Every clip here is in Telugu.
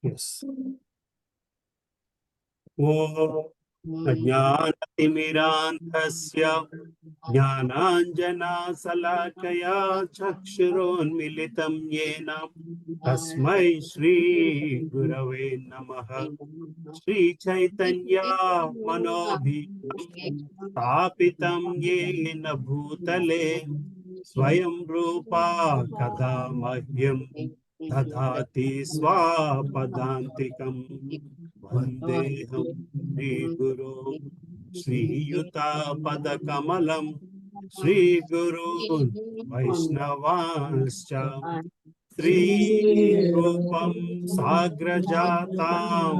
Yes. ज्ञानतिमिरान्धस्य ज्ञानाञ्जनाशलाकया चक्षुरोन्मिलितं येन तस्मै श्रीगुरवे नमः। श्रीचैतन्य मनोभीष्टं स्थापितं येन भूतले स्वयं रूपा कदा मह्यं ददाति स्वापदान्तिकम्। वन्देऽहं श्रीगुरो श्रीयुतापदकमलं श्रीगुरून् वैष्णवांश्च श्रीरूपं साग्रजातां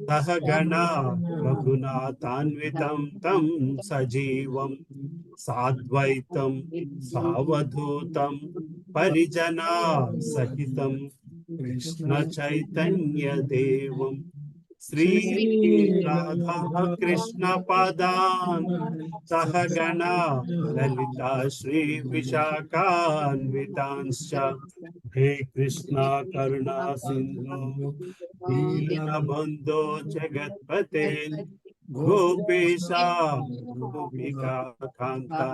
सहगणा रघुनाथान्वितं तं सजीवं साद्वैतं सावधूतं परिजना सहितं कृष्ण चैतन्य देवं श्री राधा कृष्ण पदान् सहगणा ललिता श्री विशाखान्वितांश्च हे कृष्णा करुणा सिंधु दीनबन्धो जगत्पते गोपेशा गोपिका कान्ता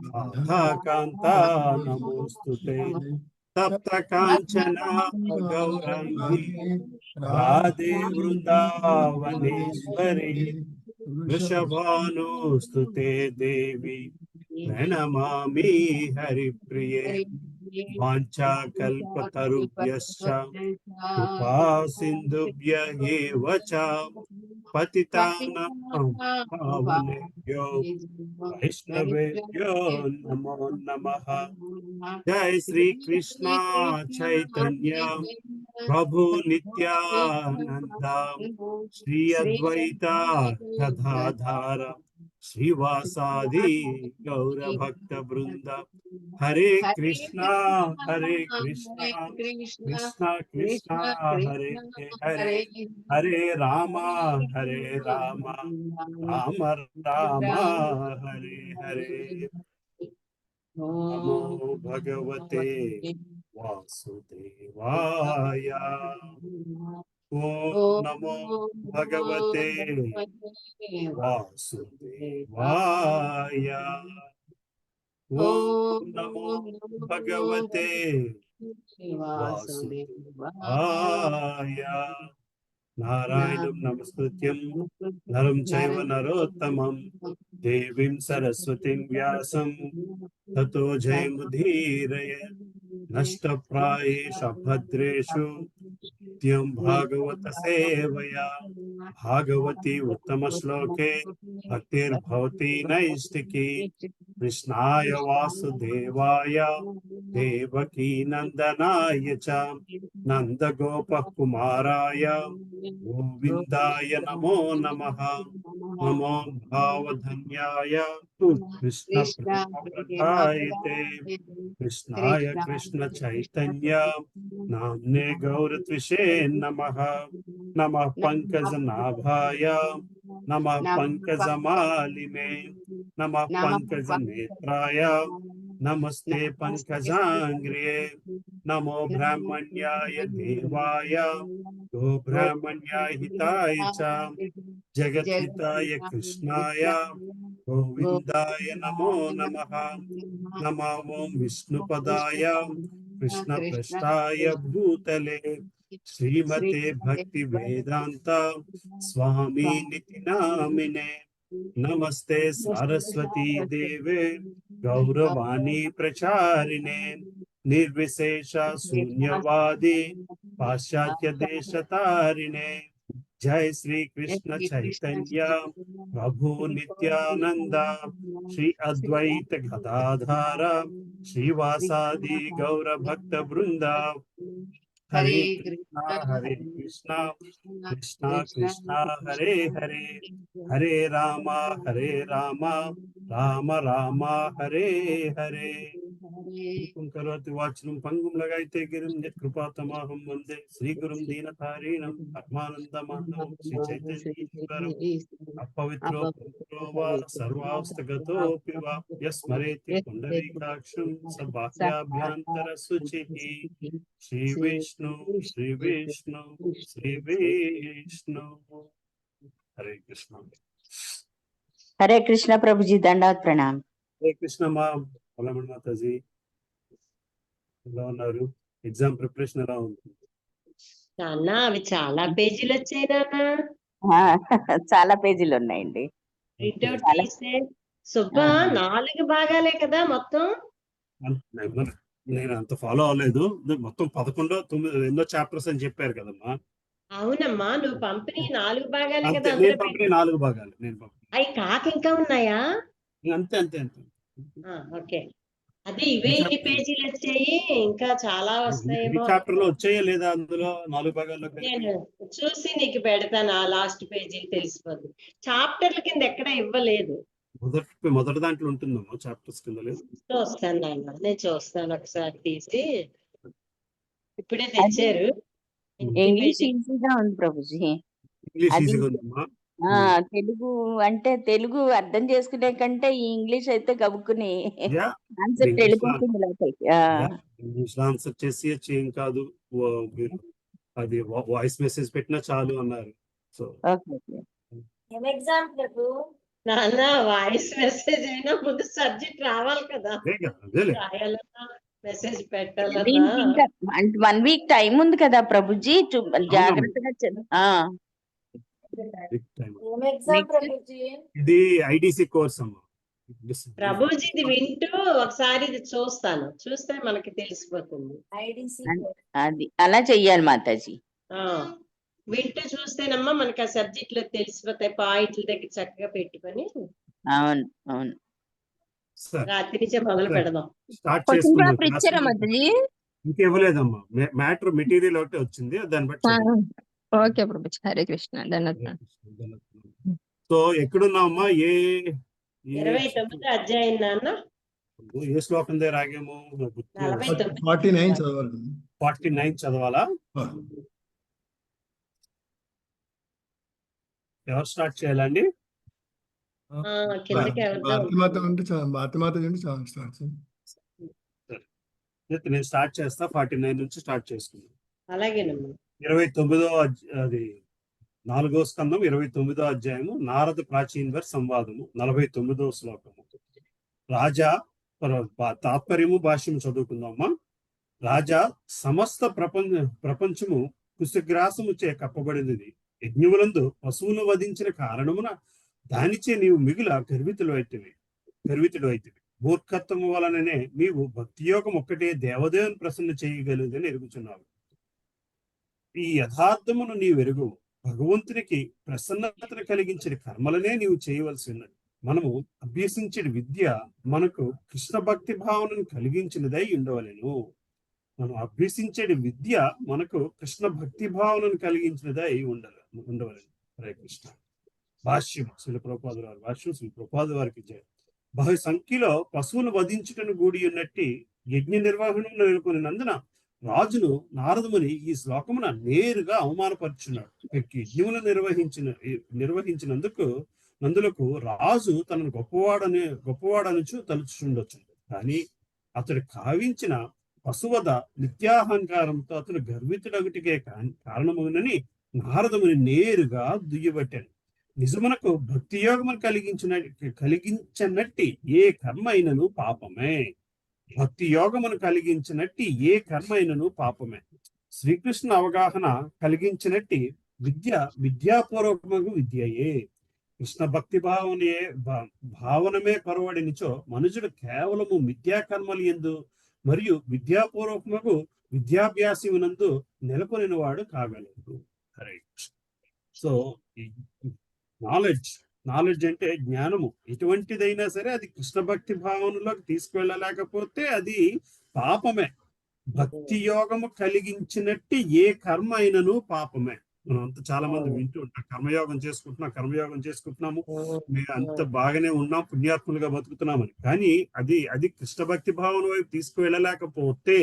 राधा कान्ता नमोस्तुते तप्त कांचना गौरांगी राधे वृंदावनेश्वरी वृषभानुस्तुते देवी प्रणमामि हरिप्रिये वाञ्छाकल्पतरुभ्यश्च कृपा सिन्धुभ्य एव च पतितानां पावनेभ्यो वैष्णवेभ्यो नमो नमः। जय श्री कृष्ण चैतन्य प्रभु नित्यानंद श्री अद्वैता गदाधर श्रीवासादि गौर भक्त वृंद हरे कृष्णा कृष्णा कृष्णा हरे हरे हरे राम राम राम हरे हरे। नमो भगवते वासुदेवाय। ओम नमो भगवते वासुदेवाय। ओम नमो भगवते वासुदेवाय। नारायणं नमस्कृत्यं नरं चैव नरोत्तमं देवीं सरस्वतीं व्यासं ततो जयमुदीरय। नष्टप्रायेषु भद्रेषु नित्यं भागवत सेवया भागवती उत्तम श्लोके भक्तिर्भवति नैष्टिकी। कृष्णाय वासुदेवाय देवकी नंदनाय च नंदगोपः कुमाराय गोविन्दाय नमो नमः। नमो भावधन्याय कृष्ण प्रेमप्रदायते कृष्णाय कृष्ण चैतन्य नाम्ने गौरत्विषे नमः। नमः पंकजनाभाय नमः पंकजमालिने नमः पंकजनेत्राय नमस्ते पंकजांग्र्ये। नमो ब्राह्मण्याय देवाय गो ब्राह्मण्याय हिताय च जगद्हिताय कृष्णाय गोविन्दाय नमो नमः। नमो ओं विष्णुपदाय कृष्णपृष्ठाय भूतले श्रीमते भक्ति वेदांत स्वामी निति नामिने। नमस्ते सरस्वती देवे गौरवाणी प्रचारिणे निर्विशेष शून्यवादी पाश्चात्य देश तारिणे। जय श्री कृष्ण चैतन्य प्रभु नित्यानंद श्री अद्वैत गदाधर श्रीवासादि गौर भक्त वृंदा। हरे कृष्णा कृष्णा कृष्णा हरे हरे हरे राम राम राम हरे हरे। करोति वाचनं पंगुं लगायते गिरिं यत्कृपातमहं वन्दे श्रीगुरुं दीनतारिणं परमानन्दमाधवं श्री चैतन्येश्वरम्। अपवित्रो पवित्रो वा सर्वावस्थगतोऽपि वा यस्मरेति पुण्डरीकाक्षं स बाह्याभ्यन्तरशुचिः। श्री విష్ణు శ్రీ విష్ణు శ్రీ విష్ణు. హరే కృష్ణ. హరే కృష్ణ ప్రభుజీ, దండాత్ ప్రణామ్. హరే కృష్ణ మా పొలమణి మాతాజీ, ఎలా ఉన్నారు? ఎగ్జామ్ ప్రిపరేషన్ ఎలా ఉంది? నాన్న అవి చాలా పేజీలు వచ్చాయి నాన్న. చాలా పేజీలు ఉన్నాయండి. ప్రింట్అవుట్ చాలా. తీస్తే సుబ్బా 4 భాగాలే కదా మొత్తం. నేను అంత ఫాలో అవ్వలేదు. మొత్తం 11 9 ఎన్నో చాప్టర్స్ అని చెప్పారు కదమ్మా. అవునమ్మా, నువ్వు పంపిణీ 4 భాగాలే అంతే, కదా. నేను పంపిణీ 4 భాగాలు. నేను పంపిణీ అవి కాక ఇంకా ఉన్నాయా? అంతే అంతే అంతే. ఓకే, అదే ఇవే ఇన్ని పేజీలు వచ్చాయి, ఇంకా చాలా వస్తాయేమో. చాప్టర్ లో వచ్చాయా లేదా అందులో 4 భాగాల్లో? నేను చూసి నీకు పెడతాను, ఆ లాస్ట్ పేజీ తెలిసిపోద్ది. చాప్టర్ల కింద ఎక్కడ ఇవ్వలేదు. మొదటి దాంట్లో ఉంటుందమ్మా, చాప్టర్స్ కింద లేదు. చూస్తాను నాన్న, నేను చూస్తాను ఒకసారి తీసి. ఇప్పుడే తెచ్చారు. ఇంగ్లీష్ ఈజీగా ఉంది ప్రభుజీ. ఇంగ్లీష్ అది ఈజీగా ఉందమ్మా. తెలుగు అంటే తెలుగు అర్థం చేసుకునే కంటే ఈ ఇంగ్లీష్ అయితే గబుక్కుని యా, కాన్సెప్ట్ వెళ్ళిపోతుంది లోపలికి. ఇంగ్లీష్ లో ఆన్సర్ చేసి ఏం కాదు, మీరు అది వాయిస్ మెసేజ్ పెట్టినా చాలు అన్నారు. సో నాన్న వాయిస్ మెసేజ్ అయినా ముందు సబ్జెక్ట్ రావాలి కదా, రాయాలన్నా మెసేజ్ పెట్టాలన్నా. ఇంకా 1 వీక్ టైం ఉంది కదా ప్రభుజీ, జాగ్రత్తగా ఇది ఐడిసి కోర్స్ అమ్మా. ప్రభుజీ ఇది వింటూ ఒకసారి ఇది చూస్తాను, చూస్తే మనకి తెలిసిపోతుంది. అది అలా చెయ్యాలి మాతాజీ. వింటూ చూస్తేనమ్మా మనకి ఆ సబ్జెక్ట్ లో తెలిసిపోతాయి, పాయింట్ల దగ్గర చక్కగా పెట్టుకొని. అవును అవును. రాత్రి నుంచే మొదలు పెడదాం. స్టార్ట్ చేస్తున్నాం. ఇంకేవ్వలేదమ్మా, మ్యాటర్ మెటీరియల్ ఒకటి వచ్చింది, దాన్ని బట్టి. ఓకే ప్రభుజీ, హరే కృష్ణ. సో ఎక్కడున్నామమ్మా? 29వ అధ్యాయం నాన్న. ఏ శ్లోకం దగ్గర ఆగాము? 49 చదవాలా? ఎవరు స్టార్ట్ చేయాలండి? కిందకి నేను స్టార్ట్ చేస్తా. 49 నుంచి స్టార్ట్ చేసుకుందాం. అలాగేనమ్మా. 4వ స్కందం 29వ అధ్యాయము, నారద ప్రాచీన్వర్ సంవాదము, 49వ శ్లోకము. రాజా, తాత్పర్యము భాష్యం చదువుకుందామా. రాజా, సమస్త ప్రపంచము కుశగ్రాసముచే కప్పబడినది. యజ్ఞములందు పశువును వధించిన కారణమున దానిచే నీవు మిగుల గర్వితుడు అయితివి. మూర్ఖత్వము వలననే నీవు భక్తియోగం ఒక్కటే దేవదేవుని ప్రసన్న చేయగలదని ఎరుగుచున్నావు. ఈ యథార్థమును నీవు ఎరుగు. భగవంతునికి ప్రసన్నతను కలిగించిన కర్మలనే నీవు చేయవలసి ఉన్నది. మనము అభ్యసించే విద్య మనకు కృష్ణ భక్తి భావనను కలిగించినదై ఉండవలెను. మనం అభ్యసించే విద్య మనకు కృష్ణ భక్తి భావనను కలిగించినదై ఉండవలెను. హరే కృష్ణ. భాష్యం శ్రీల ప్రభుపాద వారి భాష్యం. శ్రీ ప్రభుపాద వారికి జయ. బహు సంఖ్యలో పశువును వధించుటను కూడి ఉన్నట్టి యజ్ఞ నిర్వహణను నెలకొనినందున రాజును నారదముని ఈ శ్లోకమున నేరుగా అవమానపరుచున్నాడు. యజ్ఞములు నిర్వహించినందుకు రాజు తనను గొప్పవాడనుచు తలుచుండొచ్చు. కానీ అతడు కావించిన పశువద నిత్యాహంకారంతో అతడు గర్వితుడగుటికే కారణమునని నారదముని నేరుగా దుయ్యబట్టాడు. నిజమునకు భక్తి యోగమును కలిగించనట్టి ఏ కర్మ అయినను పాపమే. భక్తి యోగమును కలిగించినట్టి ఏ కర్మ అయినను పాపమే. శ్రీకృష్ణ అవగాహన కలిగించినట్టి విద్యాపూర్వకము విద్యయే. కృష్ణ భక్తి భావనమే కొరవడినిచో మనుషుడు కేవలము మిథ్యాకర్మలు యందు మరియు విద్యాపూర్వకముకు విద్యాభ్యాసమునందు నెలకొనిన వాడు కాగలడు. రైట్. సో నాలెడ్జ్ అంటే జ్ఞానము. ఎటువంటిదైనా సరే అది కృష్ణ భక్తి భావనలోకి తీసుకువెళ్ళలేకపోతే అది పాపమే. భక్తి యోగము కలిగించినట్టు ఏ కర్మ అయినను పాపమే. మనం అంత చాలా మంది వింటూ ఉంటాం, కర్మయోగం చేసుకుంటున్నాము, మేము అంత బాగానే ఉన్నాం, పుణ్యాత్ములుగా బతుకుతున్నామని. కానీ అది కృష్ణ భక్తి భావన వైపు తీసుకువెళ్ళలేకపోతే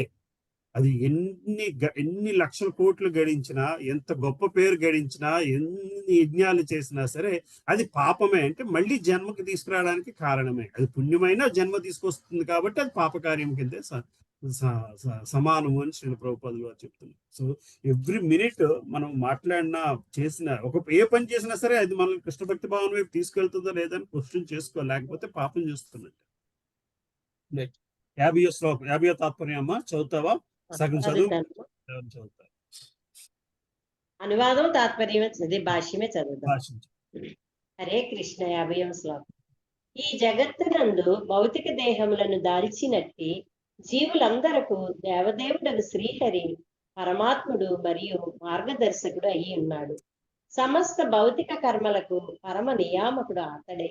అది ఎన్ని లక్షల కోట్లు గడించినా, ఎంత గొప్ప పేరు గడించినా, ఎన్ని యజ్ఞాలు చేసినా సరే అది పాపమే. అంటే మళ్ళీ జన్మకి తీసుకురావడానికి కారణమే. అది పుణ్యమైన జన్మ తీసుకొస్తుంది కాబట్టి అది పాపకార్యం కిందే సమానము అని శ్రీల ప్రభుపాదులు వారు చెప్తున్నారు. సో ఎవ్రీ మినిట్ మనం మాట్లాడినా చేసిన ఏ పని చేసినా సరే అది మనల్ని కృష్ణ భక్తి భావన వైపు తీసుకెళ్తుందో లేదని క్వశ్చన్ చేసుకోవాలి, లేకపోతే పాపం చేస్తున్నట్టు. 50వ శ్లోకం, 50వ తాత్పర్యం అమ్మా, చదువుతావా? సగం చదువు, చదువుతాను. చదువుతా. అనువాదం తాత్పర్యమే భాష్యమే చదువుతాం. భాషించు. హరే కృష్ణ. 50వ శ్లోకం. ఈ జగత్తునందు భౌతిక దేహములను దాల్చినట్టి జీవులందరకు దేవదేవుడకు శ్రీహరి పరమాత్ముడు మరియు మార్గదర్శకుడు అయి ఉన్నాడు. సమస్త భౌతిక కర్మలకు పరమ నియామకుడు అతడే.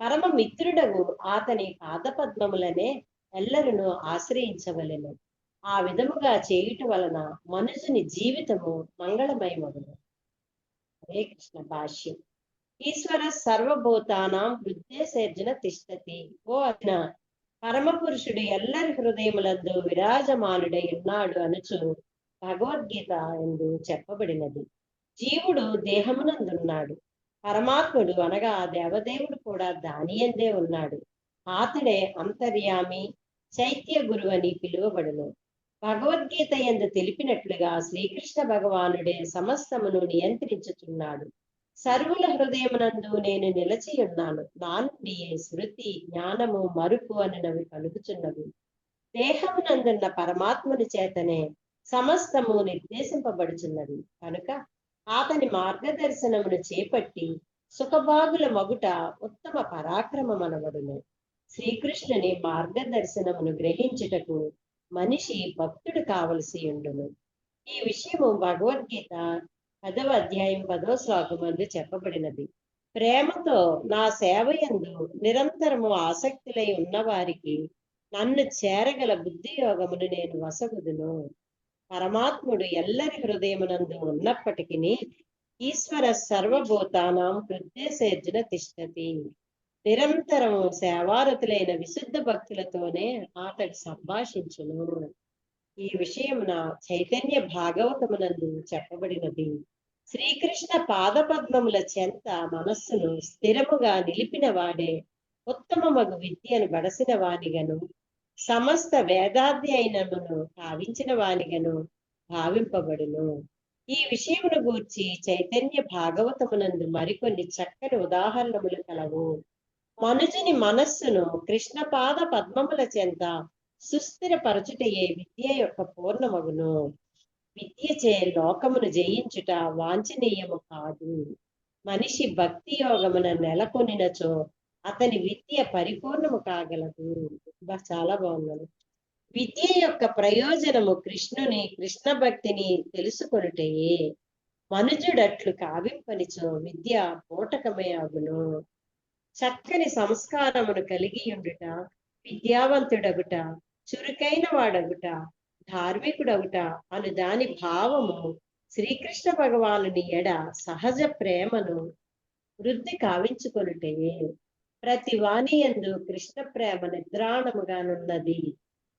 పరమ మిత్రుడగు అతని పాదపద్మములనే ఎల్లరును ఆశ్రయించవలెను. ఆ విధముగా చేయుట వలన మనుషుని జీవితము మంగళమయమగును. హరే కృష్ణ. భాష్యం. ఈశ్వర సర్వభూతానాం హృదయసేర్జన తిష్టతి. ఓ అర్జున, పరమపురుషుడు ఎల్లరి హృదయములందు విరాజమానుడై ఉన్నాడు అనుచు భగవద్గీత ఎందు చెప్పబడినది. జీవుడు దేహమునందున్నాడు, పరమాత్ముడు అనగా దేవదేవుడు కూడా దాని యందే ఉన్నాడు. అతడే అంతర్యామి, చైత్య గురువు అని పిలువబడును. భగవద్గీత యందు తెలిపినట్లుగా శ్రీకృష్ణ భగవానుడే సమస్తమును నియంత్రించుచున్నాడు. సర్వుల హృదయమునందు నేను నిలచి ఉన్నాను. నా నుండి శృతి, జ్ఞానము, మరుపు అనినవి కలుగుచున్నవి. దేహమునందున్న పరమాత్ముని చేతనే సమస్తము నిర్దేశింపబడుచున్నది కనుక అతని మార్గదర్శనమును చేపట్టి సుఖభాగుల మగుట ఉత్తమ పరాక్రమమనబడును. శ్రీకృష్ణుని మార్గదర్శనమును గ్రహించుటకు మనిషి భక్తుడు కావలసి ఉండును. ఈ విషయము భగవద్గీత 10వ అధ్యాయం 10వ శ్లోకం అందు చెప్పబడినది. ప్రేమతో నా సేవయందు నిరంతరము ఆసక్తులై ఉన్న వారికి నన్ను చేరగల బుద్ధి యోగమును నేను వసగుదును. పరమాత్ముడు ఎల్లరి హృదయమునందు ఉన్నప్పటికీ ఈశ్వర సర్వభూతానాం హృదయసేర్జన తిష్టతి. నిరంతరము సేవారతులైన విశుద్ధ భక్తులతోనే అతడు సంభాషించును. ఈ విషయమున చైతన్య భాగవతమునందు చెప్పబడినది. శ్రీకృష్ణ పాదపద్మముల చెంత మనస్సును స్థిరముగా నిలిపిన వాడే ఉత్తమమగు విద్యను బడసిన వానిగను, సమస్త వేదాధ్యయనమును కావించిన వానిగను భావింపబడును. ఈ విషయమును గూర్చి చైతన్య భాగవతమునందు మరికొన్ని చక్కని ఉదాహరణములు కలవు. మనుజుని మనస్సును కృష్ణ పాద పద్మముల చెంత సుస్థిరపరచుటయే విద్య యొక్క పూర్ణమగును. విద్యచే లోకమును జయించుట వాంఛనీయము కాదు. మనిషి భక్తి యోగమున నెలకొనినచో అతని విద్య పరిపూర్ణము కాగలదు. చాలా బాగున్నది. విద్య యొక్క ప్రయోజనము కృష్ణ భక్తిని తెలుసుకొనుటయే. మనుజుడట్లు కావింపనిచో విద్య పూటకమే అగును. చక్కని సంస్కారమును కలిగి ఉండుట, విద్యావంతుడగుట, చురుకైన వాడగుట, ధార్మికుడగుట అను దాని భావము శ్రీకృష్ణ భగవానుని ఎడ సహజ ప్రేమను వృద్ధి కావించుకొనుటయే. ప్రతి వాణి యందు కృష్ణ ప్రేమ నిద్రాణముగానున్నది.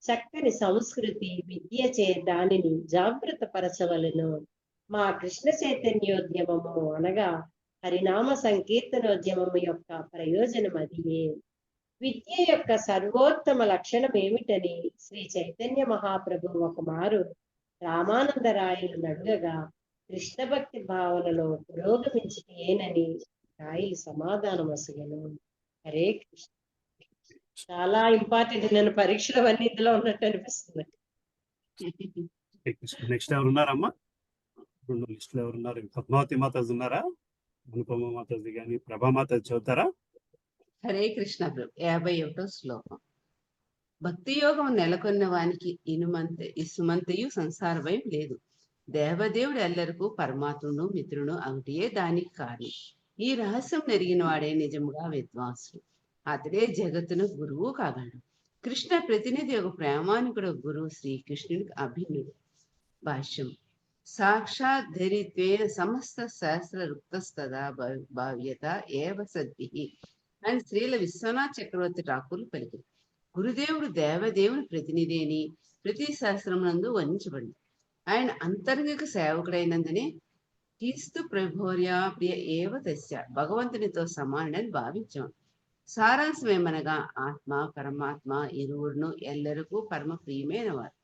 చక్కని సంస్కృతి విద్యచే దానిని జాగృత పరచవలను. మా కృష్ణ చైతన్యోద్యమము అనగా హరినామ సంకీర్తనోద్యమము యొక్క ప్రయోజనం అదియే. విద్య యొక్క సర్వోత్తమ లక్షణం ఏమిటని శ్రీ చైతన్య మహాప్రభు ఒకమారు రామానందరాయలు అడగగా కృష్ణ భక్తి భావనలో పురోగమించి ఏనని రాయలు సమాధానం అసగను. హరే కృష్ణ. చాలా ఇంపార్టెంట్. నేను పరీక్షలు అవన్నీ ఇందులో ఉన్నట్టు అనిపిస్తుంది. నెక్స్ట్ ఎవరు ఉన్నారమ్మా? రెండు లిస్ట్ లో ఎవరున్నారు? పద్మావతి మాతాజీ ఉన్నారా? అనుపమ మాతాజీ గాని ప్రభా మాతాజీ చదువుతారా? హరే కృష్ణ ప్రభు. 51వ శ్లోకం. భక్తి యోగం నెలకొన్న వానికి ఇసుమంతయు సంసార భయం లేదు. దేవదేవుడు ఎల్లరకు పరమాత్ముడు మిత్రుడు అగుటియే దానికి కారణం. ఈ రహస్యం నెరిగిన వాడే నిజముగా విద్వాంసుడు. అతడే జగత్తును గురువు కాగలడు. కృష్ణ ప్రతినిధి ఒక ప్రామాణికుడు గురువు శ్రీకృష్ణుడికి అభిన్నుడు. భాష్యం. సాక్షాత్ ధరిత్వేన సమస్త శాస్త్ర రుక్తస్తదా భావ్యత ఏవ సద్భి అని శ్రీల విశ్వనాథ్ చక్రవర్తి ఠాకూర్లు పలికారు. గురుదేవుడు దేవదేవుని ప్రతినిధి అని ప్రతి శాస్త్రమునందు వర్ణించబడింది. ఆయన అంతర్గత సేవకుడైనందునే క్రీస్తు ప్రభోర్యా ప్రియ ఏవ తస్య భగవంతునితో సమానని భావించాం. సారాంశం ఏమనగా ఆత్మ పరమాత్మ ఇరువురును ఎల్లరికూ పరమ ప్రియమైన వారు.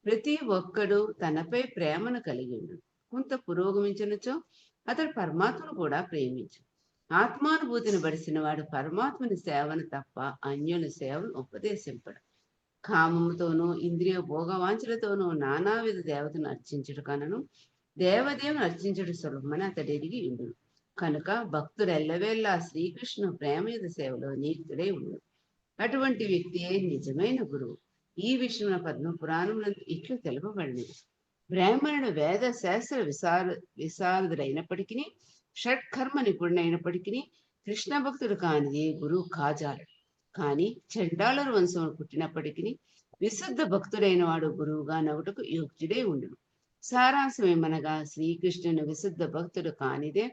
ప్రతి ఒక్కడు తనపై ప్రేమను కలిగి ఉండు. కొంత పురోగమించినచో అతడు పరమాత్మను కూడా ప్రేమించు. ఆత్మానుభూతిని బడిసిన వాడు పరమాత్మని సేవను తప్ప అన్యుల సేవను ఉపదేశింపడు. కామముతోనూ ఇంద్రియ భోగవాంఛలతోనూ నానావిధ దేవతను అర్చించుట కనను దేవదేవుని అర్చించుట సులభమని అతడు ఎరిగి ఉండును. కనుక భక్తుడు ఎల్లవేళలా శ్రీకృష్ణ ప్రేమయుత సేవలో నియుక్తుడై ఉండు. అటువంటి వ్యక్తియే నిజమైన గురువు. ఈ విషయం పద్మ పురాణంలో ఇట్లు తెలుపబడినది. బ్రాహ్మణుడు వేద శాస్త్ర విశారదుడైనప్పటికీ షట్కర్మ నిపుణుడైనప్పటికీ కృష్ణ భక్తుడు కానిది గురువు కాజాలడు. కానీ చండాలుర వంశం పుట్టినప్పటికీ విశుద్ధ భక్తుడైన వాడు గురువుగా నవ్వుటకు యోగ్యుడై ఉండును. సారాంశం ఏమనగా శ్రీకృష్ణుని విశుద్ధ భక్తుడు కానిదే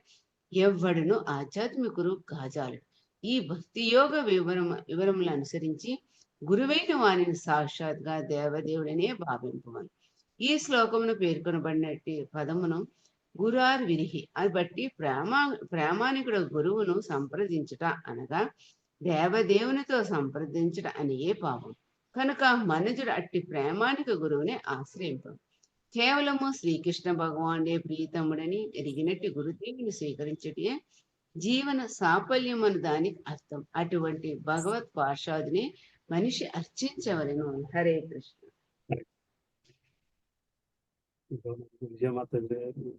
ఎవ్వడును ఆధ్యాత్మికుడు కాజాలడు. ఈ భక్తి యోగ వివరములు అనుసరించి గురువైన వాణిని సాక్షాత్గా దేవదేవుడనే భావింపమని. ఈ శ్లోకమును పేర్కొనబడినట్టు పదమును గురార్ విరిహి అది బట్టి ప్రామాణికుడు గురువును సంప్రదించుట అనగా దేవదేవునితో సంప్రదించుట అనియే భావం. కనుక మనుజుడు అట్టి ప్రామాణిక గురువునే ఆశ్రయింపం. కేవలము శ్రీకృష్ణ భగవానుడే ప్రీతముడని ఎరిగినట్టు గురుదేవుని స్వీకరించటే జీవన సాఫల్యమని దానికి అర్థం. అటువంటి భగవత్ పార్షాదుని మనిషి అర్చించవలను. హరే కృష్ణ.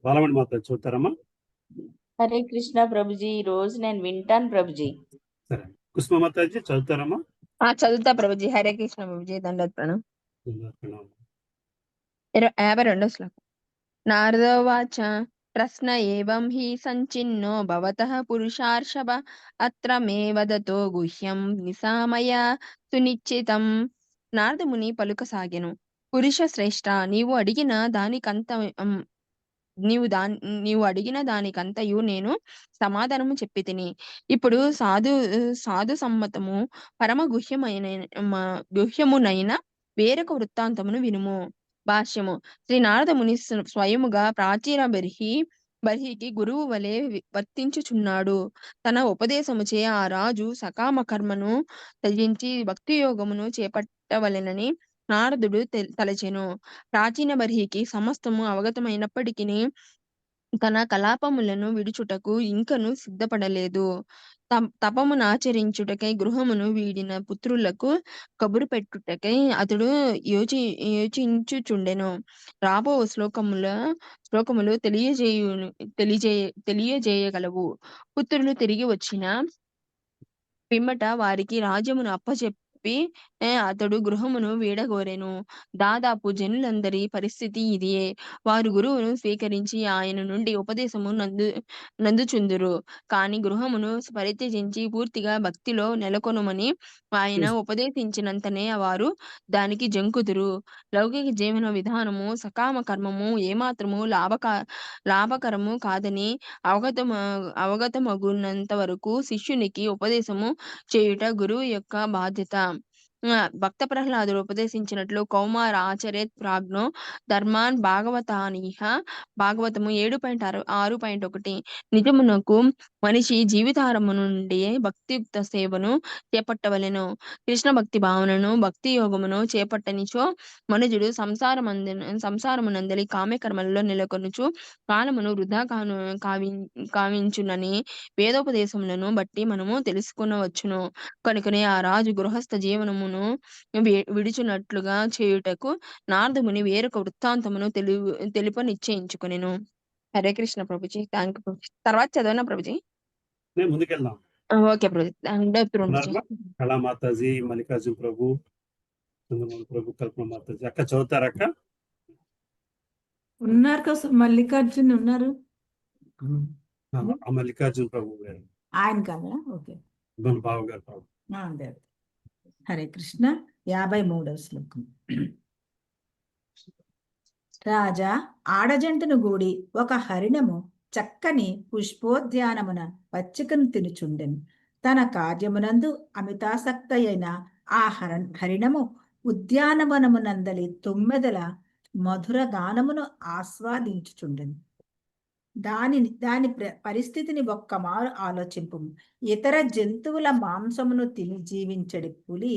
బాలమణి మాత చదువుతారమ్మా. హరే కృష్ణ ప్రభుజీ. ఈ రోజు నేను వింటాను ప్రభుజీ. సరే, కుసుమ మాతాజీ చదువుతారమ్మా. చదువుతా ప్రభుజీ. హరే కృష్ణ ప్రభుజీ. దండోత్ ప్రణామం. 52వ శ్లోకం. నారదోవాచ ప్రశ్న ఏవం హి సంచిన్నో భవతః పురుషార్షభ అత్ర మే వదతో గుహ్యం నిశామయ సునిశ్చితం. నారదముని పలుకసాగెను. పురుష శ్రేష్ఠ, నీవు అడిగిన దానికంతయు నేను సమాధానము చెప్పి తిని. ఇప్పుడు సాధు సమ్మతము పరమ గుహ్యమునైన వేరొక వృత్తాంతమును వినుము. భాష్యము. శ్రీ నారదముని స్వయముగా ప్రాచీన బర్హికి గురువు వలె వర్తించుచున్నాడు. తన ఉపదేశముచే ఆ రాజు సకామ కర్మను త్యజించి భక్తి యోగమును చేపట్టవలెనని నారదుడు తలచెను. ప్రాచీన బర్హికి సమస్తము అవగతమైనప్పటికీ తన కలాపములను విడుచుటకు ఇంకను సిద్ధపడలేదు. తపమునాచరించుటకై గృహమును వీడిన పుత్రులకు కబురు పెట్టుటకై అతడు యోచించుచుండెను. రాబో శ్లోకములు తెలియజేయగలవు. పుత్రులు తిరిగి వచ్చిన పిమ్మట వారికి రాజ్యమును అప్పచెప్పి అతడు గృహమును వీడగోరెను. దాదాపు జనులందరి పరిస్థితి ఇదియే. వారు గురువును స్వీకరించి ఆయన నుండి ఉపదేశము నందుచుందురు. కాని గృహమును పరిత్యజించి పూర్తిగా భక్తిలో నెలకొనుమని ఆయన ఉపదేశించినంతనే వారు దానికి జంకుదురు. లౌకిక జీవన విధానము సకామ కర్మము ఏమాత్రము లాభకరము కాదని అవగతమగునంత వరకు శిష్యునికి ఉపదేశము చేయుట గురువు యొక్క బాధ్యత. భక్త ప్రహ్లాదుడు ఉపదేశించినట్లు కౌమార ఆచరేత్ ప్రాజ్ఞో ధర్మాన్ భాగవతానిహ. భాగవతము 7.6.1. నిజమునకు మనిషి జీవితారంభము నుండి భక్తియుక్త సేవను చేపట్టవలెను. కృష్ణ భక్తి భావనను భక్తి యోగమును చేపట్టనిచో మనుజుడు సంసారమునందలి కామ్యకర్మలలో నెలకొనుచు కాలమును వృధా కావించునని వేదోపదేశములను బట్టి మనము తెలుసుకునవచ్చును. కనుకనే ఆ రాజు గృహస్థ జీవనమును విడుచునట్లుగా చేయుటకు నారదముని వేరొక వృత్తాంతమును తెలుప నిశ్చయించుకొనెను. హరే కృష్ణ ప్రభుజీ. Thank you Prabhuji. తర్వాత చదవనా ప్రభుజీ? ముందుకెళ్దాం. ఓకే ప్రభుజీ. కళా మాతాజీ, మల్లికార్జున ప్రభు, చంద్రమోహన్ ప్రభు, కల్పన మాతాజీ. అక్క చదువుతారక్క? ఉన్నారు కదా మల్లికార్జున్ ఉన్నారు. మల్లికార్జున ప్రభు గారు ఆయన కదా. ఓకే, బావ గారు. అదే. హరే కృష్ణ. 53వ శ్లోకం. రాజా ఆడజంటను గూడి ఒక హరిణము చక్కని పుష్పోద్యానమున పచ్చికను తినుచుండెను. తన కార్యమునందు అమితాసక్త అయిన ఆ హరిణము ఉద్యానవనమునందలి తుమ్మెదల మధుర గానమును ఆస్వాదించుచుండెను. దాని పరిస్థితిని ఒక్కమారు ఆలోచింపు. ఇతర జంతువుల మాంసమును తిని జీవించడి పులి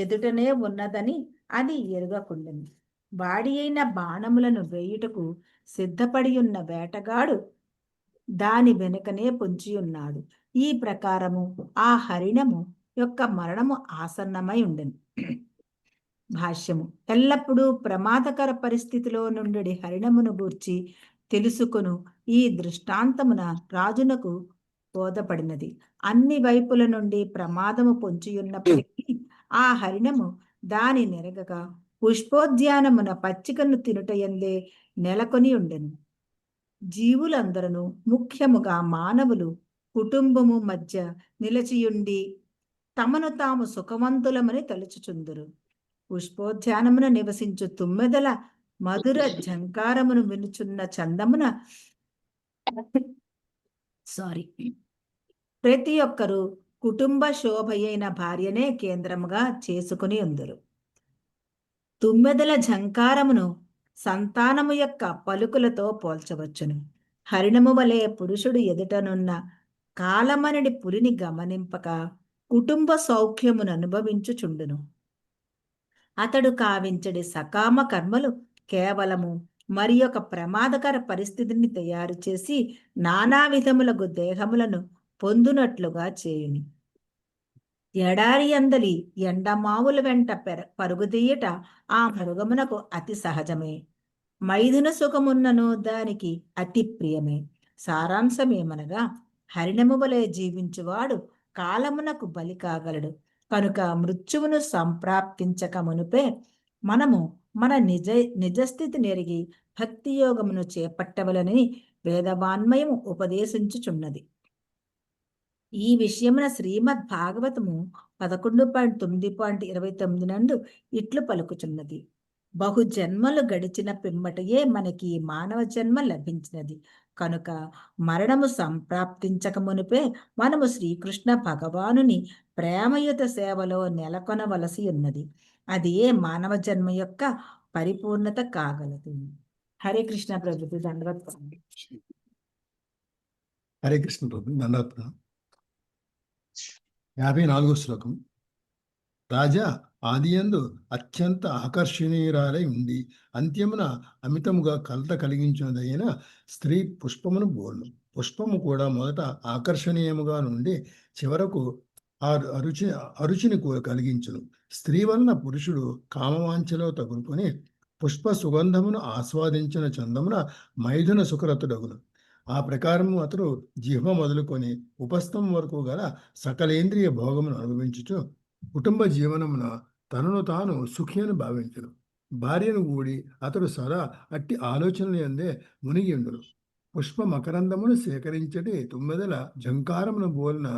ఎదుటనే ఉన్నదని అది ఎరుగకుండెను. వాడి అయిన బాణములను వేయుటకు సిద్ధపడి ఉన్న వేటగాడు దాని వెనుకనే పొంచి ఉన్నాడు. ఈ ప్రకారము ఆ హరిణము యొక్క మరణము ఆసన్నమై ఉండెను. భాష్యము: ఎల్లప్పుడూ ప్రమాదకర పరిస్థితిలో నుండి హరిణమును గూర్చి తెలుసుకొను ఈ దృష్టాంతమున రాజునకు బోధపడినది. అన్ని వైపుల నుండి ప్రమాదము పొంచియున్నప్పటికీ ఆ హరిణము దాని నెరగక పుష్పోద్యానమున పచ్చికను తినుటయందే నెలకొని ఉండెను. జీవులందరూ, ముఖ్యముగా మానవులు, కుటుంబము మధ్య నిలచియుండి తమను తాము సుఖవంతులమని తలుచుచుందురు. పుష్పోద్యానమున నివసించు తుమ్మెదల మధుర ఝంకారమును వినుచున్న చందమున ప్రతి ఒక్కరూ కుటుంబ శోభయైన భార్యనే కేంద్రముగా చేసుకుని ఉందరు. తుమ్మెదల ఝంకారమును సంతానము యొక్క పలుకులతో పోల్చవచ్చును. హరిణము వలె పురుషుడు ఎదుటనున్న కాలమనడి పులిని గమనింపక కుటుంబ సౌఖ్యమును అనుభవించుచుండును. అతడు కావించడి సకామ కర్మలు కేవలము మరి ఒక ప్రమాదకర పరిస్థితిని తయారు చేసి నానా విధములకు దేహములను పొందునట్లుగా చేయుని. ఎడారి అందలి ఎండమావుల వెంట పరుగుదీయట ఆ మృగమునకు అతి సహజమే. మైథున సుఖమున్నను దానికి అతి ప్రియమే. సారాంశమేమనగా హరిణము వలె జీవించువాడు కాలమునకు బలి కాగలడు. కనుక మృత్యువును సంప్రాప్తించక మునుపే మనము మన నిజస్థితి నెరిగి భక్తి యోగమును చేపట్టవలని వేదవాన్మయము ఉపదేశించుచున్నది. ఈ విషయమున శ్రీమద్ భాగవతము 11.9.29 నందు ఇట్లు పలుకుచున్నది: బహు జన్మలు గడిచిన పిమ్మటయే మనకి మానవ జన్మ లభించినది. కనుక మరణము సంప్రాప్తించక మునిపే మనము శ్రీకృష్ణ భగవానుని ప్రేమయుత సేవలో నెలకొనవలసి ఉన్నది. అది ఏ మానవ జన్మ యొక్క పరిపూర్ణత కాగలదు. హరే కృష్ణ ప్రభుజీ, దండవత్. హరే కృష్ణ ప్రభు, దండవత్. 54వ శ్లోకం. రాజా ఆదియందు అత్యంత ఆకర్షణీయురాలై ఉండి అంత్యమున అమితముగా కలత కలిగించినదైన స్త్రీ పుష్పమును బోలు. పుష్పము కూడా మొదట ఆకర్షణీయముగా నుండి చివరకు అరుచిని కలిగించును. స్త్రీ వలన పురుషుడు కామవాంఛలో తగులుకొని పుష్ప సుగంధమును ఆస్వాదించిన చందమున మైథున సుఖరతుడగును. ఆ ప్రకారము అతడు జిహ్వ మొదలుకొని ఉపస్థం వరకు గల సకలేంద్రియ భోగమును అనుభవించుచు కుటుంబ జీవనమున తనను తాను సుఖి అని భావించును. భార్యను కూడి అతడు సదా అట్టి ఆలోచనలు అందే మునిగి ఉండును. పుష్ప మకరందమును సేకరించటి తుమ్మెదల ఝంకారమును బోలిన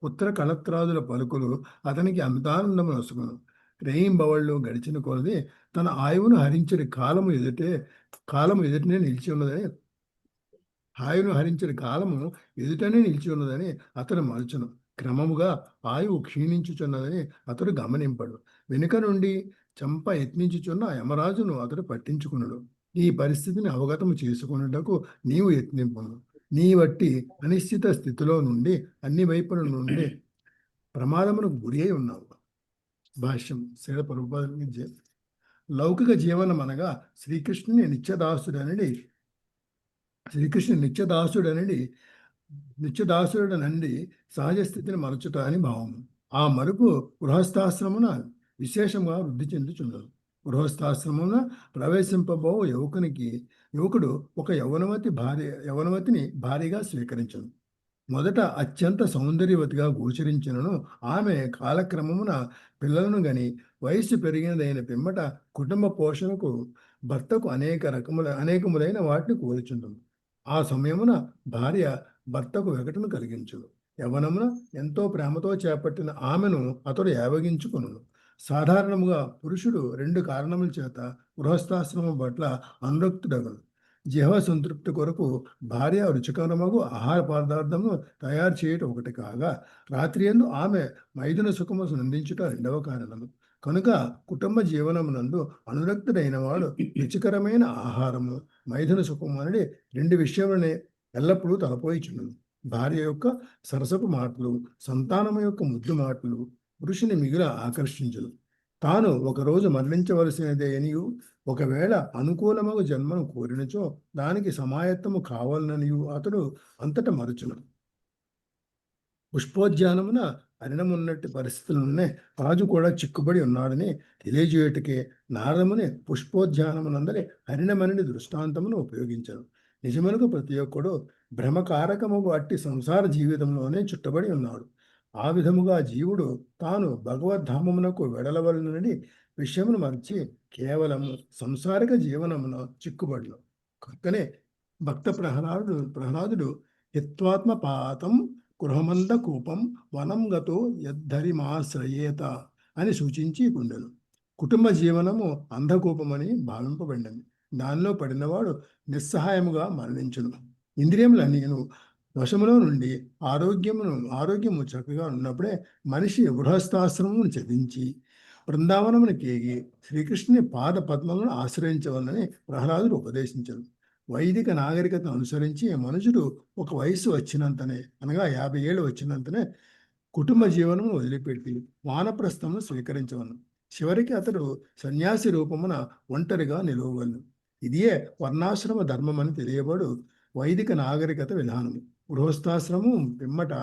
పుత్ర కళత్రాదుల పలుకులు అతనికి అమితానందమును వసుకును. రేయింబవళ్ళు గడిచిన కొలది తన ఆయువును హరించడి కాలము ఎదుటనే నిలిచి ఉన్నదని నిలిచి ఉన్నదని అతడు మరచును. క్రమముగా ఆయువు క్షీణించుచున్నదని అతడు గమనింపడు. వెనుక నుండి చంప యత్నించుచున్న యమరాజును అతడు పట్టించుకున్నాడు. ఈ పరిస్థితిని అవగతము చేసుకున్నటకు నీవు యత్నింపును. నీ వట్టి అనిశ్చిత స్థితిలో నుండి అన్ని వైపుల నుండి ప్రమాదమునకు గురి అయి ఉన్నావు. భాష్యం శ్రీల ప్రభుపాద. లౌకిక జీవనం అనగా శ్రీకృష్ణుని నిత్యదాసుడనండి సహజ స్థితిని మరచుట అని భావము. ఆ మరుపు గృహస్థాశ్రమున విశేషంగా వృద్ధి చెందుచున్నది. గృహస్థాశ్రమున ప్రవేశింపబో యువకుడు ఒక యవనవతిని భార్యగా స్వీకరించను. మొదట అత్యంత సౌందర్యవతిగా గోచరించినను ఆమె కాలక్రమమున పిల్లలను వయస్సు పెరిగినదైన పిమ్మట కుటుంబ పోషణకు భర్తకు అనేకములైన వాటిని కోరుచుండును. ఆ సమయమున భార్య భర్తకు వెగటును కలిగించును. యవనమున ఎంతో ప్రేమతో చేపట్టిన ఆమెను అతడు యావగించుకును. సాధారణముగా పురుషుడు 2 కారణముల చేత గృహస్థాశ్రమం పట్ల అనురక్తుడగను. జిహ్వ సంతృప్తి కొరకు భార్య రుచికరమగు ఆహార పదార్థము తయారు చేయటం ఒకటి కాగా, రాత్రి యందు ఆమె మైథున సుఖము నందించుట 2వ కారణము. కనుక కుటుంబ జీవనమునందు అనురక్తుడైన వాడు రుచికరమైన ఆహారము మైథున సుఖము అనేది 2 విషయములనే ఎల్లప్పుడూ తలపోయిచున్నది. భార్య యొక్క సరసపు మాటలు, సంతానము యొక్క ముద్దు మాటలు పురుషుని మిగుల ఆకర్షించదు. తాను ఒకరోజు మరణించవలసినదే అనియు, ఒకవేళ అనుకూలమగు జన్మను కోరినచో దానికి సమాయత్తము కావాలననియు అతడు అంతట మరచును. పుష్పోద్యానమున అరణమున్నట్టి పరిస్థితులనే రాజు కూడా చిక్కుబడి ఉన్నాడని తెలియజేయుటకే నారదముని పుష్పోద్యానమునందరి హరిణమని దృష్టాంతమును ఉపయోగించారు. నిజమునకు ప్రతి ఒక్కడు భ్రమకారకము అట్టి సంసార జీవితంలోనే చుట్టబడి ఉన్నాడు. ఆ విధముగా జీవుడు తాను భగవద్ధామమునకు వెడలవలనని విషయమును మర్చి కేవలము సంసారిక జీవనమున చిక్కుబడిన కనుకనే భక్త ప్రహ్లాదుడు హిత్వాత్మ పాతం గృహమంద కూపం వనం గతో యద్ధరిమాశ్రయేత అని సూచించి ఉండెను. కుటుంబ జీవనము అంధకూపమని భావింపబడినది. దానిలో పడినవాడు నిస్సహాయముగా మరణించును. ఇంద్రియములన్నీను వశములో నుండి ఆరోగ్యము చక్కగా ఉన్నప్పుడే మనిషి గృహస్థాశ్రమమును త్యజించి బృందావనమును కేగి శ్రీకృష్ణుని పాద పద్మములను ఆశ్రయించవలని ప్రహ్లాదుడు ఉపదేశించారు. వైదిక నాగరికతను అనుసరించి మనుషుడు ఒక వయస్సు వచ్చినంతనే, అనగా 50 ఏళ్ళు వచ్చినంతనే కుటుంబ జీవనమును వదిలిపెట్టి వానప్రస్థమును స్వీకరించవలను. చివరికి అతడు సన్యాసి రూపమున ఒంటరిగా నిలవగలను. ఇదియే వర్ణాశ్రమ ధర్మం అని తెలియబడు వైదిక నాగరికత విధానము. గృహస్థాశ్రమం పిమ్మట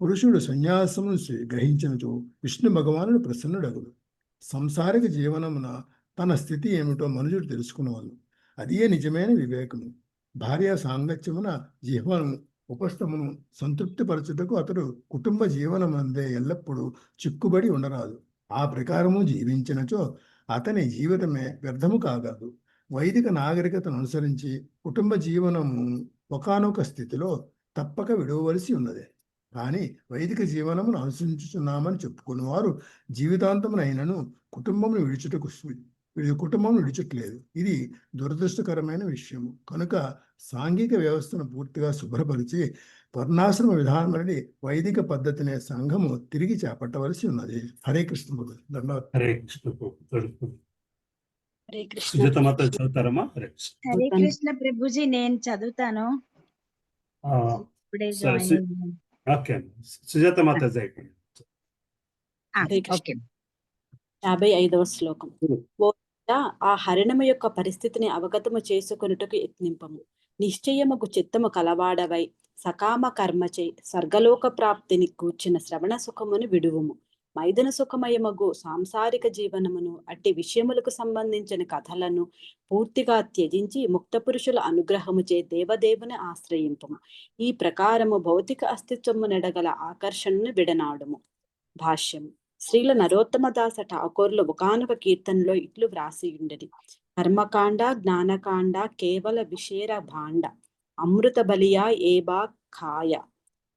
పురుషుడు సన్యాసమును గ్రహించినచో విష్ణు భగవానుడు ప్రసన్నుడగుడు. సంసారిక జీవనమున తన స్థితి ఏమిటో మనుషుడు తెలుసుకునేవాళ్ళు. అదియే నిజమైన వివేకము. భార్య సాంగత్యమున జీవనము ఉపస్థమును సంతృప్తిపరచుటకు అతడు కుటుంబ జీవనమందే ఎల్లప్పుడూ చిక్కుబడి ఉండరాదు. ఆ ప్రకారము జీవించినచో అతని జీవితమే వ్యర్థము కాగలదు. వైదిక నాగరికతను అనుసరించి కుటుంబ జీవనము ఒకానొక స్థితిలో తప్పక విడవలసి ఉన్నది. కానీ వైదిక జీవనమును అనుసరించుచున్నామని చెప్పుకున్న వారు జీవితాంతమునైనను కుటుంబమును విడిచట్లేదు. ఇది దురదృష్టకరమైన విషయము. కనుక సాంఘిక వ్యవస్థను పూర్తిగా శుభ్రపరిచి వర్ణాశ్రమ విధానమని వైదిక పద్ధతినే సంఘము తిరిగి చేపట్టవలసి ఉన్నది. హరే కృష్ణ. హరే కృష్ణ. సుజాత మాత చదువుతారమ్మా? హరే కృష్ణ. హరే కృష్ణ ప్రభుజీ, నేను చదువుతాను. ఇప్పుడే సరే, జాయిన్ అయ్యాను. ఓకే సుజాత మాత అయిపోయింది. హరే కృష్ణ. ఓకే. 55వ శ్లోకం. ఓ రాజా, ఆ హరిణము యొక్క పరిస్థితిని అవగతము చేసుకొనుటకు యత్నింపము. నిశ్చయముకు చిత్తము కలవాడవై సకామ కర్మచే స్వర్గలోక ప్రాప్తిని కూర్చిన శ్రవణ సుఖమును విడువుము. మైదన సుఖమయమగు సాంసారిక జీవనమును అట్టి విషయములకు సంబంధించిన కథలను పూర్తిగా త్యజించి ముక్త పురుషుల అనుగ్రహముచే దేవదేవుని ఆశ్రయింపము. ఈ ప్రకారము భౌతిక అస్తిత్వము నెడగల ఆకర్షణను విడనాడుము. భాష్యం. శ్రీల నరోత్తమదాస ఠాకూర్లు ఒకానొక కీర్తనలో ఇట్లు వ్రాసియుండెడి. కర్మకాండ జ్ఞానకాండ కేవల విషేర భాండ అమృత బలియా ఏబా ఖాయ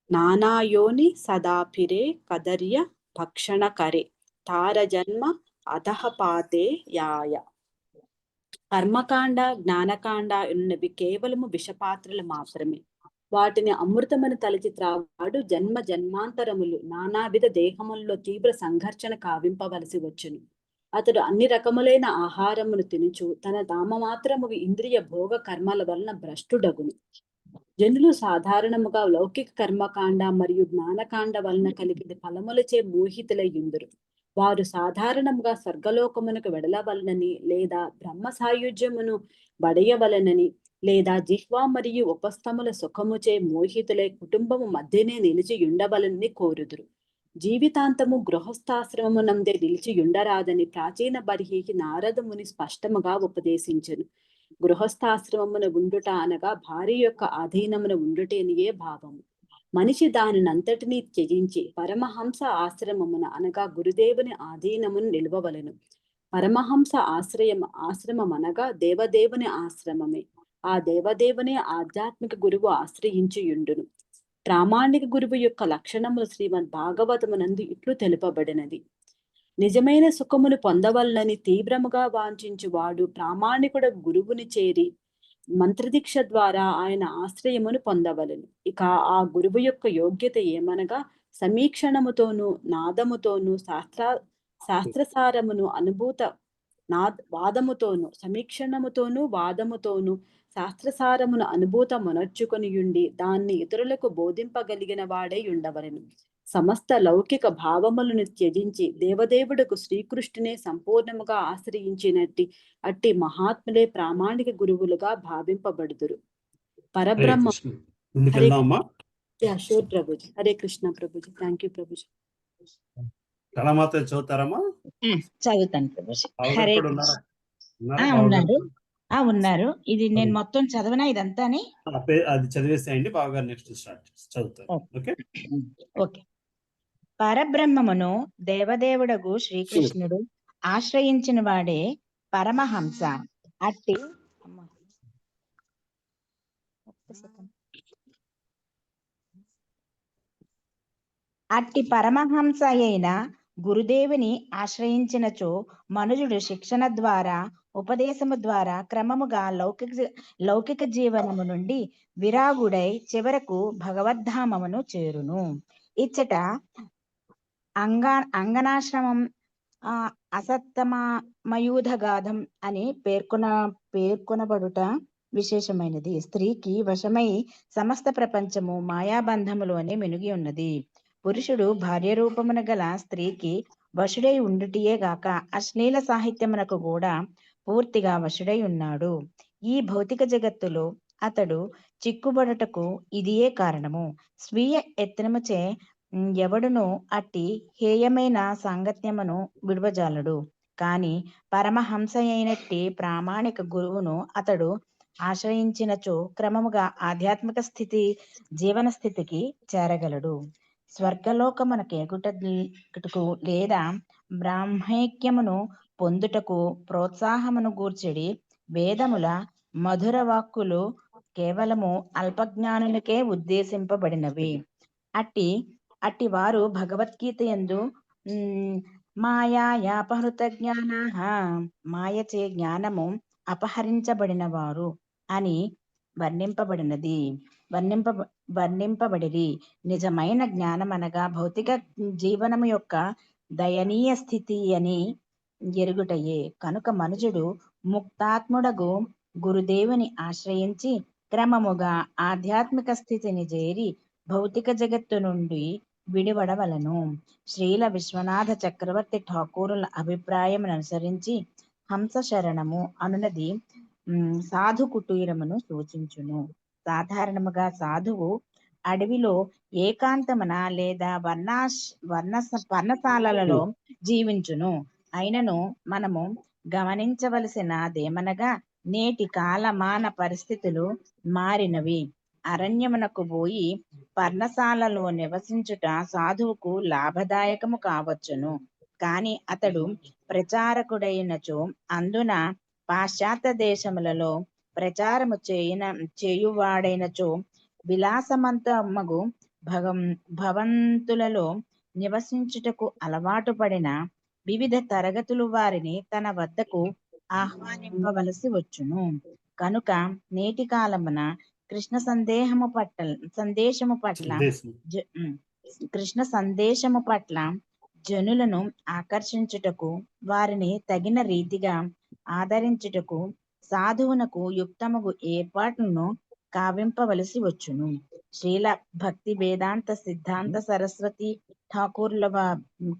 నానాయోని సదాఫిరే కదర్య భక్షణ కరే తార జన్మ అధహపాతే యాయ. కర్మకాండ జ్ఞానకాండ ఉన్నవి కేవలము విషపాత్రలు మాత్రమే. వాటిని అమృతమని తలచి త్రావాడు జన్మ జన్మాంతరములు నానావిధ దేహముల్లో తీవ్ర సంఘర్షణ కావింపవలసి వచ్చును. అతడు అన్ని రకములైన ఆహారమును తినుచు తన నామమాత్రము ఇంద్రియ భోగ కర్మల వలన భ్రష్టుడగును. జనులు సాధారణముగా లౌకిక కర్మకాండ మరియు జ్ఞానకాండ వలన కలిగిన ఫలములచే మోహితులయ్యుందురు. వారు సాధారణంగా స్వర్గలోకమునకు వెడలవలనని లేదా బ్రహ్మ సాయుధ్యమును బడయవలనని లేదా జిహ్వా మరియు ఉపస్థముల సుఖముచే మోహితులై కుటుంబము మధ్యనే నిలిచి ఉండవలనని కోరుదురు. జీవితాంతము గృహస్థాశ్రమమునందే నిలిచి ఉండరాదని ప్రాచీన బర్హికి నారద ముని స్పష్టముగా ఉపదేశించెను. గృహస్థాశ్రమమున ఉండుట అనగా భార్య యొక్క అధీనమున ఉండుటనియే భావము. మనిషి దానినంతటినీ త్యజించి పరమహంస ఆశ్రమమున అనగా గురుదేవుని ఆధీనమును నిలువవలెను. పరమహంస ఆశ్రమం అనగా దేవదేవుని ఆశ్రమమే. ఆ దేవదేవునే ఆధ్యాత్మిక గురువు ఆశ్రయించియుండును. ప్రామాణిక గురువు యొక్క లక్షణములు శ్రీమద్ భాగవతమునందు ఇట్లు తెలుపబడినది. నిజమైన సుఖమును పొందవలనని తీవ్రముగా వాంఛించు వాడు ప్రామాణికుడు గురువుని చేరి మంత్రదీక్ష ద్వారా ఆయన ఆశ్రయమును పొందవలెను. ఇక ఆ గురువు యొక్క యోగ్యత ఏమనగా సమీక్షణముతోనూ నాదముతోనూ శాస్త్రసారమును వాదముతోను సమీక్షణముతోను వాదముతోను శాస్త్రసారమును అనుభూతమునర్చుకొనియుండి దాన్ని ఇతరులకు బోధింపగలిగిన వాడై ఉండవలెను. సమస్త లౌకిక భావములను త్యజించి దేవదేవుడుకు శ్రీకృష్ణునే సంపూర్ణముగా ఆశ్రయించినట్టి అట్టి మహాత్ములే ప్రామాణిక గురువులుగా భావింపబడుదురు. హరే పరబ్రహ్మ Krishna. ముందుకెళ్దామా? Sure Prabhuji. Hare Krishna Prabhuji. Thank you Prabhuji. కళామాత చదువుతారమ్మా? చదువుతాను ప్రభుజీ. బావగారు హరే కూడా కృష్ణ. ఉన్నారా? ఉన్నారు. బావగారు ఉన్నారు. ఇది నేను మొత్తం చదవనా ఇదంతాని? అది చదివేసేయండి. బావగారు నెక్స్ట్ స్టార్ట్ చదువుతారు. ఓకే. ఓకే. పరబ్రహ్మమును దేవదేవుడగు శ్రీకృష్ణుడు ఆశ్రయించిన వాడే పరమహంస. అట్టి అట్టి పరమహంస అయిన గురుదేవుని ఆశ్రయించినచో మనుజుడు శిక్షణ ద్వారా ఉపదేశము ద్వారా క్రమముగా లౌకిక జీవనము నుండి విరాగుడై చివరకు భగవద్ధామమును చేరును. ఇచ్చట అంగనాశ్రమం అసత్తమయూధగాధం అని పేర్కొనబడుట విశేషమైనది. స్త్రీకి వశమై సమస్త ప్రపంచము మాయాబంధములోనే మెనుగి ఉన్నది. పురుషుడు భార్య రూపమున గల స్త్రీకి వశుడై ఉండుటియే గాక అశ్లీల సాహిత్యమునకు కూడా పూర్తిగా వశుడై ఉన్నాడు. ఈ భౌతిక జగత్తులో అతడు చిక్కుబడుటకు ఇదియే కారణము. స్వీయ యత్నముచే ఎవడును అట్టి హేయమైన సాంగత్యమును విడువజాలడు. కాని పరమహంస అయినట్టి ప్రామాణిక గురువును అతడు ఆశ్రయించినచో క్రమముగా ఆధ్యాత్మిక జీవన స్థితికి చేరగలడు. స్వర్గలోకమునకు లేదా బ్రాహ్మైక్యమును పొందుటకు ప్రోత్సాహమును గూర్చెడి వేదముల మధుర వాక్కులు కేవలము అల్పజ్ఞానులకే ఉద్దేశింపబడినవి. అట్టి వారు భగవద్గీత యందు మాయాపహృత జ్ఞానాః మాయచే జ్ఞానము అపహరించబడిన వారు అని వర్ణింపబడిరి. నిజమైన జ్ఞానం అనగా భౌతిక జీవనము యొక్క దయనీయ స్థితి అని ఎరుగుటయే. కనుక మనుజుడు ముక్తాత్ముడగు గురుదేవుని ఆశ్రయించి క్రమముగా ఆధ్యాత్మిక స్థితిని చేరి భౌతిక జగత్తు నుండి విడివడవలను. శ్రీల విశ్వనాథ చక్రవర్తి ఠాకూరుల అభిప్రాయం అనుసరించి హంస శరణము అనునది సాధు కుటీరమును సూచించును. సాధారణముగా సాధువు అడవిలో ఏకాంతమున లేదా పర్ణశాలలో జీవించును. అయినను మనము గమనించవలసినదేమనగా నేటి కాలమాన పరిస్థితులు మారినవి. అరణ్యమునకు పోయి పర్ణశాలలో నివసించుట సాధువుకు లాభదాయకము కావచ్చును. కాని అతడు ప్రచారకుడైనచో అందున పాశ్చాత్య దేశములలో ప్రచారము చేయువాడైనచో విలాసమంతమగు భవంతులలో నివసించుటకు అలవాటు పడిన వివిధ తరగతులు వారిని తన వద్దకు ఆహ్వానింపవలసి వచ్చును. కనుక నేటి కాలమున కృష్ణ సందేశము పట్ల జనులను ఆకర్షించుటకు వారిని తగిన రీతిగా ఆదరించుటకు సాధువునకు యుక్తముగు ఏర్పాట్లను కావింపవలసి వచ్చును. శ్రీల భక్తి వేదాంత సిద్ధాంత సరస్వతి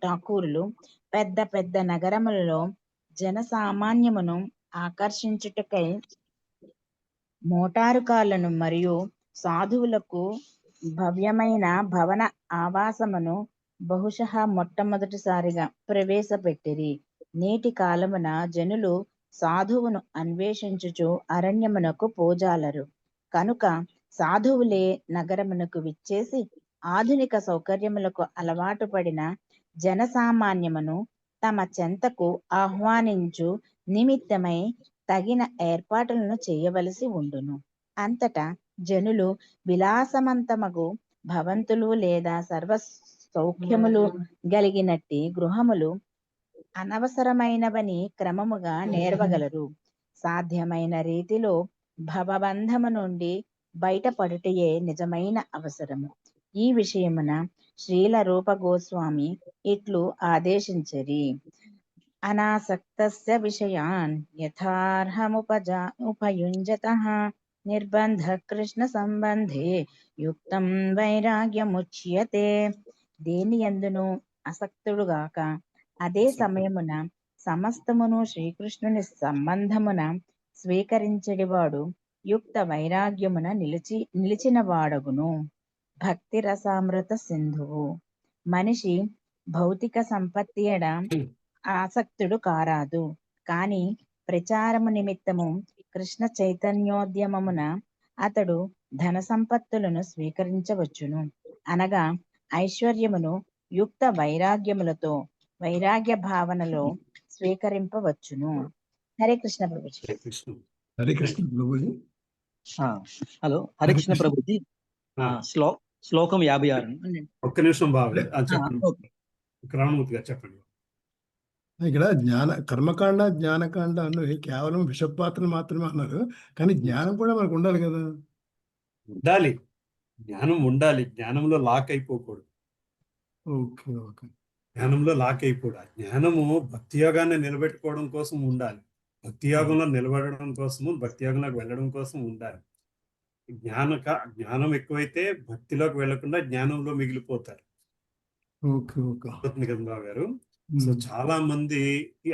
ఠాకూరులు పెద్ద పెద్ద నగరములలో జన సామాన్యమును ఆకర్షించుటకై మోటారు కార్లను మరియు సాధువులకు భవ్యమైన భవన ఆవాసమును బహుశః మొట్టమొదటిసారిగా ప్రవేశపెట్టిరి. నేటి కాలమున జనులు సాధువును అన్వేషించుచు అరణ్యమునకు పోజాలరు. కనుక సాధువులే నగరమునకు విచ్చేసి ఆధునిక సౌకర్యములకు అలవాటు పడిన జనసామాన్యమును తమ చెంతకు ఆహ్వానించు నిమిత్తమై తగిన ఏర్పాట్లను చేయవలసి ఉండును. అంతటా జనులు విలాసమంతమగు భవంతులు లేదా సర్వ సౌఖ్యములు కలిగినట్టి గృహములు అనవసరమైనవని క్రమముగా నేర్వగలరు. సాధ్యమైన రీతిలో భవబంధము నుండి బయటపడుటయే నిజమైన అవసరము. ఈ విషయమున శ్రీల రూప గోస్వామి ఇట్లు ఆదేశించరి. అనాసక్తస్య విషయాన్ ఉపయుంజతః నిర్బంధ కృష్ణ సంబంధే యుక్తం వైరాగ్యముచ్యతే. దేని యందును అసక్తుడుగాక అదే సమయమున సమస్తమును శ్రీకృష్ణుని సంబంధమున స్వీకరించెడివాడు యుక్త వైరాగ్యమున నిలిచిన వాడగును. భక్తి రసామృత సింధువు. మనిషి భౌతిక సంపత్తి ఎడ ఆసక్తుడు కారాదు, కాని ప్రచారము నిమిత్తము కృష్ణ చైతన్యోద్యమమున అతడు ధన సంపత్తులను స్వీకరించవచ్చును. అనగా ఐశ్వర్యమును యుక్త వైరాగ్యములతో వైరాగ్య భావనలో స్వీకరింపవచ్చును. హరే కృష్ణ ప్రభుజీ. హరే కృష్ణ. హరే కృష్ణ ప్రభుజీ. హలో, హరే కృష్ణ ప్రభుజీ. శ్లోకం 56. ఒక్క నిమిషం బాబు చెప్పండి. ఓకే. క్రమముగా చెప్పండి. ఇక్కడ కర్మకాండ జ్ఞానకాండ అన్నది కేవలం విషపాత్రలు మాత్రమే అన్నారు, కానీ జ్ఞానం కూడా మనకు ఉండాలి కదా. ఉండాలి, జ్ఞానం ఉండాలి. జ్ఞానంలో లాక్ అయిపోకూడదు. Okay okay. జ్ఞానంలో లాక్ అయిపోవడం. జ్ఞానము భక్తి యోగాన్ని నిలబెట్టుకోవడం కోసం ఉండాలి. భక్తి యోగంలో నిలబడడం కోసము, భక్తి యోగంలోకి వెళ్ళడం కోసం ఉండాలి. జ్ఞానం ఎక్కువైతే భక్తిలోకి వెళ్లకుండా జ్ఞానంలో మిగిలిపోతారు. Okay okay. కదా బాబు గారు. సో చాలా మంది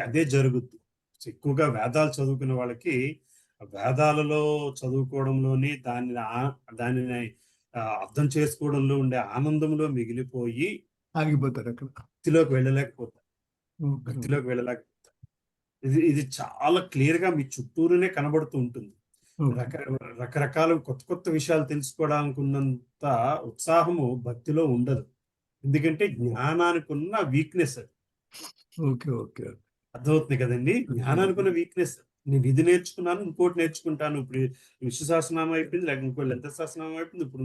అదే జరుగుద్ది. ఎక్కువగా వేదాలు చదువుకునే వాళ్ళకి వేదాలలో చదువుకోవడంలోని దానిని అర్థం చేసుకోవడంలో ఉండే ఆనందంలో మిగిలిపోయి ఆగిపోతారు అక్కడ. భక్తిలోకి వెళ్ళలేకపోతారు. ఇది చాలా క్లియర్ గా మీ చుట్టూరునే కనబడుతూ ఉంటుంది. రకరకాల కొత్త విషయాలు తెలుసుకోవడానికి ఉన్నంత ఉత్సాహము భక్తిలో ఉండదు. ఎందుకంటే జ్ఞానానికి ఉన్న వీక్నెస్ అది. Okay okay. అర్థమవుతుంది కదండి. జ్ఞానానికి ఉన్న వీక్నెస్. నేను ఇది నేర్చుకున్నాను, ఇంకోటి నేర్చుకుంటాను. ఇప్పుడు విష్ణు సహస్రనామం అయిపోయింది, లేక ఇంకో లలిత సహస్రనామం అయిపోయింది, ఇప్పుడు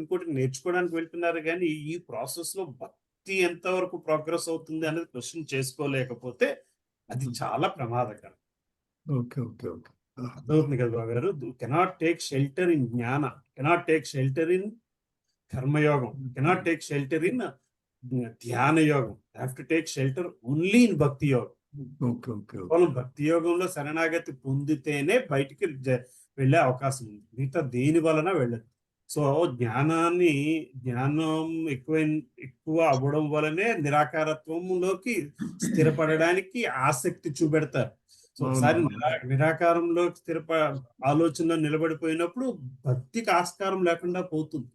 ఇంకోటి నేర్చుకోవడానికి వెళ్తున్నారు. కానీ ఈ ప్రాసెస్ లో భక్తి ఎంతవరకు ప్రోగ్రెస్ అవుతుంది అనేది క్వశ్చన్ చేసుకోలేకపోతే అది చాలా ప్రమాదకరం. Okay okay okay. అర్థమవుతుంది కదా బాబు గారు. కెనాట్ టేక్ షెల్టర్ ఇన్ జ్ఞాన, కెనాట్ టేక్ షెల్టర్ ఇన్ కర్మయోగం, కెనాట్ టేక్ షెల్టర్ ఇన్ ధ్యాన యోగం. Have to take shelter only in భక్తి యోగం. కేవలం భక్తి యోగంలో శరణాగతి పొందితేనే బయటికి వెళ్ళే అవకాశం ఉంది. మిగతా దేని వలన వెళ్ళదు. సో జ్ఞానం ఎక్కువ అవ్వడం వలనే నిరాకారత్వంలోకి స్థిరపడడానికి ఆసక్తి చూపెడతారు. సో ఒకసారి నిరాకారంలో ఆలోచనలో నిలబడిపోయినప్పుడు భక్తికి ఆస్కారం లేకుండా పోతుంది.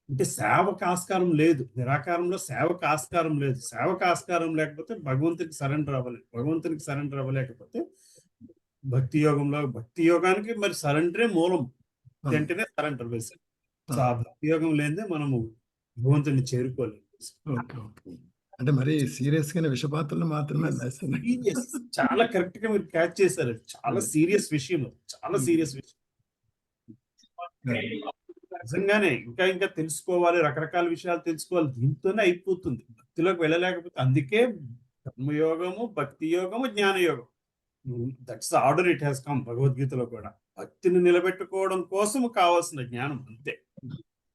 అంటే సేవకు ఆస్కారం లేదు. నిరాకారంలో సేవకు ఆస్కారం లేదు. సేవకు ఆస్కారం లేకపోతే భగవంతునికి సరెండర్ అవ్వలేదు. భగవంతునికి సరెండర్ అవ్వలేకపోతే భక్తి యోగానికి మరి సరెండరే మూలం. అంటేనే సరెండర్ వేసారు. సో ఆ భక్తి యోగం లేదే మనము భగవంతుని చేరుకోలేము. అంటే మరి సీరియస్ గానే విషపాత్రలు మాత్రమే చాలా కరెక్ట్ గా మీరు క్యాచ్ చేశారు. చాలా సీరియస్ విషయం, చాలా సీరియస్ విషయం. నిజంగానే ఇంకా తెలుసుకోవాలి, రకరకాల విషయాలు తెలుసుకోవాలి. దీంతోనే అయిపోతుంది, భక్తిలోకి వెళ్ళలేకపోతే. అందుకే కర్మయోగము, భక్తి యోగము, జ్ఞాన యోగం. That's the order it has come. భగవద్గీతలో కూడా భక్తిని నిలబెట్టుకోవడం కోసం కావాల్సిన జ్ఞానం అంతే.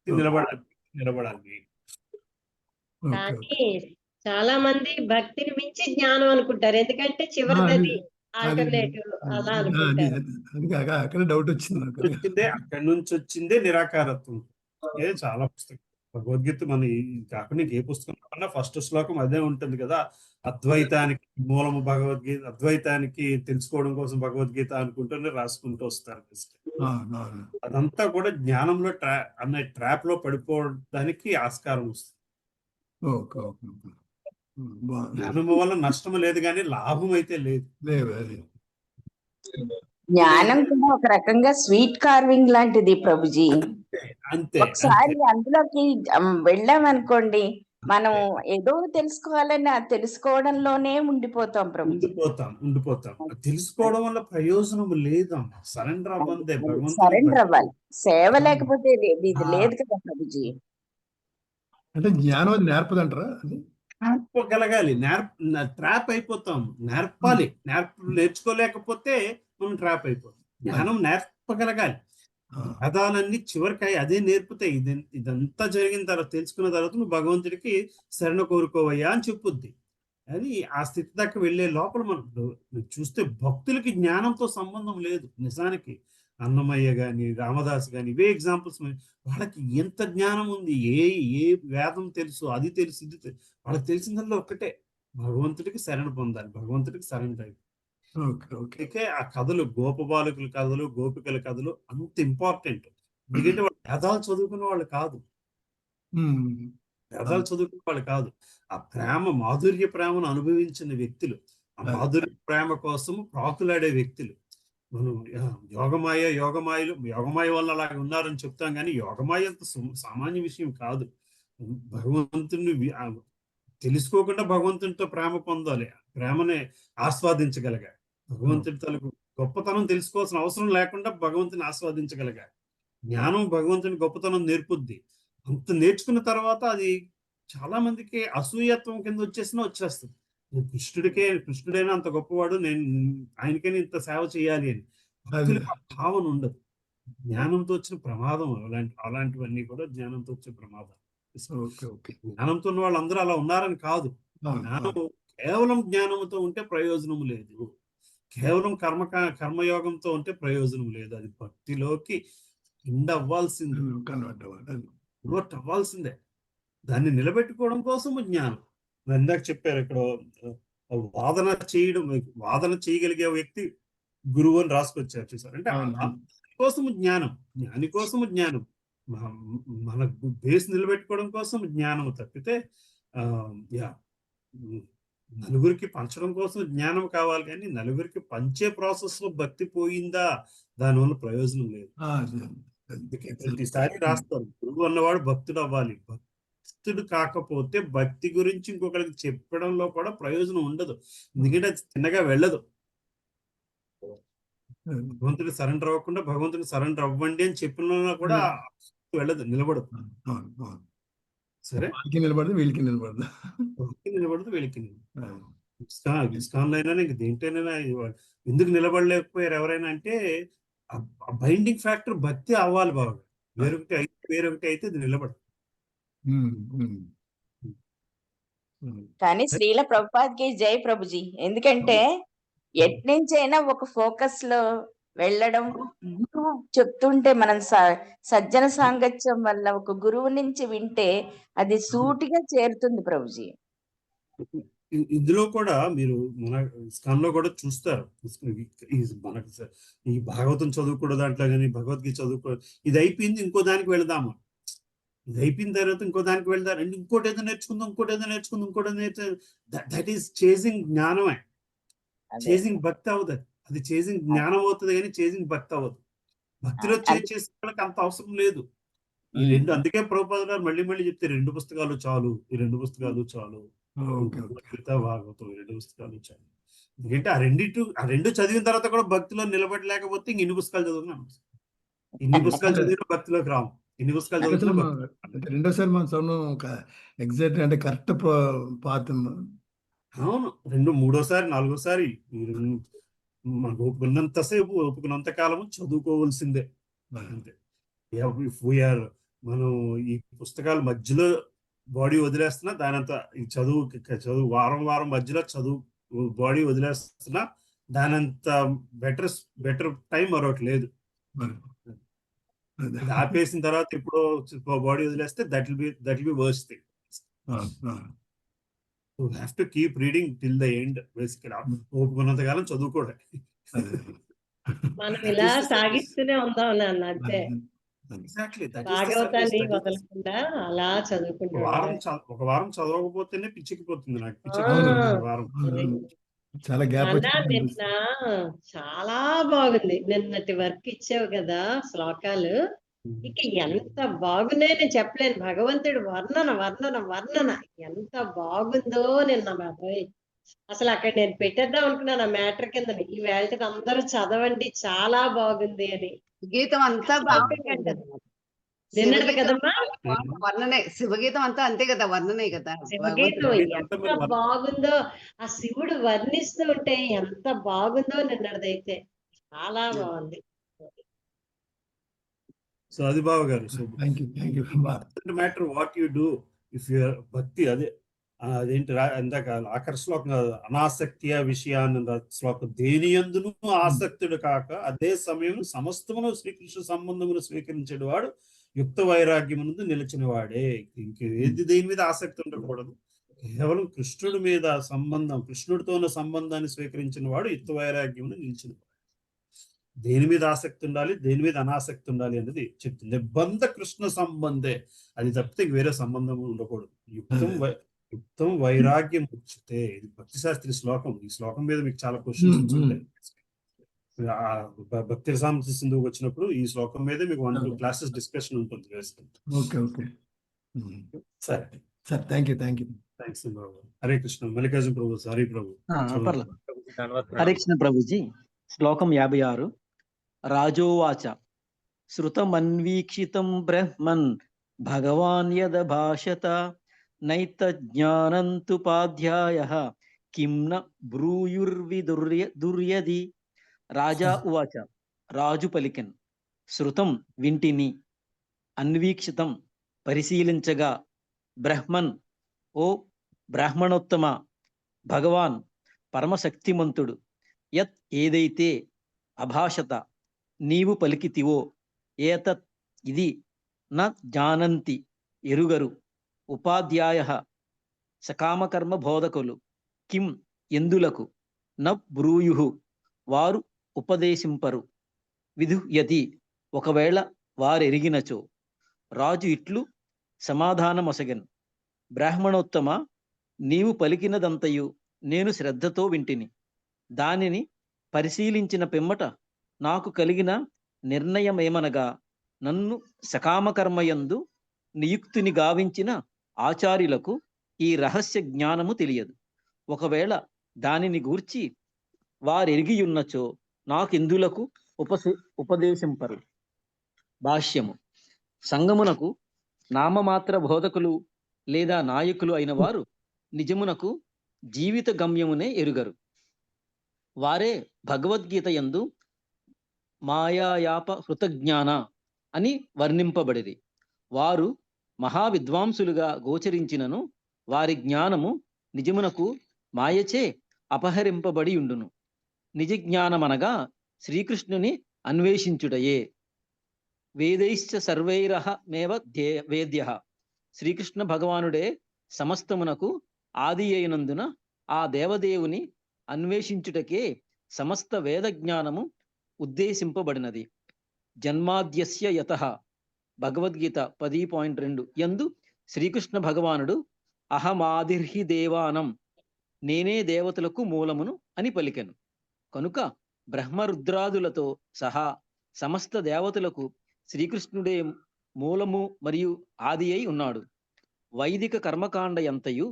నిలబడాలి. కానీ చాలా మంది భక్తిని మించి జ్ఞానం అనుకుంటారు. ఎందుకంటే చివరిది ఆల్టర్నేటివ్ అలా అనుకుంటారు. అక్కడ డౌట్ వచ్చింది. అక్కడి నుంచి వచ్చిందే నిరాకారత్వం. చాలా పుస్తకం భగవద్గీత మన కాకుండా ఏ పుస్తకం ఫస్ట్ శ్లోకం అదే ఉంటుంది కదా. అద్వైతానికి మూలము భగవద్గీత, అద్వైతానికి తెలుసుకోవడం కోసం భగవద్గీత అనుకుంటూనే రాసుకుంటూ వస్తారు. అదంతా కూడా జ్ఞానంలో అనే ట్రాప్ లో పడిపోవడానికి ఆస్కారం వస్తుంది. జ్ఞానం వల్ల నష్టం లేదు, కానీ లాభం అయితే లేదు. జ్ఞానం కూడా ఒక రకంగా స్వీట్ కార్వింగ్ లాంటిది ప్రభుజీ. అంతే. ఒకసారి అందులోకి వెళ్ళామనుకోండి, మనం ఏదో తెలుసుకోవాలని ఆ తెలుసుకోవడంలోనే ఉండిపోతాం ప్రభు. ఉండిపోతాం. తెలుసుకోవడం వల్ల ప్రయోజనం లేదమ్మా. సరెండర్ అవ్వందే. సరెండర్ అవ్వాలి. సేవ లేకపోతే ఇది లేదు కదా ప్రభుజీ. అంటే జ్ఞానం నేర్పదంటారా? నేర్పగలగాలి. ట్రాప్ అయిపోతాం. నేర్చుకోలేకపోతే మనం ట్రాప్ అయిపోతాం. జ్ఞానం నేర్పగలగాలి. పదాలన్నీ చివరికి అదే నేర్పుతాయి. ఇదంతా జరిగిన తర్వాత, తెలుసుకున్న తర్వాత నువ్వు భగవంతుడికి శరణ కోరుకోవయ్యా అని చెప్పుద్ది. అది ఆ స్థితి దాకా వెళ్ళే లోపల మనం చూస్తే భక్తులకి జ్ఞానంతో సంబంధం లేదు నిజానికి. అన్నమయ్య గాని, రామదాస్ గాని ఇవే ఎగ్జాంపుల్స్. వాళ్ళకి ఎంత జ్ఞానం ఉంది, ఏ వేదం తెలుసు, అది తెలుసు, ఇది తెలుసు. వాళ్ళకి తెలిసిందల్లా ఒక్కటే, భగవంతుడికి శరణ పొందాలి, భగవంతుడికి సరెండర్ అయ్యి. అందుకే ఆ కథలు, గోపబాలకుల కథలు, గోపికల కథలు అంత ఇంపార్టెంట్. ఎందుకంటే వాళ్ళు వేదాలు చదువుకున్న వాళ్ళు కాదు, వేదాలు చదువుకున్న వాళ్ళు కాదు. ఆ ప్రేమ, మాధుర్య ప్రేమను అనుభవించిన వ్యక్తులు, ఆ మాధుర్య ప్రేమ కోసం ప్రాకులాడే వ్యక్తులు. మనం యోగమాయ వల్ల అలాగే ఉన్నారని చెప్తాం, కానీ యోగమాయ అంత సామాన్య విషయం కాదు. భగవంతుని తెలుసుకోకుండా భగవంతునితో ప్రేమ పొందాలి, ప్రేమని ఆస్వాదించగలగా, భగవంతుడి తలకు గొప్పతనం తెలుసుకోవాల్సిన అవసరం లేకుండా భగవంతుని ఆస్వాదించగలగా. జ్ఞానం భగవంతుని గొప్పతనం నేర్పుద్ది. అంత నేర్చుకున్న తర్వాత అది చాలా మందికి అసూయత్వం కింద వచ్చేస్తుంది. కృష్ణుడైనా అంత గొప్పవాడు, నేను ఆయనకైనా ఇంత సేవ చేయాలి అని భక్తులకు ఆ భావన ఉండదు. జ్ఞానంతో వచ్చిన ప్రమాదం అలాంటివన్నీ కూడా జ్ఞానంతో వచ్చే ప్రమాదం. జ్ఞానంతో ఉన్న వాళ్ళందరూ అలా ఉన్నారని కాదు. జ్ఞానం కేవలం జ్ఞానంతో ఉంటే ప్రయోజనం లేదు, కేవలం కర్మయోగంతో ఉంటే ప్రయోజనం లేదు. అది భక్తిలోకి అవ్వాల్సిందే, కన్వర్ట్ అవ్వాల్సిందే. దాన్ని నిలబెట్టుకోవడం కోసం జ్ఞానం. ఇందాక చెప్పారు ఇక్కడ, వాదన చేయగలిగే వ్యక్తి గురువు అని రాసుకొచ్చారు, చూసారు. అంటే కోసము జ్ఞానం, జ్ఞాని కోసము జ్ఞానం, మన బేస్ నిలబెట్టుకోవడం కోసం జ్ఞానం తప్పితే నలుగురికి పంచడం కోసం జ్ఞానం కావాలి, కానీ నలుగురికి పంచే ప్రాసెస్ లో భక్తి పోయిందా, దానివల్ల ప్రయోజనం లేదు. ప్రతిసారి రాస్తారు, గురువు అన్నవాడు భక్తుడు అవ్వాలి. భక్తుడు కాకపోతే భక్తి గురించి ఇంకొకరికి చెప్పడంలో కూడా ప్రయోజనం ఉండదు, ఎందుకంటే అది చిన్నగా వెళ్ళదు. భగవంతుడికి సరెండర్ అవ్వకుండా భగవంతుడికి సరెండర్ అవ్వండి అని చెప్పినా కూడా వెళ్ళదు, నిలబడదు. సరే, నిలబడదు, వీళ్ళకి నిలబడదు, వీళ్ళకి ఇస్కాన్ అయినా ఇంక దేంటైనా ఎందుకు నిలబడలేకపోయారు ఎవరైనా అంటే, ఆ బైండింగ్ ఫ్యాక్టర్ భక్తి అవ్వాలి బాగా. వేరొకటి అయితే ఇది నిలబడదు. కానీ శ్రీల ప్రభుపాద్కి జై ప్రభుజీ. ఎందుకంటే ఎట్నుంచైనా ఒక ఫోకస్ లో వెళ్ళడం, గురువు చెప్తుంటే మనం సజ్జన సాంగత్యం వల్ల ఒక గురువు నుంచి వింటే అది సూటిగా చేరుతుంది ప్రభుజీ. ఇందులో కూడా మీరు మన ఇస్కాన్ లో కూడా చూస్తారు, మనకి ఈ భాగవతం చదువుకూడదు దాంట్లో కానీ, భగవద్గీత చదువుకూడదు, ఇది అయిపోయింది ఇంకో దానికి వెళదాము, ఇది అయిపోయిన తర్వాత ఇంకో దానికి వెళ్దారు, అండ్ ఇంకోటి ఏదో నేర్చుకుందాం, దట్ ఈస్ చేసింగ్ జ్ఞానమే. చేసింగ్ భక్తి అవ్వదు, అది చేసింగ్ జ్ఞానం అవుతుంది కానీ చేసింగ్ భక్తి అవ్వదు. భక్తిలో చేసే వాళ్ళకి అంత అవసరం లేదు. ఈ రెండు, అందుకే ప్రభుపాద గారు మళ్ళీ చెప్తే 2 పుస్తకాలు చాలు, ఈ 2 పుస్తకాలు చాలు, భాగవతం 2 పుస్తకాలు చాలు. ఎందుకంటే ఆ రెండు చదివిన తర్వాత కూడా భక్తిలో నిలబడలేకపోతే ఇంక ఇన్ని పుస్తకాలు చదువుతున్నాం, ఇన్ని పుస్తకాలు చదివిన భక్తిలోకి రాము, ఇన్ని పుస్తకాలు చదువుతున్నా. రెండోసారి మనం చదవడం ఎగ్జాక్ట్ అంటే కరెక్ట్ పాత. అవును, 2, 3ఓసారి 4ఓసారి మనకు ఒప్పుకున్నంత కాలము చదువుకోవాల్సిందే. అంతే. మనం ఈ పుస్తకాలు మధ్యలో బాడీ వదిలేస్తున్నా, దానంతా ఈ చదువు వారం మధ్యలో చదువు బాడీ వదిలేస్తున్నా, దానంత బెటర్ టైం మరొకటి లేదు. ఆపేసిన తర్వాత ఇప్పుడు బాడీ వదిలేస్తే that will be worst thing. You have to keep reading till the end. Basically, ఓపుకున్నంత కాలం చదువుకోవడం. మనం ఇలా సాగిస్తూనే ఉందాం నాన్న, అంతే. భాగవతాన్ని వదలకుండా అలా చదువుకుంటూ ఒక వారం చదవకపోతేనే పిచ్చికిపోతుంది నాకు. చాలా గ్యాప్. నిన్న చాలా బాగుంది, నిన్నటి వర్క్ ఇచ్చావు కదా శ్లోకాలు, ఇక ఎంత బాగున్నాయి నేను చెప్పలేను. భగవంతుడు వర్ణన ఎంత బాగుందో నిన్న బాబాయ్. అసలు అక్కడ నేను పెట్టేద్దాం అనుకున్నాను ఆ మ్యాటర్ కింద, ఈ వేళకి అందరూ చదవండి చాలా బాగుంది అని. గీతం అంతా బాగుంది నిన్నటి కదమ్మా వర్ణనే, శివగీతం అంతా అంతే కదా, వర్ణనే కదా. శివగీతం ఎంత బాగుందో, ఆ శివుడు వర్ణిస్తూ ఉంటే ఎంత బాగుందో నిన్నటిదైతే, చాలా బాగుంది. సో అది బావ గారు. So matter what you do if your భక్తి, అదే అదేంటి ఇందాక ఆఖరి శ్లోకం కాదు, అనాసక్తియ విషయాన్ని శ్లోకం, దేని యందును ఆసక్తుడు కాక అదే సమయం సమస్తమును శ్రీకృష్ణ సంబంధమును స్వీకరించేడు వాడు యుక్త వైరాగ్యమునందు నిలిచిన వాడే. ఏది దేని మీద ఆసక్తి ఉండకూడదు, కేవలం కృష్ణుడి మీద సంబంధం, కృష్ణుడితో ఉన్న సంబంధాన్ని స్వీకరించిన వాడు యుక్త వైరాగ్యమును నిలిచిన వాడు. దేని మీద ఆసక్తి ఉండాలి, దేని మీద అనాసక్తి ఉండాలి అనేది చెప్తుంది. నిబంధ కృష్ణ సంబంధే, అది తప్పితే వేరే సంబంధం ఉండకూడదు. యుక్తం వైరాగ్యం ఉచ్యతే. ఇది భక్తి శాస్త్రి శ్లోకం. ఈ శ్లోకం మీద మీకు చాలా క్వశ్చన్స్ ఉంటాయి. భక్తి రసామృత సింధువుకి వచ్చినప్పుడు ఈ శ్లోకం మీద మీకు 1-2 క్లాసెస్ డిస్కషన్ ఉంటుంది. ఓకే సరే సార్, థ్యాంక్ యూ. థ్యాంక్స్ బాబు. హరే కృష్ణ. మల్లికార్జున ప్రభు, సారీ ప్రభు. పర్లేదు. హరే కృష్ణ ప్రభుజీ. శ్లోకం 56. రాజోవాచ శృతమన్వీక్షితం బ్రహ్మన్ భగవాన్ యదభాషత నైత జ్ఞానంతుపాధ్యాయః కిం న బ్రూయుర్విదుర్యది. రాజా ఉవాచ. రాజు పలికెన్, శృతం వింటిని, అన్వీక్షితం పరిశీలించగా, బ్రహ్మన్ ఓ బ్రాహ్మణోత్తమ, భగవాన్ పరమశక్తిమంతుడు, యత్ ఏదైతే, అభాషత నీవు పలికితివో, ఏతత్ ఇది, న జానంతి ఎరుగరు, ఉపాధ్యాయః సకామకర్మ బోధకులు, కిం ఎందులకు, న బ్రూయుః వారు ఉపదేశింపరు, విదుహ్యతి ఒకవేళ వారెరిగినచో. రాజు ఇట్లు సమాధానమొసగెన్, బ్రాహ్మణోత్తమ, నీవు పలికినదంతయు నేను శ్రద్ధతో వింటిని. దానిని పరిశీలించిన పిమ్మట నాకు కలిగిన నిర్ణయమేమనగా, నన్ను సకామకర్మయందు నియుక్తిని గావించిన ఆచార్యులకు ఈ రహస్య జ్ఞానము తెలియదు. ఒకవేళ దానిని గూర్చి వారెరిగియున్నచో నాకెందులకు ఉపదేశింపరు. భాష్యము. సంగమునకు నామమాత్ర బోధకులు లేదా నాయకులు అయిన వారు నిజమునకు జీవిత గమ్యమునే ఎరుగరు. వారే భగవద్గీత యందు మాయాయాప హృతజ్ఞాన అని వర్ణింపబడిరి. వారు మహావిద్వాంసులుగా గోచరించినను వారి జ్ఞానము నిజమునకు మాయచే అపహరింపబడి ఉండును. నిజ జ్ఞానమనగా శ్రీకృష్ణుని అన్వేషించుటయే. వేదైశ్చ సర్వైరహ మేవ వేద్యః. శ్రీకృష్ణ భగవానుడే సమస్తమునకు ఆది అయినందున ఆ దేవదేవుని అన్వేషించుటకే సమస్త వేద జ్ఞానము ఉద్దేశింపబడినది. జన్మాద్యస్య యతః భగవద్గీత 10.2 యందు శ్రీకృష్ణ భగవానుడు అహమాదిర్హి దేవానం, నేనే దేవతలకు మూలమును అని పలికెను. కనుక బ్రహ్మరుద్రాదులతో సహా సమస్త దేవతలకు శ్రీకృష్ణుడే మూలము మరియు ఆది అయి ఉన్నాడు. వైదిక కర్మకాండ ఎంతయు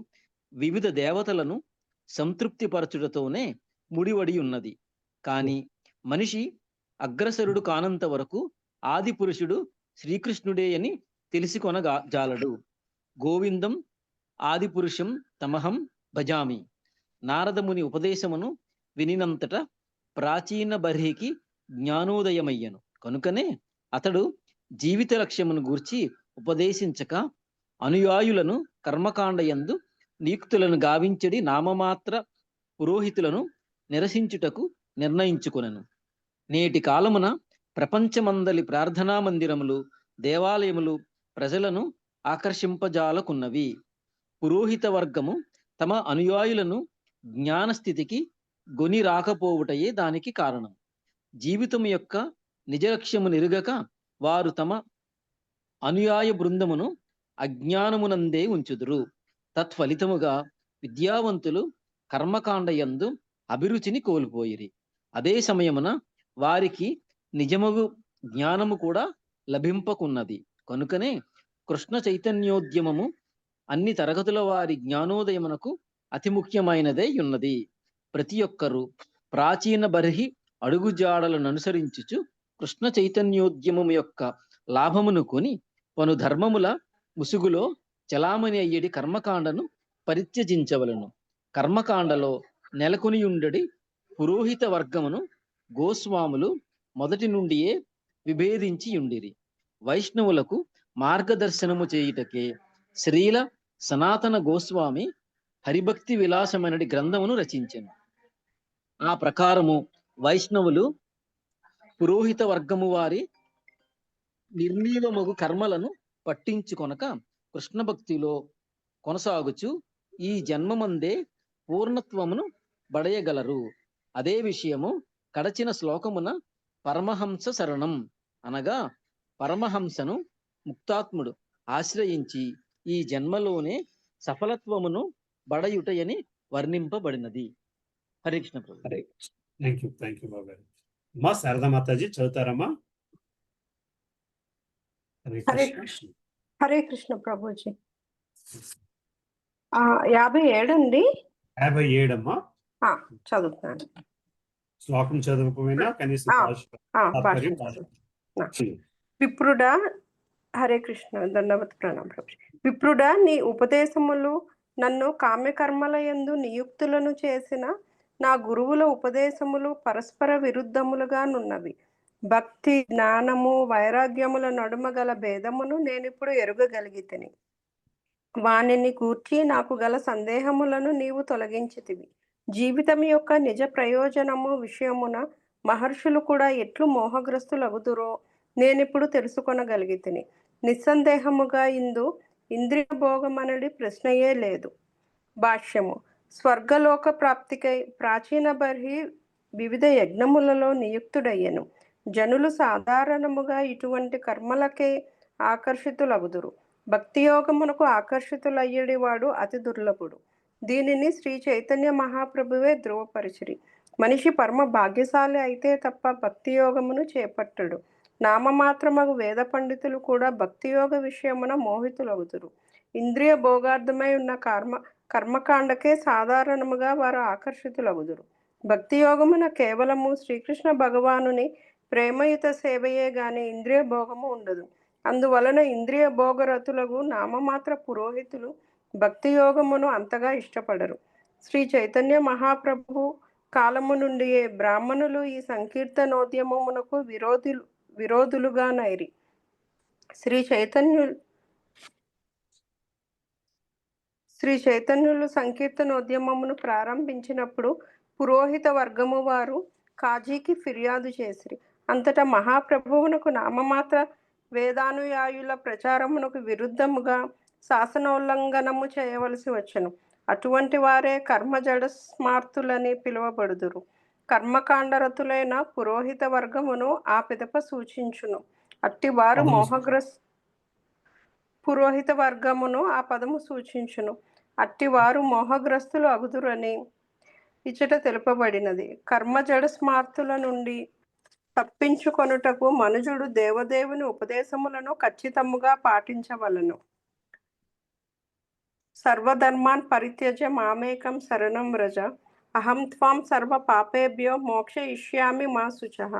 వివిధ దేవతలను సంతృప్తిపరచుటతోనే ముడివడి ఉన్నది. కాని మనిషి అగ్రసరుడు కానంత వరకు ఆది పురుషుడు శ్రీకృష్ణుడే అని తెలిసికొనజాలడు. గోవిందం ఆది పురుషం తమహం భజామి. నారదముని ఉపదేశమును వినినంతట ప్రాచీన బర్హికి జ్ఞానోదయమయ్యను. కనుకనే అతడు జీవిత లక్ష్యమును గూర్చి ఉపదేశించక అనుయాయులను కర్మకాండయందు నియుక్తులను గావించడి నామమాత్ర పురోహితులను నిరసించుటకు నిర్ణయించుకొనెను. నేటి కాలమున ప్రపంచమందలి ప్రార్థనా మందిరములు, దేవాలయములు ప్రజలను ఆకర్షింపజాలకున్నవి. పురోహిత వర్గము తమ అనుయాయులను జ్ఞానస్థితికి గొని రాకపోవుటయే దానికి కారణం. జీవితం యొక్క నిజ లక్ష్యము నిరుగక వారు తమ అనుయాయ బృందమును అజ్ఞానమునందే ఉంచుదురు. తత్ఫలితముగా విద్యావంతులు కర్మకాండయందు అభిరుచిని కోల్పోయిరి. అదే సమయమున వారికి నిజముగు జ్ఞానము కూడా లభింపకున్నది. కనుకనే కృష్ణ చైతన్యోద్యమము అన్ని తరగతుల వారి జ్ఞానోదయమునకు అతి ముఖ్యమైనదే ఉన్నది. ప్రతి ఒక్కరూ ప్రాచీన బర్హి అడుగుజాడలను అనుసరించుచు కృష్ణ చైతన్యోద్యమము యొక్క లాభమును కొని పను ధర్మముల ముసుగులో చలామణి అయ్యేటి కర్మకాండను పరిత్యజించవలను. కర్మకాండలో నెలకొనియుండడి పురోహిత వర్గమును గోస్వాములు మొదటి నుండియే విభేదించి ఉండిరి. వైష్ణవులకు మార్గదర్శనము చేయుటకే శ్రీల సనాతన గోస్వామి హరిభక్తి విలాసమైనటి గ్రంథమును రచించెను. ఆ ప్రకారము వైష్ణవులు పురోహిత వర్గము వారి నిర్మీలమగు కర్మలను పట్టించుకొనక కృష్ణ భక్తిలో కొనసాగుచు ఈ జన్మమందే పూర్ణత్వమును బడయగలరు. అదే విషయము కడచిన శ్లోకమున పరమహంస శరణం అనగా పరమహంసను ముక్తాత్ముడు ఆశ్రయించి ఈ జన్మలోనే సఫలత్వమును బడయుటయని వర్ణింపబడినది. హరే కృష్ణ ప్రభు. హరే థ్యాంక్ యూ బాబు గారు. అమ్మా శారదా మాతాజీ చదువుతారమ్మా. హరే హరే కృష్ణ. హరే కృష్ణ ప్రభుజీ. 57 అండి. 57 అమ్మా. చదువుతాను. శ్లోకం చదువుకోమైనా కనీసం భాష్యం విప్రుడా, హరే కృష్ణ, దండవత్ ప్రణామ ప్రభుజీ. విప్రుడా, నీ ఉపదేశములు నన్ను కామ్యకర్మల యందు నియుక్తులను చేసిన నా గురువుల ఉపదేశములు పరస్పర విరుద్ధములుగా నున్నవి. భక్తి, జ్ఞానము, వైరాగ్యముల నడుమ గల భేదమును నేనిప్పుడు ఎరుగగలిగితిని. వానిని గూర్చి నాకు గల సందేహములను నీవు తొలగించితివి. జీవితం యొక్క నిజ ప్రయోజనము విషయమున మహర్షులు కూడా ఎట్లు మోహగ్రస్తులగుదురో నేనిప్పుడు తెలుసుకొనగలిగితిని. నిస్సందేహముగా ఇంద్రియ భోగమనడి ప్రశ్నయే లేదు. భాష్యము. స్వర్గలోక ప్రాప్తికై ప్రాచీన బర్హి వివిధ యజ్ఞములలో నియుక్తుడయ్యను. జనులు సాధారణముగా ఇటువంటి కర్మలకే ఆకర్షితులగుదురు. భక్తి యోగమునకు ఆకర్షితులయ్యేడి వాడు అతి దుర్లభుడు. దీనిని శ్రీ చైతన్య మహాప్రభువే ధృవపరిచిరి. మనిషి పరమ భాగ్యశాలి అయితే తప్ప భక్తి యోగమును చేపట్టడు. నామమాత్రమగు వేద పండితులు కూడా భక్తి యోగ విషయమున మోహితులగుదురు. ఇంద్రియ భోగార్థమై ఉన్న కర్మకాండకే సాధారణముగా వారు ఆకర్షితులగుదురు. భక్తి యోగమున కేవలము శ్రీకృష్ణ భగవానుని ప్రేమయుత సేవయే గాని ఇంద్రియ భోగము ఉండదు. అందువలన ఇంద్రియ భోగరతులకు నామమాత్ర పురోహితులు భక్తి యోగమును అంతగా ఇష్టపడరు. శ్రీ చైతన్య మహాప్రభు కాలము నుండి బ్రాహ్మణులు ఈ సంకీర్తనోద్యమమునకు విరోధులుగా నైరి. శ్రీ చైతన్యులు సంకీర్తనోద్యమమును ప్రారంభించినప్పుడు పురోహిత వర్గము వారు కాజీకి ఫిర్యాదు చేసిరి. అంతటా మహాప్రభువునకు నామమాత్ర వేదానుయాయుల ప్రచారమునకు విరుద్ధముగా శాసనోల్లంఘనము చేయవలసి వచ్చెను. అటువంటి వారే కర్మజడ స్మార్తులని పిలువబడుదురు. కర్మకాండరతులైన పురోహిత వర్గమును ఆ పిదప సూచించును. అట్టివారు పురోహిత వర్గమును ఆ పదము సూచించును. అట్టివారు మోహగ్రస్తులు అగుదురని ఇచ్చట తెలుపబడినది. కర్మజడ స్మార్తుల నుండి తప్పించుకొనుటకు మనుజుడు దేవదేవుని ఉపదేశములను ఖచ్చితముగా పాటించవలను. సర్వధర్మాన్ పరిత్యజ్య మామేకం శరణం వ్రజ, అహం త్వాం సర్వ పాపేభ్యో మోక్షయిష్యామి మా శుచః.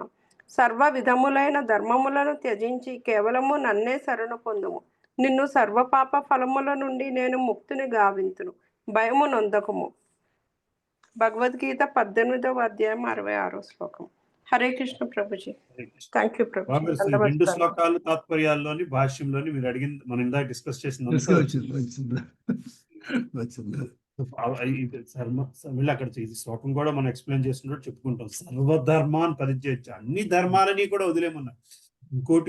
సర్వ విధములైన ధర్మములను త్యజించి కేవలము నన్నే శరణు పొందుము. నిన్ను సర్వ పాప ఫలముల నుండి నేను ముక్తిని గావింతును. భయము నొందకుము. భగవద్గీత 18వ అధ్యాయం 66వ శ్లోకం. హరే కృష్ణ ప్రభుజీ. Thank you Prabhuji. 2 శ్లోకాలు తాత్పర్యాల్లోని భాష్యంలోని మీరు అడిగింది మనం ఇందాక డిస్కస్ చేసిన మళ్ళీ అక్కడ ఈ శ్లోకం కూడా మనం ఎక్స్ప్లెయిన్ చేస్తున్నట్టు చెప్పుకుంటాం. సర్వధర్మాన్ని పరిత్యజ్య, అన్ని ధర్మాలని కూడా వదిలేమన్నారు.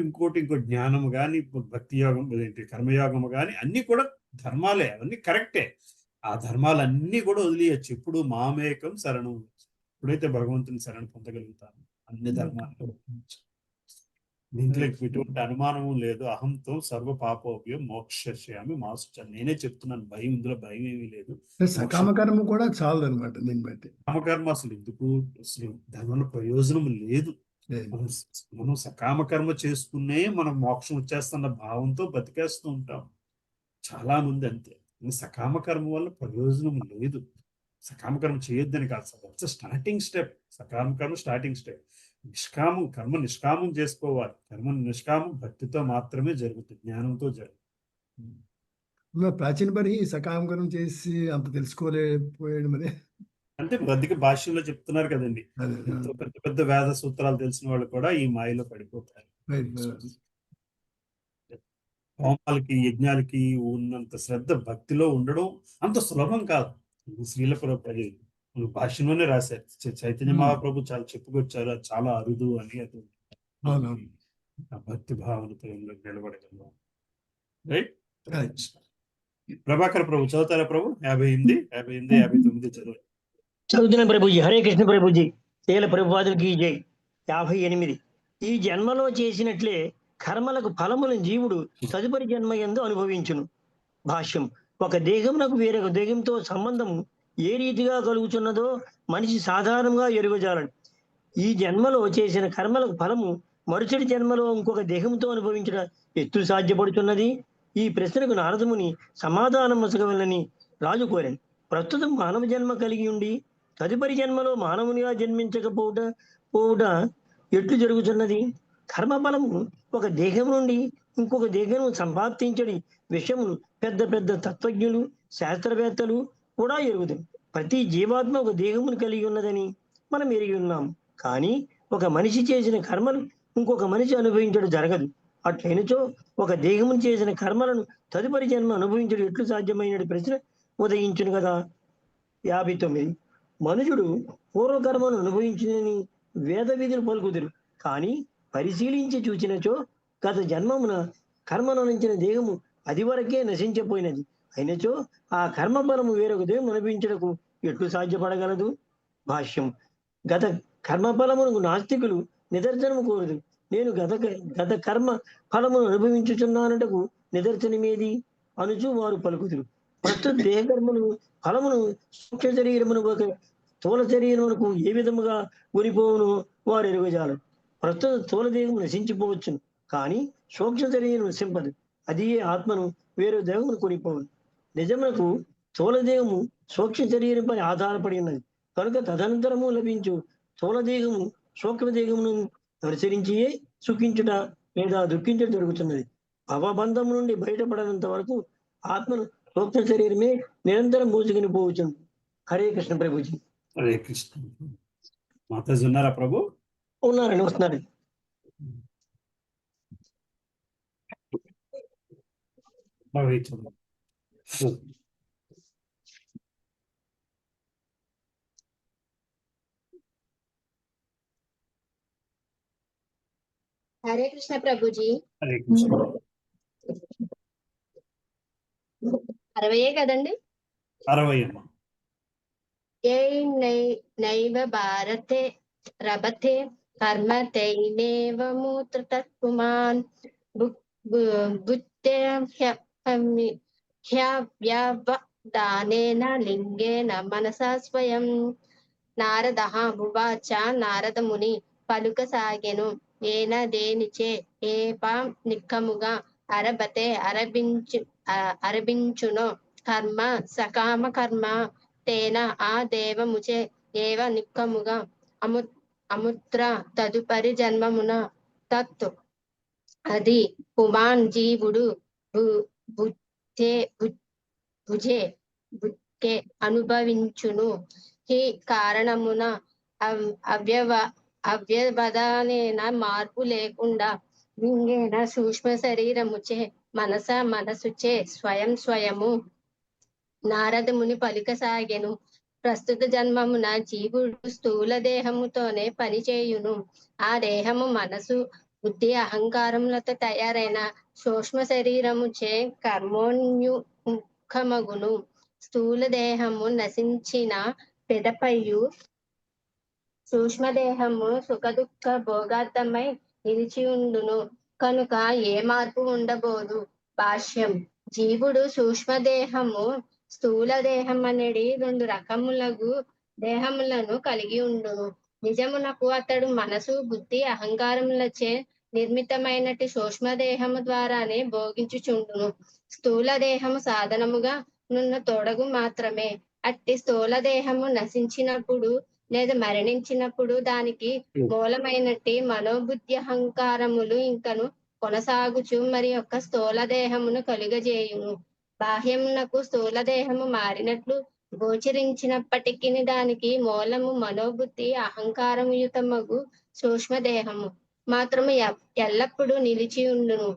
ఇంకోటి జ్ఞానము కానీ భక్తి యోగం కర్మయోగము కానీ అన్ని కూడా ధర్మాలే, అవన్నీ కరెక్టే. ఆ ధర్మాలన్నీ కూడా వదిలేయచ్చు. ఇప్పుడు మామేకం శరణం. ఎప్పుడైతే భగవంతుని శరణు పొందగలుగుతాను అన్ని ధర్మాలు, దీంట్లో ఎటువంటి అనుమానము లేదు. అహంతో సర్వ పాపోభ్యం మోక్షయామి మా శుచః. నేనే చెప్తున్నాను, భయం, ఇందులో భయం ఏమీ లేదు. సకామకర్మ కూడా చాలు అనమాట. దీన్ని బట్టి సకామకర్మ అసలు ఎందుకు, అసలు దానివల్ల ప్రయోజనం లేదు. మనం సకామకర్మ చేసుకునే మనం మోక్షం వచ్చేస్తున్న భావంతో బతికేస్తూ ఉంటాం చాలా మంది. అంతే, సకామకర్మ వల్ల ప్రయోజనం లేదు. సకామకర్మ చేయొద్దని కాదు సార్, ఇట్స్ స్టార్టింగ్ స్టెప్. సకామకర్మ స్టార్టింగ్ స్టెప్. నిష్కామం చేసుకోవాలి. కర్మ నిష్కామం భక్తితో మాత్రమే జరుగుతుంది, జ్ఞానంతో జరుగుతుంది. ప్రాచీన పరి సకామకర్మ చేసి అంత తెలుసుకోలేకపోయాడు మరి. అంటే అందుకే భాష్యంలో చెప్తున్నారు కదండి, పెద్ద పెద్ద వేద సూత్రాలు తెలిసిన వాళ్ళు కూడా ఈ మాయలో పడిపోతారు. హోమాలకి యజ్ఞాలకి ఉన్నంత శ్రద్ధ భక్తిలో ఉండడం అంత సులభం కాదు. శ్రీల భాష్యంలోనే రాశారు. చైతన్య మహాప్రభు చాలా చెప్పుకొచ్చారు, అది చాలా అరుదు అని. అది అవునవును. ఆ భక్తి భావనతో నిలబడగలం. రైట్. రైట్. ప్రభాకర్ ప్రభు చదువుతారా ప్రభు? 58, 59 చదవండి. చదువుతున్న ప్రభుజీ. హరే కృష్ణ ప్రభుజీ. తేల ప్రభుపాదులకి జై. 58. ఈ జన్మలో చేసినట్లే కర్మలకు ఫలములను జీవుడు తదుపరి జన్మ యందు అనుభవించును. భాష్యం. ఒక దేహమునకు వేరొక దేహంతో సంబంధం ఏ రీతిగా కలుగుతున్నదో మనిషి సాధారణంగా ఎరుగజాలడు. ఈ జన్మలో చేసిన కర్మలకు ఫలము మరుసటి జన్మలో ఇంకొక దేహంతో అనుభవించడం ఎట్లు సాధ్యపడుతున్నది? ఈ ప్రశ్నకు నారదముని సమాధానం మసగవలని రాజు కోరాను. ప్రస్తుతం మానవ జన్మ కలిగి ఉండి తదుపరి జన్మలో మానవునిగా పోవుట ఎట్లు జరుగుతున్నది? కర్మఫలము ఒక దేహం నుండి ఇంకొక దేహం సంపాదించడి విషయమును పెద్ద పెద్ద తత్వజ్ఞులు, శాస్త్రవేత్తలు కూడా ఎరుగుతారు. ప్రతి జీవాత్మ ఒక దేహమును కలిగి ఉన్నదని మనం ఎరిగి ఉన్నాం. కానీ ఒక మనిషి చేసిన కర్మలు ఇంకొక మనిషి అనుభవించడం జరగదు. అట్లయినచో ఒక దేహమును చేసిన కర్మలను తదుపరి జన్మ అనుభవించడం ఎట్లు సాధ్యమైన ప్రశ్న ఉదయించును కదా. 59. మనుషుడు పూర్వకర్మను అనుభవించునని వేద విధులు పలుకుదురు. కానీ పరిశీలించి చూచినచో గత జన్మమున కర్మనంచిన దేహము అది వరకే నశించిపోయినది. అయినచో ఆ కర్మఫలము వేరొక దేహం అనుభవించడకు ఎట్లు సాధ్యపడగలదు? భాష్యం. గత కర్మఫలమునకు నాస్తికులు నిదర్శనము కోరదు. నేను గత కర్మ ఫలమును అనుభవించుచున్నానటకు నిదర్శనమేది అనుచు వారు పలుకుదురు. ప్రస్తుత దేహకర్మను ఫలమును సూక్ష్మ శరీరమును ఒక స్థూల శరీరమునకు ఏ విధముగా కొనిపోవును వారు ఎరుగజాలరు. ప్రస్తుత స్థూల దేహము నశించిపోవచ్చును, కానీ సూక్ష్మ శరీరం నశింపదు. అది ఆత్మను వేరే దేహమును కొనిపోవును. నిజమునకు స్థూల దేహము సూక్ష్మ శరీరంపై ఆధారపడి ఉన్నది కనుక తదనంతరము లభించు స్థూల దేహము సూక్ష్మ దేహమును అనుసరించియే సుఖించుట లేదా దుఃఖించడం జరుగుతున్నది. భవబంధం నుండి బయటపడనంత వరకు ఆత్మను సూక్ష్మ శరీరమే నిరంతరం మోసుకుని పోవచ్చును. హరే కృష్ణ ప్రభుజీ. హరే కృష్ణ. మాతాజీ ఉన్నారా ప్రభు? ఉన్నారండి, వస్తున్నారు. హరే కృష్ణ ప్రభుజీ. హరే కృష్ణ. 60 కదండి? 60 అమ్మా. నైవ భారతే రభతే కర్మ తైనేవ మూత్ర తత్పుమాన్ దానేన లింగేన మనసా స్వయం. నారదః ఉవాచ. నారద ముని పలుకసాగెను. ఏన దేనిచే ఏపాం నిక్కముగా అరబతే అరబించునో కర్మ సకామ కర్మ తేన ఆ దేవముచే ఏవ నిక్కముగా అముత్ర తదుపరి జన్మమున తత్తు అది పుమాన్ జీవుడు భుజే అనుభవించును. ఈ కారణమున అవ్యవధానేన మార్పు లేకుండా లింగేన సూక్ష్మ శరీరముచే మనసుచే స్వయము నారదముని పలుకసాగెను. ప్రస్తుత జన్మమున జీవుడు స్థూల దేహముతోనే పనిచేయును. ఆ దేహము మనసు, బుద్ధి, అహంకారములతో తయారైన సూక్ష్మ శరీరముచే కర్మోన్ముఖమగును. స్థూల దేహము నశించిన పిదపయు సూక్ష్మదేహము సుఖదుఃఖ భోగార్థమై నిలిచి ఉండును కనుక ఏ మార్పు ఉండబోదు. భాష్యం. జీవుడు సూక్ష్మదేహము స్థూల దేహం అనేది 2 రకములగు దేహములను కలిగి ఉండును. నిజమునకు అతడు మనసు, బుద్ధి, అహంకారములచే నిర్మితమైనటి సూక్ష్మదేహము ద్వారానే భోగించుచుండును. స్థూల దేహము సాధనముగా నున్న తొడగు మాత్రమే. అట్టి స్థూల దేహము నశించినప్పుడు లేదా మరణించినప్పుడు దానికి మూలమైనట్టి మనోబుద్ధి అహంకారములు ఇంకను కొనసాగుచు మరి యొక్క స్థూల దేహమును కలుగజేయును. బాహ్యమునకు స్థూల దేహము మారినట్లు గోచరించినప్పటికీ దానికి మూలము మనోబుద్ధి అహంకారముయుతమగు సూక్ష్మదేహము మాత్రము ఎల్లప్పుడూ నిలిచి ఉండును.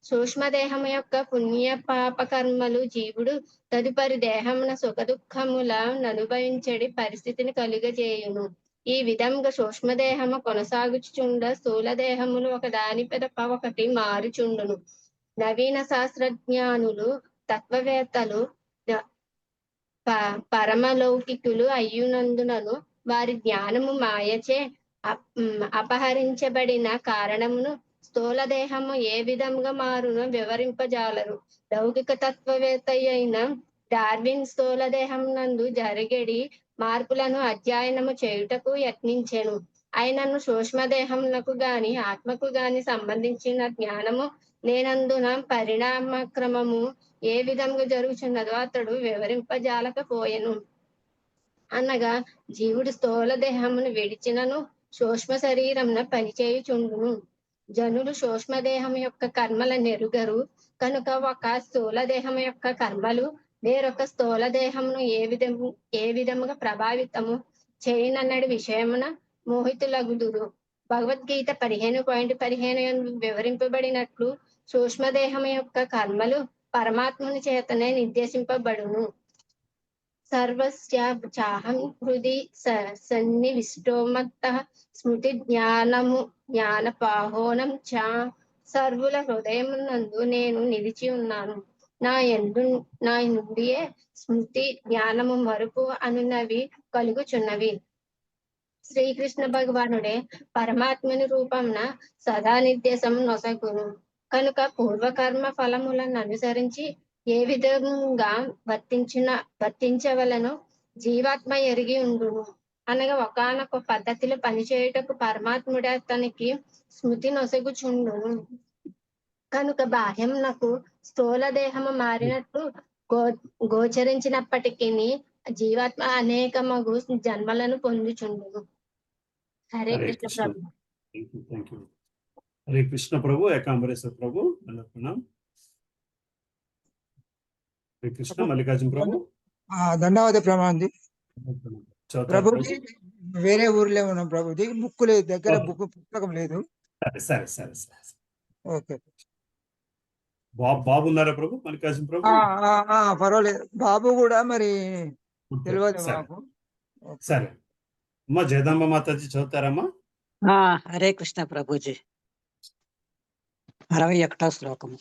సూక్ష్మదేహము యొక్క పుణ్య పాప కర్మలు జీవుడు తదుపరి దేహమున సుఖ దుఃఖముల అనుభవించడి పరిస్థితిని కలుగజేయును. ఈ విధంగా సూక్ష్మదేహము కొనసాగుచుండ స్థూల దేహములు ఒకదాని పిదప ఒకటి మారుచుండును. నవీన శాస్త్రజ్ఞానులు తత్వవేత్తలు పరమలౌకికులు అయ్యునందునను వారి జ్ఞానము మాయచే అపహరించబడిన కారణమును స్థూల దేహము ఏ విధంగా మారునో వివరింపజాలరు. లౌకిక తత్వవేత్త అయిన డార్విన్ స్థూల దేహం నందు జరిగేడి మార్పులను అధ్యయనము చేయుటకు యత్నించెను. ఆయనను సూక్ష్మదేహమునకు గాని ఆత్మకు గాని సంబంధించిన జ్ఞానము లేనందున పరిణామ క్రమము ఏ విధంగా జరుగుతున్నదో అతడు వివరింపజాలకపోయెను. అనగా జీవుడు స్థూల దేహమును విడిచినను సూక్ష్మ శరీరమున పనిచేయుచుండును. జనులు సూక్ష్మదేహం యొక్క కర్మల నెరుగరు కనుక ఒక స్థూల దేహం యొక్క కర్మలు వేరొక స్థూల దేహమును ఏ విధముగా ప్రభావితము చేయనన్నది విషయమున మోహితులగుదురు. భగవద్గీత 15:15 వివరింపబడినట్లు సూక్ష్మదేహం యొక్క కర్మలు పరమాత్మని చేతనే నిర్దేశింపబడును. సర్వస్యాహం హృది సన్నివిష్టోమత్తః స్మృతి జ్ఞానపాహోనం చ సర్వుల హృదయమునందు నేను నిలిచి ఉన్నాను. నా నుండియే స్మృతి జ్ఞానము మరుపు అనున్నవి కలుగుచున్నవి. శ్రీకృష్ణ భగవానుడే పరమాత్మని రూపమున సదా నిర్దేశం నొసగును కనుక పూర్వకర్మ ఫలములను అనుసరించి ఏ విధంగా వర్తించవలనో జీవాత్మ ఎరిగి ఉండును. అనగా ఒకానొక పద్ధతిలో పనిచేయుటకు పరమాత్ముడే అతనికి స్మృతి నొసగుచుండును. కనుక బాహ్యమునకు స్థూల దేహము మారినట్లు గోచరించినప్పటికీ జీవాత్మ అనేక మగు జన్మలను పొందుచుండును. హరే హరే కృష్ణ కృష్ణ. ప్రభు. Thank you. హరే కృష్ణ ప్రభు, ఏకాంబరేశ్వర ప్రభు అనుకున్నాం. హరే కృష్ణ. మల్లికార్జున ప్రభు. ధన్యవాద ప్రభాంది. చదువుతారు ప్రభుజీ వేరే ఊర్లో ఉన్నాం ప్రభుజీ. బుక్ లేదు దగ్గర, ఓకే. బుక్ పుస్తకం లేదు. సరే సరే సరే. ఓకే. బాబున్నారా ప్రభు? మల్లికార్జున ప్రభు. పర్వాలేదు. బాబు కూడా మరి ఓకే. తెలియదు సరే మాకు. ఓకే. సరే అమ్మా. జయదాంబ మాతాజీ చదువుతారమ్మా. హరే కృష్ణ ప్రభుజీ. 61వ శ్లోకము.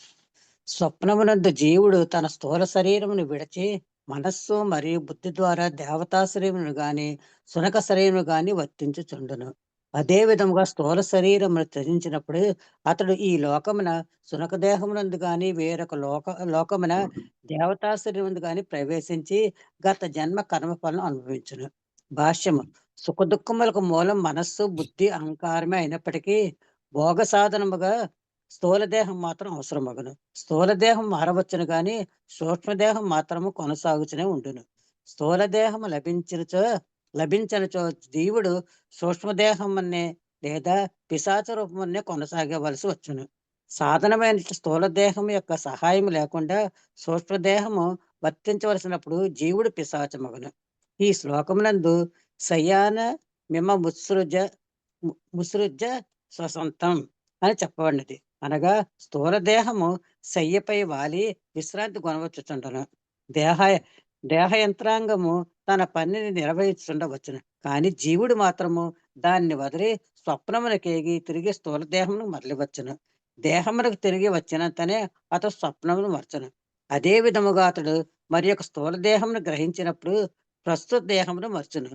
స్వప్నమునందు జీవుడు తన స్థూల శరీరమును విడిచి మనస్సు మరియు బుద్ధి ద్వారా దేవతా శరీరమును గాని సునక శరీరమును గాని వర్తించుచుండును. అదే విధముగా స్థూల శరీరమును త్యజించినప్పుడు అతడు ఈ లోకమున సునక దేహమునందు గాని వేరొక లోకమున దేవతా శరీరమునందు గాని ప్రవేశించి గత జన్మ కర్మఫలం అనుభవించును. భాష్యము. సుఖ దుఃఖములకు మూలం మనస్సు బుద్ధి అహంకారమే అయినప్పటికీ భోగ సాధనముగా స్థూల దేహం మాత్రం అవసరమగును. స్థూల దేహం మారవచ్చును గాని సూక్ష్మదేహం మాత్రము కొనసాగుతూనే ఉండును. స్థూల దేహము లభించనిచో జీవుడు సూక్ష్మదేహమునే లేదా పిశాచ రూపమునే కొనసాగవలసి వచ్చును. సాధనమైన స్థూల దేహం యొక్క సహాయం లేకుండా సూక్ష్మదేహము వర్తించవలసినప్పుడు జీవుడు పిశాచమగును. ఈ శ్లోకమునందు శయాన మిమ ముసృజ స్వసంతం అని చెప్పబడినది. అనగా స్థూల దేహము శయ్యపై వాలి విశ్రాంతి కొనవచ్చుచుండను. దేహ యంత్రాంగము తన పనిని నిర్వహిస్తుండవచ్చును. కానీ జీవుడు మాత్రము దాన్ని వదిలి స్వప్నమునకేగి తిరిగి స్థూల దేహమును మరలివచ్చును. దేహమునకు తిరిగి వచ్చినంతనే అతడు స్వప్నమును మరచును. అదే విధముగా అతడు మరి యొక్క స్థూల దేహమును గ్రహించినప్పుడు ప్రస్తుత దేహమును మరచును.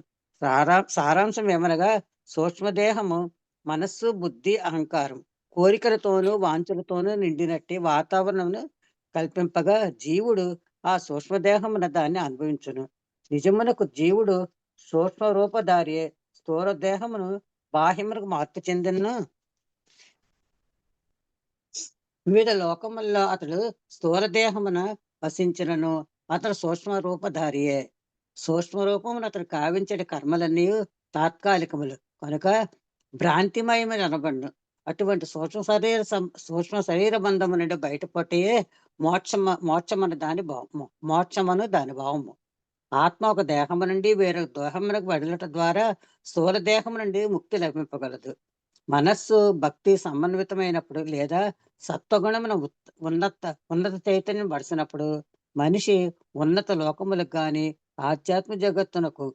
సారాంశం ఏమనగా సూక్ష్మదేహము మనస్సు బుద్ధి అహంకారం కోరికలతోనూ వాంఛలతోనూ నిండినట్టి వాతావరణమును కల్పింపగా జీవుడు ఆ సూక్ష్మదేహమున దాన్ని అనుభవించును. నిజమునకు జీవుడు సూక్ష్మ రూపధారియే స్థూల దేహమును బాహ్యమునకు మార్పు చెందిన వివిధ లోకముల్లో అతడు స్థూల దేహమున వసించినను అతడు సూక్ష్మ రూపధారియే. సూక్ష్మ రూపమును అతడు కావించే కర్మలన్నీ తాత్కాలికములు కనుక భ్రాంతిమయమని అనబడును. అటువంటి సూక్ష్మ శరీర బంధము నుండి బయటపట్టే మోక్షమను దాని భావము. ఆత్మ ఒక దేహము నుండి వేరొక దేహమునకు వెడలట ద్వారా స్థూల దేహము నుండి ముక్తి లభింపగలదు. మనస్సు భక్తి సమన్వితమైనప్పుడు లేదా సత్వగుణమున ఉన్నత చైతన్యం పడిసినప్పుడు మనిషి ఉన్నత లోకములకు గాని ఆధ్యాత్మ జగత్తునకు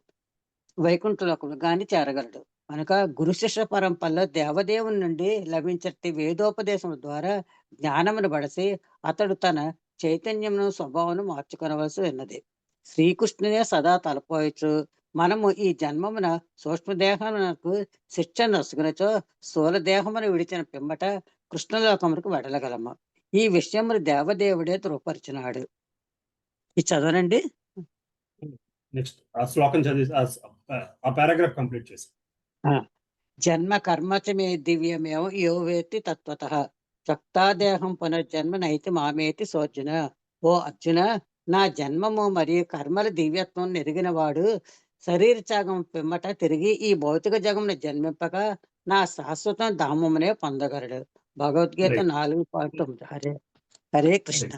వైకుంఠలోకములకు గాని చేరగలడు. కనుక గురు శిష్య పరంపరలో దేవదేవుని నుండి లభించటి వేదోపదేశం ద్వారా జ్ఞానమును బడసి అతడు తన చైతన్యమును స్వభావమును మార్చుకొనవలసి ఉన్నది. శ్రీకృష్ణునే సదా తలపోయచ్చు. మనము ఈ జన్మమున సూక్ష్మదేహమునకు శిక్ష నొసుగునచో స్థూల దేహమును విడిచిన పిమ్మట కృష్ణలోకములకు వెడలగలము. ఈ విషయమును దేవదేవుడే ధృవపరిచినాడు. ఇది చదవనండి. నెక్స్ట్ ఆ శ్లోకం చదివి ఆ పారాగ్రాఫ్ కంప్లీట్ చేసి. జన్మ కర్మచ మే దివ్యమేవ యో వేత్తి తత్వతః చక్తాదేహం పునర్జన్మ నైతి మామేతి సోర్జున. ఓ అర్జున, నా జన్మము మరియు కర్మల దివ్యత్వం ఎరిగిన వాడు శరీర త్యాగం పిమ్మట తిరిగి ఈ భౌతిక జగమును జన్మింపక నా శాశ్వతం ధామమునే పొందగలడు. భగవద్గీత 4:9. హరే కృష్ణ.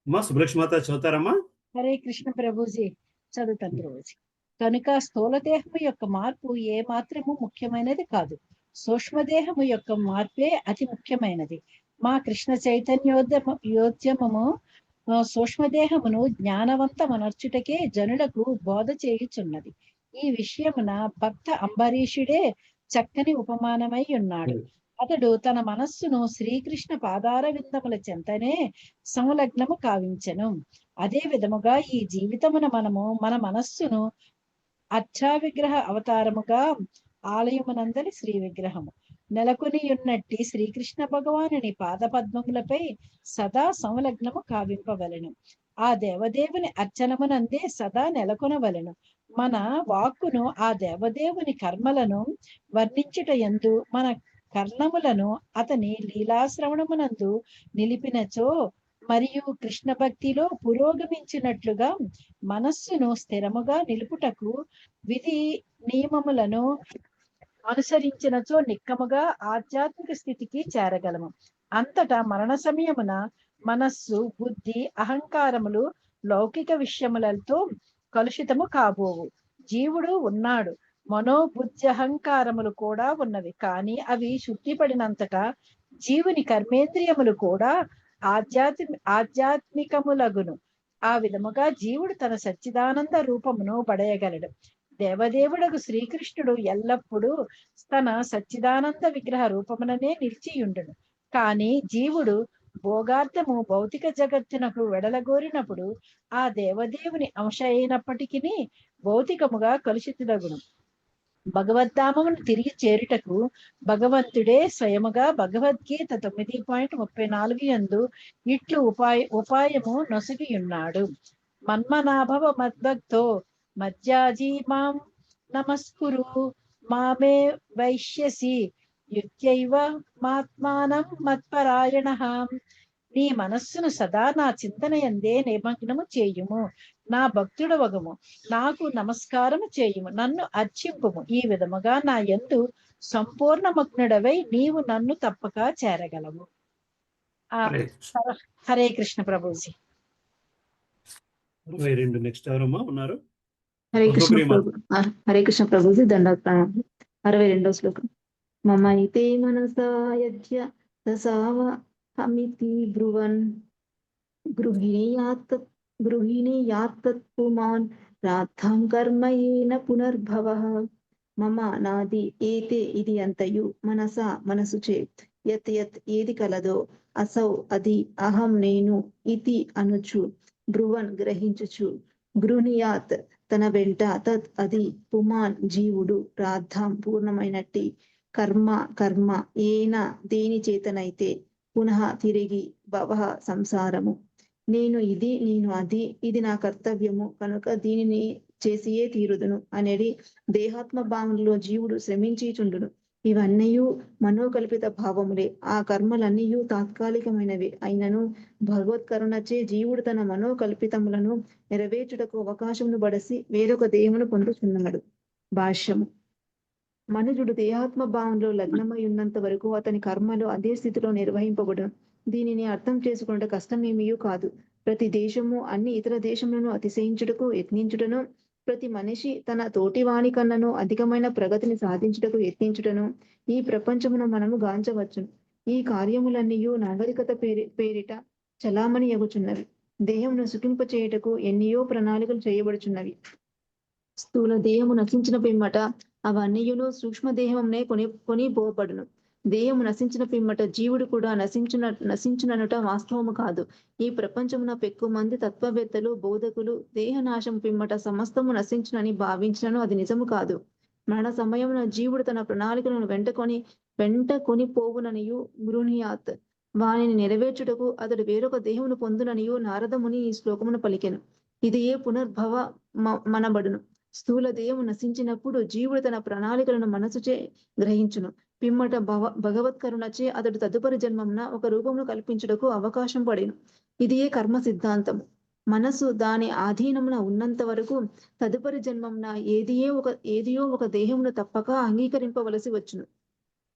అమ్మా సుభలక్ష్మి మాత చదువుతారమ్మా? హరే కృష్ణ ప్రభుజీ. చదువుతాను ప్రభుజీ. కనుక స్థూలదేహము యొక్క మార్పు ఏ మాత్రము ముఖ్యమైనది కాదు, సూక్ష్మదేహము యొక్క మార్పే అతి ముఖ్యమైనది. మా కృష్ణ చైతన్యోద్యమము సూక్ష్మదేహమును జ్ఞానవంతమనర్చుటకే జనులకు బోధ చేయుచున్నది. ఈ విషయమున భక్త అంబరీషుడే చక్కని ఉపమానమై ఉన్నాడు. అతడు తన మనస్సును శ్రీకృష్ణ పాదార విందముల చెంతనే సంలగ్నము కావించెను. అదే విధముగా ఈ జీవితమున మనము మన మనస్సును అర్చా విగ్రహ అవతారముగా ఆలయమునందరి శ్రీ విగ్రహము నెలకొని ఉన్నట్టి శ్రీకృష్ణ భగవానుని పాదపద్మములపై సదా సంలగ్నము కావింపవలెను. ఆ దేవదేవుని అర్చనమునందే సదా నెలకొనవలెను. మన వాక్కును ఆ దేవదేవుని కర్మలను వర్ణించుట యందు మన కర్ణములను అతని లీలాశ్రవణమునందు నిలిపినచో మరియు కృష్ణ భక్తిలో పురోగమించినట్లుగా మనస్సును స్థిరముగా నిలుపుటకు విధి నియమములను అనుసరించినచో నిక్కముగా ఆధ్యాత్మిక స్థితికి చేరగలము. అంతటా మరణ సమయమున మనస్సు, బుద్ధి, అహంకారములు లౌకిక విషయములతో కలుషితము కాబోవు. జీవుడు ఉన్నాడు, మనోబుద్ధి అహంకారములు కూడా ఉన్నవి. కానీ అవి శుద్ధిపడినంతటా జీవుని కర్మేంద్రియములు కూడా ఆధ్యాత్మికములగును. ఆ విధముగా జీవుడు తన సచ్చిదానంద రూపమును పడయగలడు. దేవదేవుడకు శ్రీకృష్ణుడు ఎల్లప్పుడూ తన సచ్చిదానంద విగ్రహ రూపముననే నిలిచియుండును. కానీ జీవుడు భోగార్థము భౌతిక జగత్తునకు వెడలగోరినప్పుడు ఆ దేవదేవుని అంశ అయినప్పటికీ భౌతికముగా కలుషితులగును. భగవద్ధామమును తిరిగి చేరుటకు భగవంతుడే స్వయముగా భగవద్గీత 9:34 యందు ఇట్లు ఉపాయము నొసగియున్నాడు. మన్మనాభవ మద్భక్తో మధ్యాజీ మాం నమస్కురు మామే వైశ్యసి యుత్యైవ మాత్మానం మత్పరాయణః. నీ మనస్సును సదా నా చింతన యందే నిమగ్నము చేయుము. నా భక్తుడు వగము, నాకు నమస్కారము చేయుము, నన్ను అర్చింపుము. ఈ విధముగా నా యందు సంపూర్ణ మగ్నుడవై నీవు నన్ను తప్పక చేరగలవు. హరే కృష్ణ ప్రభుజీ. 22 నెక్స్ట్ ఎవరమ్మా ఉన్నారు? హరే కృష్ణ ప్రభు. హరే కృష్ణ ప్రభుజీ. దండోత్సవం. 62వ శ్లోకం. మమైతే మనసాయజ్య దశావహమితి బ్రువన్ గృహిణీయాత్తత్ పుమాన్ రాద్ధం కర్మయేన పునర్భవః. మమ నాది ఏతే ఇది అంతయు మనసా మనసు చేత్ యత్ యత్ ఏది కలదో అసౌ అది అహం నేను ఇతి అనుచు బ్రువన్ గ్రహించుచు గృహ్ణీయాత్ తన వెంట తత్ అది పుమాన్ జీవుడు రాద్ధం పూర్ణమైనట్టి కర్మ ఏన దేని చేతనైతే పునః తిరిగి భవః సంసారము. నేను ఇది, నేను అది, ఇది నా కర్తవ్యము కనుక దీనిని చేసియే తీరుదును అనేది దేహాత్మ భావనలో జీవుడు శ్రమించిచుండును. ఇవన్నీయు మనోకల్పిత భావములే. ఆ కర్మలన్నీయు తాత్కాలికమైనవి అయినను భగవత్కరుణచే జీవుడు తన మనోకల్పితములను నెరవేర్చుటకు అవకాశమును బడసి వేరొక దేహమును పొందుచున్నాడు. భాష్యము. మనుజుడు దేహాత్మ భావంలో లగ్నమై ఉన్నంత వరకు అతని కర్మలు అదే స్థితిలో నిర్వహింపబడును. దీనిని అర్థం చేసుకున్నట కష్టమేమీ కాదు. ప్రతి దేశము అన్ని ఇతర దేశములను అతిశయించుటకు యత్నించుటను ప్రతి మనిషి తన తోటివాని కన్నను అధికమైన ప్రగతిని సాధించుటకు యత్నించుటను ఈ ప్రపంచమును మనము గాంచవచ్చును. ఈ కార్యములన్నీయు నాగరికత పేరిట చలామణి ఎగుచున్నవి. దేహమును సుఖింప చేయుటకు ఎన్నియో ప్రణాళికలు చేయబడుచున్నవి. స్థూల దేహము నశించిన పిమ్మట అవన్నీయును సూక్ష్మ దేహంనే కొని పోబడును. దేహము నశించిన పిమ్మట జీవుడు కూడా నశించుననుట వాస్తవము కాదు. ఈ ప్రపంచమున పెక్కు మంది తత్వవేత్తలు, బోధకులు దేహనాశం పిమ్మట సమస్తము నశించునని భావించినను అది నిజము కాదు. మరణ సమయమున జీవుడు తన ప్రణాళికలను వెంట కొని పోవుననియు గృహ్ణీయాత్. వానిని నెరవేర్చుటకు అతడు వేరొక దేహమును పొందుననియు నారదముని ఈ శ్లోకమును పలికెను. ఇది ఏ పునర్భవ మనబడును. స్థూల దేహము నశించినప్పుడు జీవుడు తన ప్రణాళికలను మనసుచే గ్రహించును. పిమ్మట భగవత్ కరుణచే అతడు తదుపరి జన్మమున ఒక రూపమును కల్పించుటకు అవకాశం పడెను. ఇది ఏ కర్మ సిద్ధాంతము. మనసు దాని ఆధీనమున ఉన్నంత వరకు తదుపరి జన్మమున ఏదియో ఒక దేహమును తప్పక అంగీకరింపవలసి వచ్చును.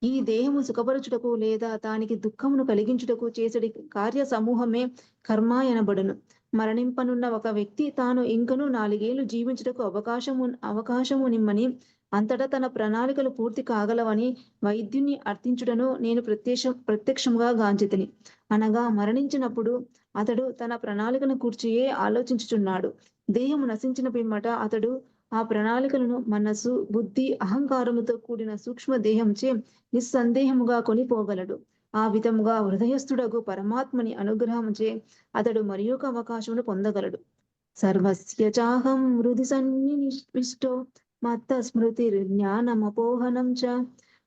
ఈ దేహము సుఖపరచుటకు లేదా దానికి దుఃఖమును కలిగించుటకు చేసడి కార్య సమూహమే కర్మ ఎనబడును. మరణింపనున్న ఒక వ్యక్తి తాను ఇంకను 4 ఏళ్లు జీవించుటకు అవకాశము నిమ్మని, అంతటా తన ప్రణాళికలు పూర్తి కాగలవని వైద్యుని అర్థించుటను నేను ప్రత్యక్షముగా గాంచితిని. అనగా మరణించినప్పుడు అతడు తన ప్రణాళికను కూర్చియే ఆలోచించుచున్నాడు. దేహము నశించిన పిమ్మట అతడు ఆ ప్రణాళికలను మనస్సు, బుద్ధి, అహంకారముతో కూడిన సూక్ష్మ దేహంచే నిస్సందేహముగా కొనిపోగలడు. ఆ విధముగా హృదయస్థుడగు పరమాత్మని అనుగ్రహముచే అతడు మరి ఒక అవకాశమును పొందగలడు. సర్వస్య చాహం హృది సన్నివిష్టో మత్త స్మృతి జ్ఞానమపోహనం చ.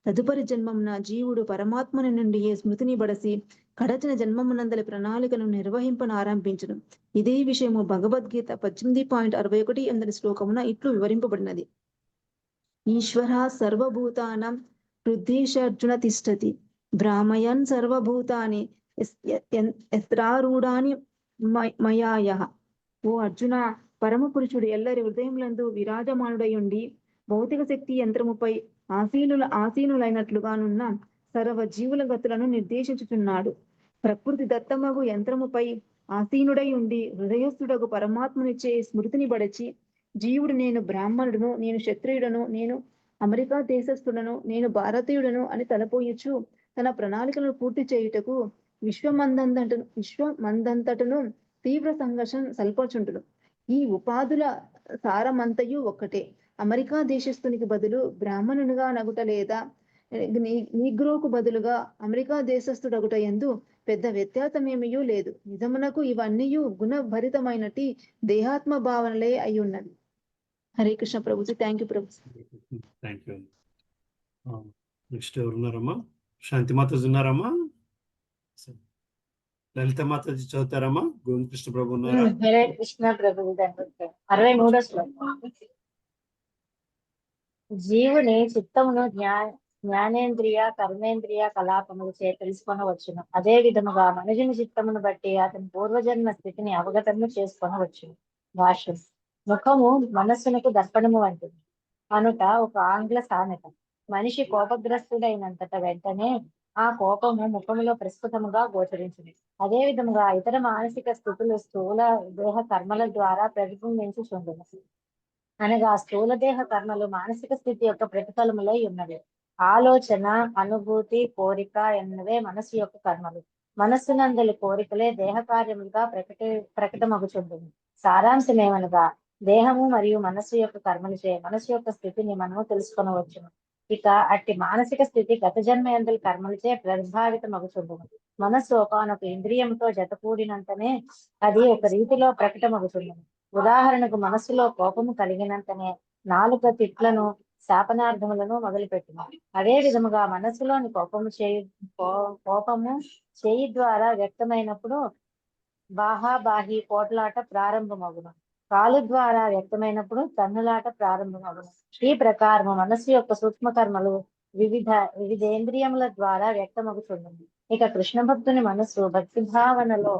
తదుపరి జన్మమున జీవుడు పరమాత్మని నుండి ఏ స్మృతిని బడసి కడచిన జన్మమునందలి ప్రణాళికను నిర్వహింపనారంభించును. ఇదే విషయము భగవద్గీత 18.61 శ్లోకమున ఇట్లు వివరింపబడినది. ఈశ్వర సర్వభూతానాం హృద్దేశార్జున తిష్టతి భ్రామయన్ సర్వభూతాని యత్రారూఢాని మయాయః. ఓ అర్జున, పరమ పురుషుడు ఎల్లరి హృదయములందు విరాజమానుడై ఉండి భౌతిక శక్తి యంత్రముపై ఆసీనులైనట్లుగానున్న సర్వ జీవుల గతులను నిర్దేశించుచున్నాడు. ప్రకృతి దత్తమగు యంత్రముపై ఆసీనుడై ఉండి హృదయస్థుడగు పరమాత్మనిచ్చే స్మృతిని బడచి జీవుడు నేను బ్రాహ్మణుడును, నేను క్షత్రియుడను, నేను అమెరికా దేశస్థుడను, నేను భారతీయుడను అని తలపోయొచ్చు తన ప్రణాళికలను పూర్తి చేయుటకు విశ్వమందంతటను తీవ్ర సంఘర్షణ సల్పచుంటును. ఈ ఉపాధుల సారమంతయు ఒక్కటే. అమెరికా దేశస్థునికి బదులు బ్రాహ్మణునిగా నగుట లేదా నీగ్రోకు బదులుగా అమెరికా దేశస్థుడగుట యందు పెద్ద వ్యత్యాసమేమీ లేదు. నిజమునకు ఇవన్నీయు గుణభరితమైనటి దేహాత్మ భావనలే అయి ఉన్నవి. Hare Krishna Prabhuji. Thank you Prabhuji. Thank you. Next ఎవరున్నారమ్మా? శాంతి మాతాజీ ఉన్నారమ్మా? లలిత మాతాజీ చదువుతారమ్మా? గోవింద కృష్ణ ప్రభు ఉన్నారా? హరే కృష్ణ ప్రభు. 63వ శ్లోకం. జీవుని చిత్తమును జ్ఞానేంద్రియ కర్మేంద్రియ కలాపములు చే తెలుసుకొనవచ్చును. అదే విధముగా మనుజుని చిత్తమును బట్టి అతని పూర్వజన్మ స్థితిని అవగతము చేసుకొనవచ్చును. భాష్యం. ముఖము మనస్సునకు దర్పణము వంటిది అనుట ఒక ఆంగ్ల సామెత. మనిషి కోపగ్రస్తుడైనంతట వెంటనే ఆ కోపము ముఖములో ప్రస్ఫుటముగా గోచరించును. అదే విధముగా ఇతర మానసిక స్థితులు స్థూల దేహ కర్మల ద్వారా ప్రతిబింబించుచుండును. అనగా స్థూల దేహ కర్మలు మానసిక స్థితి యొక్క ప్రతిఫలములై ఉన్నవి. ఆలోచన, అనుభూతి, కోరిక ఎన్నవే మనస్సు యొక్క కర్మలు. మనస్సునందలి కోరికలే దేహ కార్యములుగా ప్రకటమగుచుండును. సారాంశమేమనగా దేహము మరియు మనస్సు యొక్క కర్మలచే మనస్సు యొక్క స్థితిని మనము తెలుసుకొనవచ్చును. ఇక అట్టి మానసిక స్థితి గత జన్మ యందలి కర్మలచే ప్రభావితమగుచుండును. మనస్సు ఒకనొక ఇంద్రియంతో జతకూడినంతనే అది ఒక రీతిలో ప్రకటమగుచుండును. ఉదాహరణకు మనస్సులో కోపము కలిగినంతనే నాలుక తిట్లను, శాపనార్థములను మొదలుపెట్టును. అదే విధముగా మనస్సులోని కోపము చేయి ద్వారా వ్యక్తమైనప్పుడు బాహాబాహి పోట్లాట ప్రారంభమగును. కాలు ద్వారా వ్యక్తమైనప్పుడు తన్నులాట ప్రారంభమగును. ఈ ప్రకారము మనస్సు యొక్క సూక్ష్మ కర్మలు వివిధేంద్రియముల ద్వారా వ్యక్తమగుచుండును. ఇక కృష్ణ భక్తుని మనస్సు భక్తి భావనలో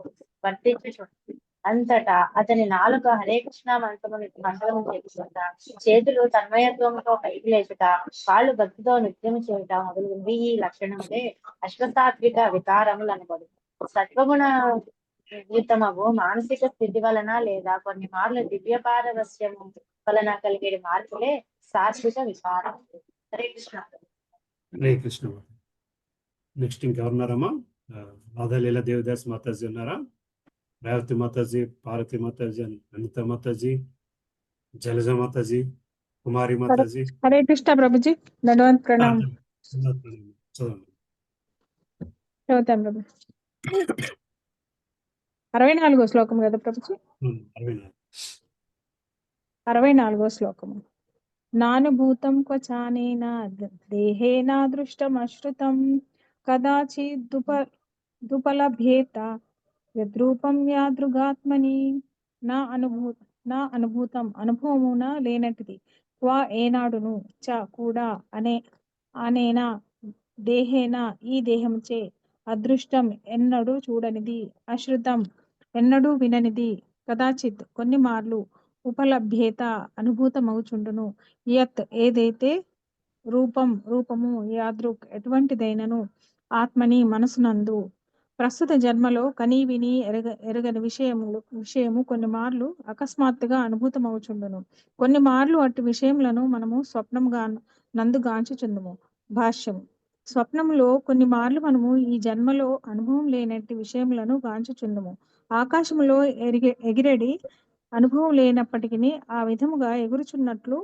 వర్తించుచుండును. అంతటా అతని నాలుక హరే కృష్ణ మంత్రము చెప్పుట, చేతులు తన్మయత్వముతో పైకి లేచుట, కాళ్ళు భక్తితో నృత్యము చేయుట మొదలైనవి ఈ లక్షణములే అశ్వసాత్విక వికారములు అనబడు. సత్వగుణ ఉత్తమవు మానసిక స్థితి వలన లేదా కొన్ని మార్లు దివ్య పారవస్యం వలన కలిగే మార్పులే శాశ్వత విచారం. హరే కృష్ణ. హరే కృష్ణ. నెక్స్ట్ ఇంకెవరున్నారమ్మా? రాధాలీల దేవదాస్ మాతాజీ ఉన్నారా? రేవతి మాతాజీ, పార్వతి మాతాజీ, అనిత మాతాజీ, జలజ మాతాజీ, కుమారి మాతాజీ. హరే కృష్ణ ప్రభుజీ. ధన్యవాద ప్రణామం. చదవండి. చదువుతాం ప్రభు. 64వ శ్లోకం కదా ప్రభుజీ? 64వ శ్లోకము. నానుభూతం క్వచానేన దేహేన దృష్టమశ్రుతం కదాచిద్ దుపలభ్యేత యద్రూపం యాదృగాత్మని. నా అనుభూతం అనుభవమున లేనటిది. క్వా ఏనాడును, చ కూడా అనేనా దేహేన ఈ దేహముచే, అదృష్టం ఎన్నడూ చూడనిది, అశ్రుతం ఎన్నడూ విననిది, కదాచిత్ కొన్ని మార్లు, ఉపలభ్యేత అనుభూతమగుచుండును, యత్ ఏదైతే, రూపము యాదృక్ ఎటువంటిదైనను, ఆత్మని మనసునందు, ప్రస్తుత జన్మలో కనీ విని ఎరగని విషయము కొన్ని మార్లు అకస్మాత్తుగా అనుభూతమవుచుండును. కొన్ని మార్లు అట్టి విషయములను మనము స్వప్నముగా నందుగాంచుచుందుము. భాష్యము. స్వప్నములో కొన్ని మార్లు మనము ఈ జన్మలో అనుభవం లేనట్టి విషయములను గాంచుచుందుము. ఆకాశములో ఎగిరెడి అనుభవం లేనప్పటికీ ఆ విధముగా ఎగురుచున్నట్లు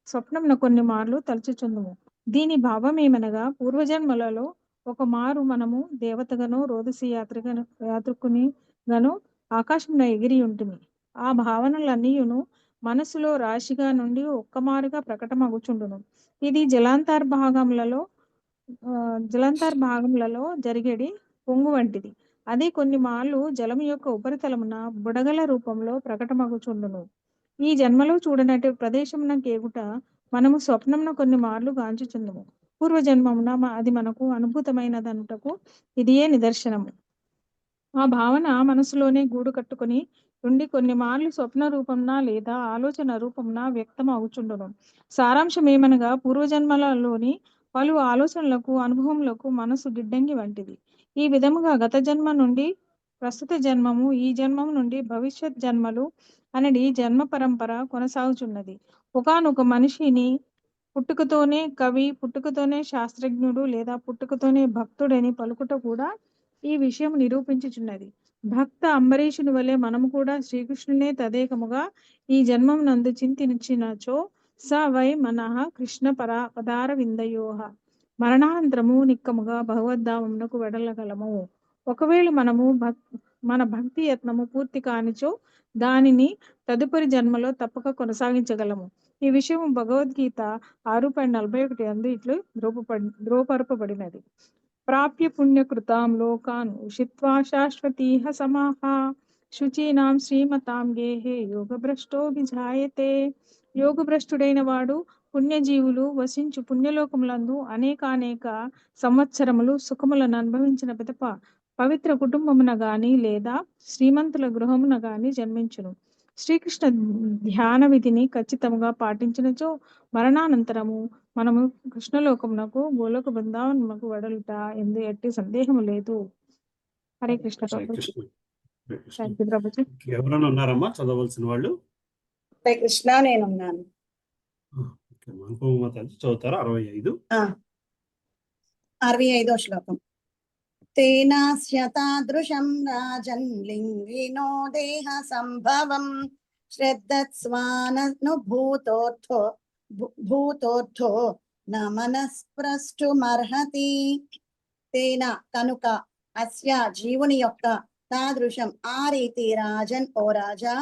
స్వప్నమున కొన్ని మార్లు తలచుచుందుము. దీని భావమేమనగా, పూర్వజన్మలలో ఒక మారు మనము దేవతగానో రోదసి యాత్రికుని గాను ఆకాశమున ఎగిరి ఉంటుంది. ఆ భావనలన్నీయును మనసులో రాశిగా నుండి ఒక్కమారుగా ప్రకటమగుచుండును. ఇది జలాంతర్భాగములలో జరిగేది పొంగు వంటిది. అది కొన్ని మార్లు జలము యొక్క ఉపరితలమున బుడగల రూపంలో ప్రకటమగుచుండును. ఈ జన్మలో చూడనటి ప్రదేశమున కేగుట మనము స్వప్నమున కొన్ని మార్లు గాంచుచుందుము. పూర్వజన్మమున అది మనకు అనుభూతమైనదనుటకు ఇదియే నిదర్శనము. ఆ భావన మనసులోనే గూడు కట్టుకుని ఉండి కొన్ని మార్లు స్వప్న రూపంన లేదా ఆలోచన రూపంన వ్యక్తం అవుచుండును. సారాంశమేమనగా, పూర్వజన్మలలోని పలు ఆలోచనలకు, అనుభవములకు మనసు గిడ్డంగి వంటిది. ఈ విధముగా గత జన్మ నుండి ప్రస్తుత జన్మము, ఈ జన్మము నుండి భవిష్యత్ జన్మలు అనేది జన్మ పరంపర కొనసాగుచున్నది. ఒకానొక మనిషిని పుట్టుకతోనే కవి, పుట్టుకతోనే శాస్త్రజ్ఞుడు లేదా పుట్టుకతోనే భక్తుడని పలుకుట కూడా ఈ విషయం నిరూపించుచున్నది. భక్త అంబరీషుని వలె మనము కూడా శ్రీకృష్ణునే తదేకముగా ఈ జన్మం నందు చింతించినచో స వై మనః కృష్ణ పదార విందయోః మరణానంతరము నిక్కముగా భగవద్ధామమునకు వెడలగలము. ఒకవేళ మనము మన భక్తి యత్నము పూర్తి కానిచో దానిని తదుపరి జన్మలో తప్పక కొనసాగించగలము. ఈ విషయం భగవద్గీత 6.41 అందు ఇట్లు ధ్రువపరపబడినది. ప్రాప్య పుణ్యకృతాం లోకాన్ ఉషిత్వా శాశ్వతీః సమాః శుచీనాం శ్రీమతాం గేహే యోగభ్రష్టోభిజాయతే. యోగభ్రష్టుడైన వాడు పుణ్యజీవులు వసించు పుణ్యలోకములందు అనేక సంవత్సరములు సుఖములను అనుభవించిన పిదప పవిత్ర కుటుంబమున గాని లేదా శ్రీమంతుల గృహమున గాని జన్మించును. శ్రీకృష్ణ ధ్యాన విధిని ఖచ్చితంగా పాటించినచో మరణానంతరము మనము కృష్ణలోకమునకు, గోలోక బృందావనమునకు వెడలుట ఎందు ఎట్టి సందేహము లేదు. హరే కృష్ణ ప్రభుజీ. థాంక్యూ ప్రభుజీ. ఎవరైనా ఉన్నారమ్మా చదవలసిన వాళ్ళు? హరే కృష్ణ, నేనున్నాను. అనుపమ మాతాజీ చదువుతారా? 65. 65వ శ్లోకం. తేనాస్యతాదృశం రాజన్ లింగినో దేహ సంభవం శ్రద్ధస్వాననుభూతోర్థో న మనస్ప్రష్టుమర్హతి. తేన కనుక, అస్య జీవుని యొక్క, తాదృశం ఆ రీతి, రాజన్ ఓ రాజా,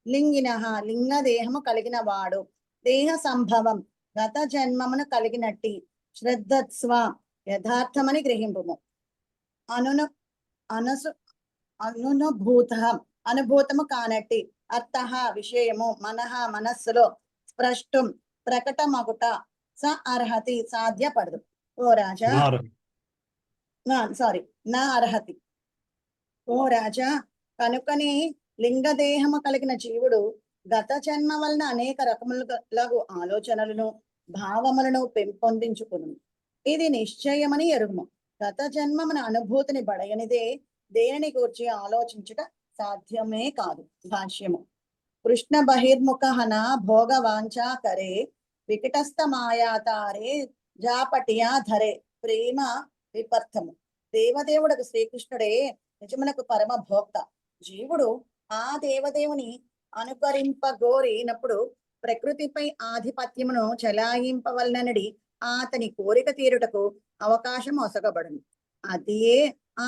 లింగినః లింగదేహము కలిగిన వాడు, దేహ సంభవం గత జన్మమును కలిగినట్టి, శ్రద్ధస్వ యథార్థమని గ్రహింపుము, అనుభూతము కానట్టి, అర్థః విషయము, మనః మనస్సులో, స్పష్టం ప్రకటమగుట, స అర్హతి సాధ్యపడదు. ఓ రాజా, నా అర్హతి. ఓ రాజా, కనుకనే లింగదేహము కలిగిన జీవుడు గత జన్మ వలన అనేక రకములగు ఆలోచనలను, భావములను పెంపొందించుకును. ఇది నిశ్చయమని ఎరుగుము. గత జన్మమున అనుభూతిని బడయనిదే దేనిని గూర్చి ఆలోచించుట సాధ్యమే కాదు. భాష్యము. కృష్ణ బహిర్ముఖహన భోగ వాంఛాకరే వికటస్థ మాయాతారే జాపటియా ధరే ప్రేమ విపర్థము. దేవదేవుడకు శ్రీకృష్ణుడే నిజమునకు పరమ భోక్త. జీవుడు ఆ దేవదేవుని అనుకరింపగోరినప్పుడు ప్రకృతిపై ఆధిపత్యమును చెలాయింపవలనడి అతని కోరిక తీరుటకు అవకాశం ఒసగబడును. అదియే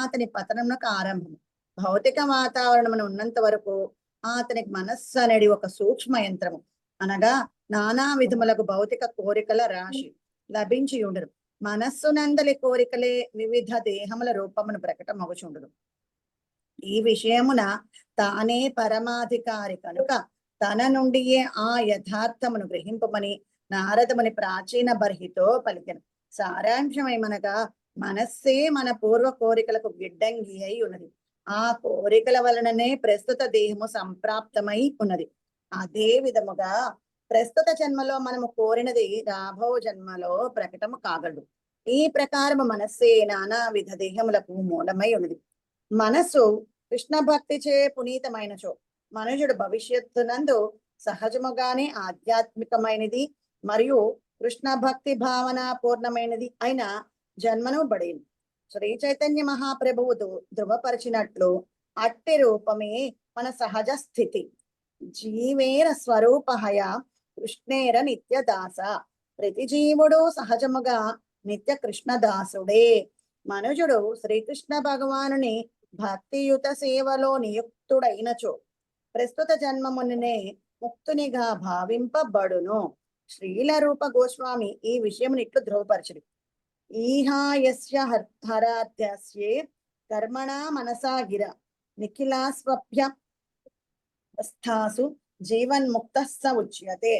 అతని పతనమునకు ఆరంభము. భౌతిక వాతావరణమును ఉన్నంత వరకు అతనికి మనస్సు అనేది ఒక సూక్ష్మ యంత్రము, అనగా నానా విధములకు భౌతిక కోరికల రాశి లభించి ఉండరు. మనస్సు నందలి కోరికలే వివిధ దేహముల రూపమును ప్రకటమగుచుండును. ఈ విషయమున తానే పరమాధికారి కనుక తన నుండియే ఆ యథార్థమును గ్రహింపమని నారదముని ప్రాచీన బర్హితో పలికెను. సారాంశమేమనగా మనస్సే మన పూర్వ కోరికలకు గిడ్డంగి అయి ఉన్నది. ఆ కోరికల వలననే ప్రస్తుత దేహము సంప్రాప్తమై ఉన్నది. అదే విధముగా ప్రస్తుత జన్మలో మనము కోరినది రాబో జన్మలో ప్రకటము కాగలదు. ఈ ప్రకారము మనస్సే నానా విధ దేహములకు మూలమై ఉన్నది. మనస్సు కృష్ణ భక్తిచే పునీతమైనచో మనుషుడు భవిష్యత్తునందు సహజముగానే ఆధ్యాత్మికమైనది మరియు కృష్ణ భక్తి భావన పూర్ణమైనది అయిన జన్మను బడేను. శ్రీ చైతన్య మహాప్రభువు ధృవపరిచినట్లు అట్టి రూపమే మన సహజ స్థితి. జీవేర స్వరూపహయ కృష్ణేర నిత్యదాస. ప్రతి జీవుడు సహజముగా నిత్య కృష్ణదాసుడే. మనుజుడు శ్రీకృష్ణ భగవానుని భక్తియుత సేవలో నియుక్తుడైనచో ప్రస్తుత జన్మమునే ముక్తునిగా భావింపబడును. శ్రీల రూప గోస్వామి ఈ విషయం ఇట్లు ధృవపరచుడు. ఈహాయస్య హరాధ్యస్యే కర్మణా మనసా గిర నిఖిలాస్వభ్య స్థాసు జీవన్ముక్త స ఉచ్యతే.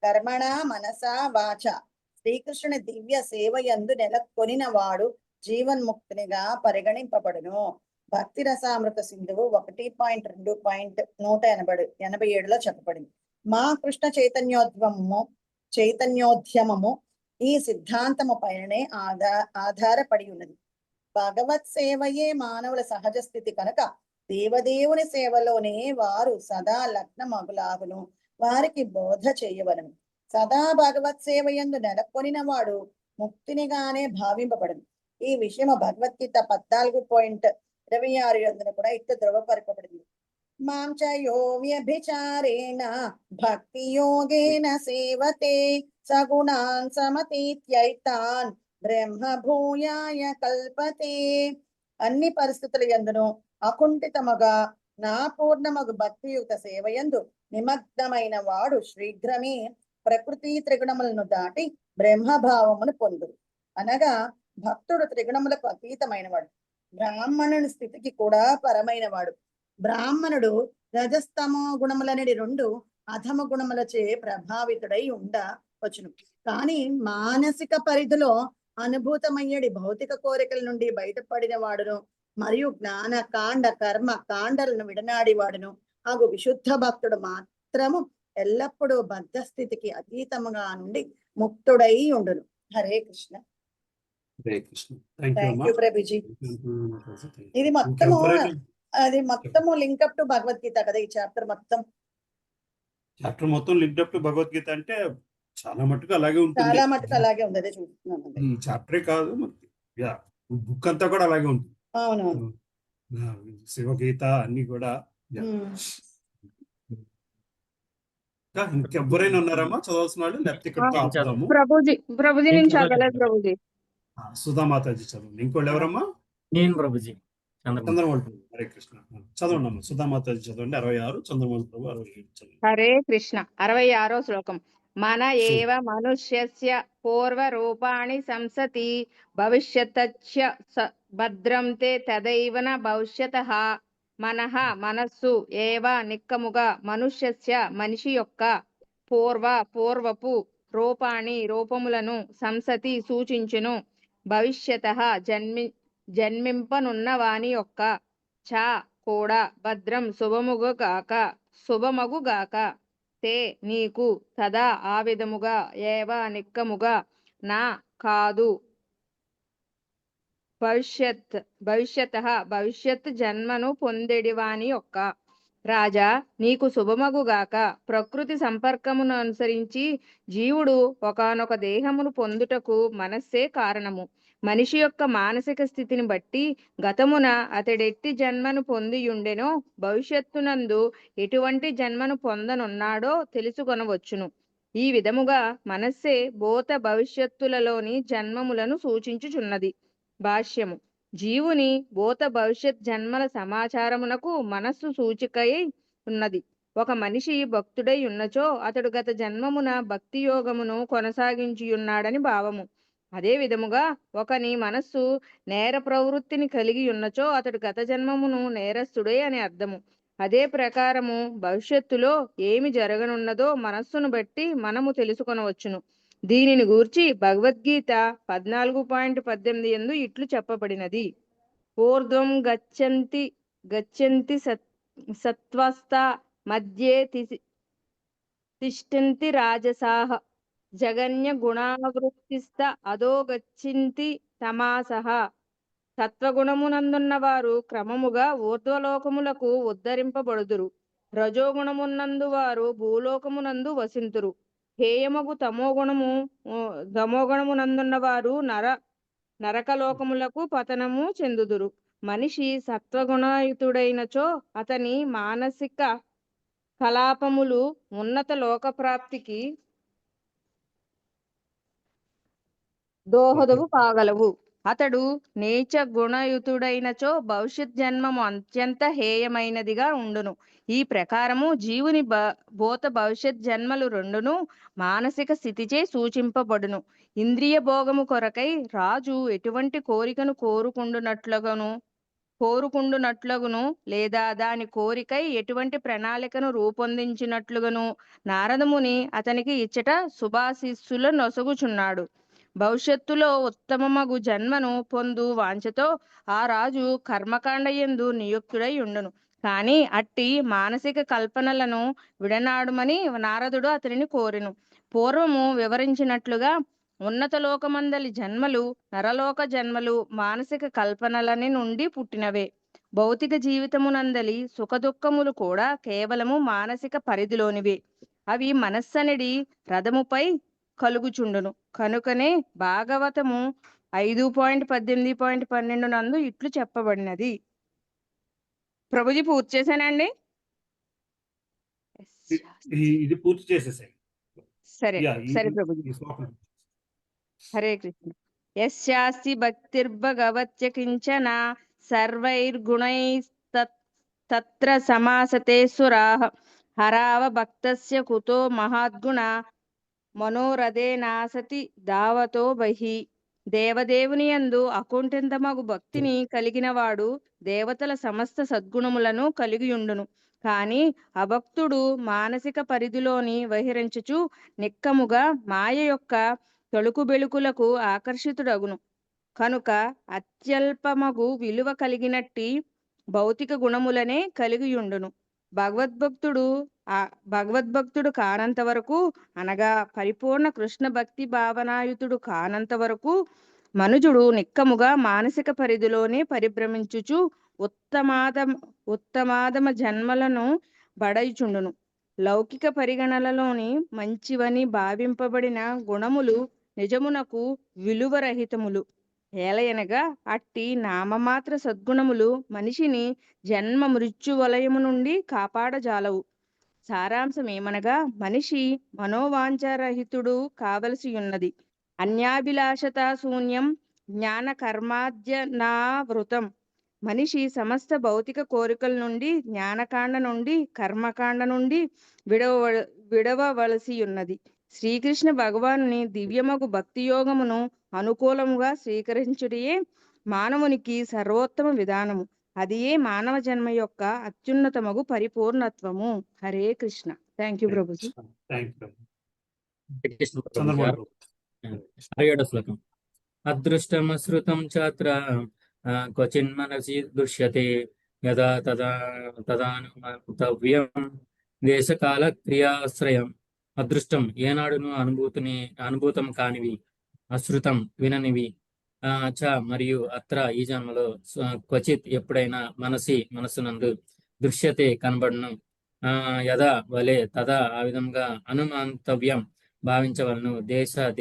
కర్మణా మనసా వాచ శ్రీకృష్ణుని దివ్య సేవయందు నెలకొనిన వాడు జీవన్ముక్తునిగా పరిగణింపబడును. భక్తి రసామృత సింధువు 1.2.187లో చెప్పబడింది. మా కృష్ణ చైతన్యోద్యమము ఈ సిద్ధాంతము పైననే ఆధారపడి ఉన్నది. భగవత్ సేవయే మానవుల సహజ స్థితి కనుక దేవదేవుని సేవలోనే వారు సదా లగ్నమగులాగును వారికి బోధ చేయవలను. సదా భగవత్ సేవ యందు నెలకొనిన వాడు ముక్తినిగానే భావింపబడను. ఈ విషయము భగవద్గీత 14.26 యందున కూడా ఇట్లు ధృవపరపబడింది. మాం చ యో వ్యభిచారేణ భక్తి యోగేన సేవతే సగుణాన్ సమతీత్యైతాన్ బ్రహ్మ భూయాయ కల్పతే. అన్ని పరిస్థితుల యందును అకుంఠితముగా నా పూర్ణమగు భక్తియుత సేవయందు నిమగ్నమైన వాడు శీఘ్రమే ప్రకృతి త్రిగుణములను దాటి బ్రహ్మభావమును పొందు. అనగా భక్తుడు త్రిగుణములకు అతీతమైన వాడు, బ్రాహ్మణుని స్థితికి కూడా పరమైన వాడు. బ్రాహ్మణుడు రజస్తమో గుణములనేది 2 అధమ గుణములచే ప్రభావితుడై ఉండవచ్చును. కానీ మానసిక పరిధిలో అనుభూతమయ్యేది భౌతిక కోరికల నుండి బయటపడిన వాడును మరియు జ్ఞాన కాండ కర్మ కాండలను విడనాడి వాడును ఆగు విశుద్ధ భక్తుడు మాత్రము ఎల్లప్పుడూ బద్ధ స్థితికి అతీతముగా నుండి ముక్తుడై ఉండును. Hare Krishna. Hare Krishna. Thank thank you Prabhuji. ఇది మొత్తము అది మొత్తము లింకప్ టు భగవద్గీత కదా ఈ చాప్టర్ మొత్తం. చాప్టర్ మొత్తం లింక్డ్ అప్ టు భగవద్గీత అంటే చాలా మటుకు అలాగే ఉంటుంది. చాలా మటుకు అలాగే ఉంది. అదే చూస్తున్నాను. ఈ చాప్టరే కాదు, బుక్ అంతా కూడా అలాగే ఉంటుంది. అవునవును. శివగీత అన్ని కూడా. ఇంకెవ్వరైనా ఉన్నారమ్మా చదవాల్సిన వాళ్ళు? లేకపోతే ఇక్కడ ఆపుదాము. ప్రభుజీ నేను చదవలేదు ప్రభుజీ. సుధామాతాజీ చదవండి. ఇంకోళ్ళు ఎవరమ్మా? నేను ప్రభుజీ. చంద్రమౌళి ప్రభు. హరే కృష్ణ. చదవండి అమ్మా. సుధామాతాజీ చదవండి 66, చంద్రమౌళి ప్రభు 67 చదవండి. హరే కృష్ణ. 66వ శ్లోకం. మన ఏవ మనుష్యస్య పూర్వ రూపాణి సంసతి భవిష్యత్య భద్రం తే తదైవ న భవిష్యతః. మనః మనస్సు ఏవ నిక్కముగా మనుష్యస్య మనిషి యొక్క పూర్వపు రూపాణి రూపములను సంసతి సూచించును. భవిష్యతః జన్మింపనున్న వాని యొక్క చ కూడా భద్రం శుభమగుగాక తే నీకు తదా ఆ విధముగా ఏవ నిక్కముగా నా కాదు భవిష్యత్ జన్మను పొందెడివాని యొక్క రాజా నీకు శుభమగుగాక. ప్రకృతి సంపర్కమును అనుసరించి జీవుడు ఒకానొక దేహమును పొందుటకు మనస్సే కారణము. మనిషి యొక్క మానసిక స్థితిని బట్టి గతమున అతడెట్టి జన్మను పొందియుండెనో భవిష్యత్తునందు ఎటువంటి జన్మను పొందనున్నాడో తెలుసుకొనవచ్చును. ఈ విధముగా మనస్సే భూత భవిష్యత్తులలోని జన్మములను సూచించుచున్నది. భాష్యము: జీవుని భూత భవిష్యత్ జన్మల సమాచారమునకు మనస్సు సూచికై ఉన్నది. ఒక మనిషి భక్తుడై ఉన్నచో అతడు గత జన్మమున భక్తి యోగమును కొనసాగించియున్నాడని భావము. అదే విధముగా ఒకని మనస్సు నేర ప్రవృత్తిని కలిగి ఉన్నచో అతడు గత జన్మమును నేరస్తుడే అని అర్థము. అదే ప్రకారము భవిష్యత్తులో ఏమి జరగనున్నదో మనస్సును బట్టి మనము తెలుసుకొనవచ్చును. దీనిని గూర్చి భగవద్గీత 14:18 యందు ఇట్లు చెప్పబడినది: ఊర్ధ్వం గచ్చంతి సత్వస్థా మధ్యే తిష్టంతి రాజసాః జగన్య గుణావృత్తిస్థ అదో గచ్చింతి తమాసః. సత్వగుణమునందున్న వారు క్రమముగా ఊర్ధ్వలోకములకు ఉద్ధరింపబడుదురు. రజోగుణమునందు వారు భూలోకమునందు వసింతురు. హేయమగు తమోగుణమునందున్న వారు నరకలోకములకు పతనము చెందుదురు. మనిషి సత్వగుణయుతుడైనచో అతని మానసిక కలాపములు ఉన్నత లోకప్రాప్తికి దోహదము కాగలవు. అతడు నీచ గుణయుతుడైనచో భవిష్యత్ జన్మము అత్యంత హేయమైనదిగా ఉండును. ఈ ప్రకారము జీవుని భూత భవిష్యత్ జన్మలు రెండును మానసిక స్థితిచే సూచింపబడును. ఇంద్రియ భోగము కొరకై రాజు ఎటువంటి కోరికను కోరుకుండునట్లుగను లేదా దాని కోరికై ఎటువంటి ప్రణాళికను రూపొందించినట్లుగను నారదముని అతనికి ఇచ్చట శుభాశీస్సుల నొసగుచున్నాడు. భవిష్యత్తులో ఉత్తమమగు జన్మను పొందు వాంఛతో ఆ రాజు కర్మకాండయందు నియుక్తుడై ఉండును. కాని అట్టి మానసిక కల్పనలను విడనాడుమని నారదుడు అతనిని కోరెను. పూర్వము వివరించినట్లుగా ఉన్నత లోకమందలి జన్మలు నరలోక జన్మలు మానసిక కల్పనలని నుండి పుట్టినవే. భౌతిక జీవితమునందలి సుఖదుఖములు కూడా కేవలము మానసిక పరిధిలోనివే. అవి మనస్సనిడి రథముపై కలుగుచుండును. కనుకనే భాగవతము 5:18.12 నందు ఇట్లు చెప్పబడినది. ప్రభుజీ పూర్తి చేశానండి. ఇది పూర్తి చేసేసాయి. సరే సరే ప్రభుజీ. హరే కృష్ణ. యస్యాస్తి భక్తిర్భగవత్య కించన సర్వైర్గుణైస్తత్ర సమాసతే సురాః హరావ భక్తస్య కుతో మహాద్గుణ మనోరథే నాసతి దావతో బహి. దేవదేవుని యందు అకుంఠితమగు భక్తిని కలిగిన వాడు దేవతల సమస్త సద్గుణములను కలిగియుండును. కాని అభక్తుడు మానసిక పరిధిలోని వహిరించుచు నిక్కముగా మాయ యొక్క తొలుకు బెలుకులకు ఆకర్షితుడగును. కనుక అత్యల్పమగు విలువ కలిగినట్టి భౌతిక గుణములనే కలిగియుండును. భగవద్భక్తుడు కానంత వరకు అనగా పరిపూర్ణ కృష్ణ భక్తి భావనాయుతుడు కానంత వరకు మనుజుడు నిక్కముగా మానసిక పరిధిలోనే పరిభ్రమించుచు ఉత్తమాదమ జన్మలను బడయుచుండును. లౌకిక పరిగణనలోని మంచివని భావింపబడిన గుణములు నిజమునకు విలువరహితములు. ఏలయనగా అట్టి నామమాత్ర సద్గుణములు మనిషిని జన్మ మృత్యు వలయము నుండి కాపాడజాలవు. సారాంశమేమనగా మనిషి మనోవాంఛారహితుడు కావలసి ఉన్నది. అన్యాభిలాషతా శూన్యం జ్ఞాన కర్మాద్యనావృతం. మనిషి సమస్త భౌతిక కోరికల నుండి జ్ఞానకాండ నుండి కర్మకాండ నుండి విడవవలసి ఉన్నది. శ్రీకృష్ణ భగవానుని దివ్యమగు భక్తి యోగమును అనుకూలముగా స్వీకరించుటయే మానవునికి సర్వోత్తమ విధానము. అది ఏ మానవ జన్మ యొక్క అత్యున్నతమగు పరిపూర్ణత్వము. హరే కృష్ణ. Thank you Prabhuji. 7వ శ్లోకం. అదృష్టమశ్రుతం చాత్ర క్వచిన్మనసి దృశ్యతే యదా తదానుమంతవ్యం దేశకాల క్రియాశ్రయం. అదృష్టం ఏనాడును అనుభూతం కానివి, అశ్రుతం విననివి, చ మరియు అత్ర ఈ జన్మలో క్వచిత్ ఎప్పుడైనా మనస్సునందు దృశ్యతే కనబడును యదా వలే తదా ఆ విధంగా అనుమంతవ్యం భావించవలను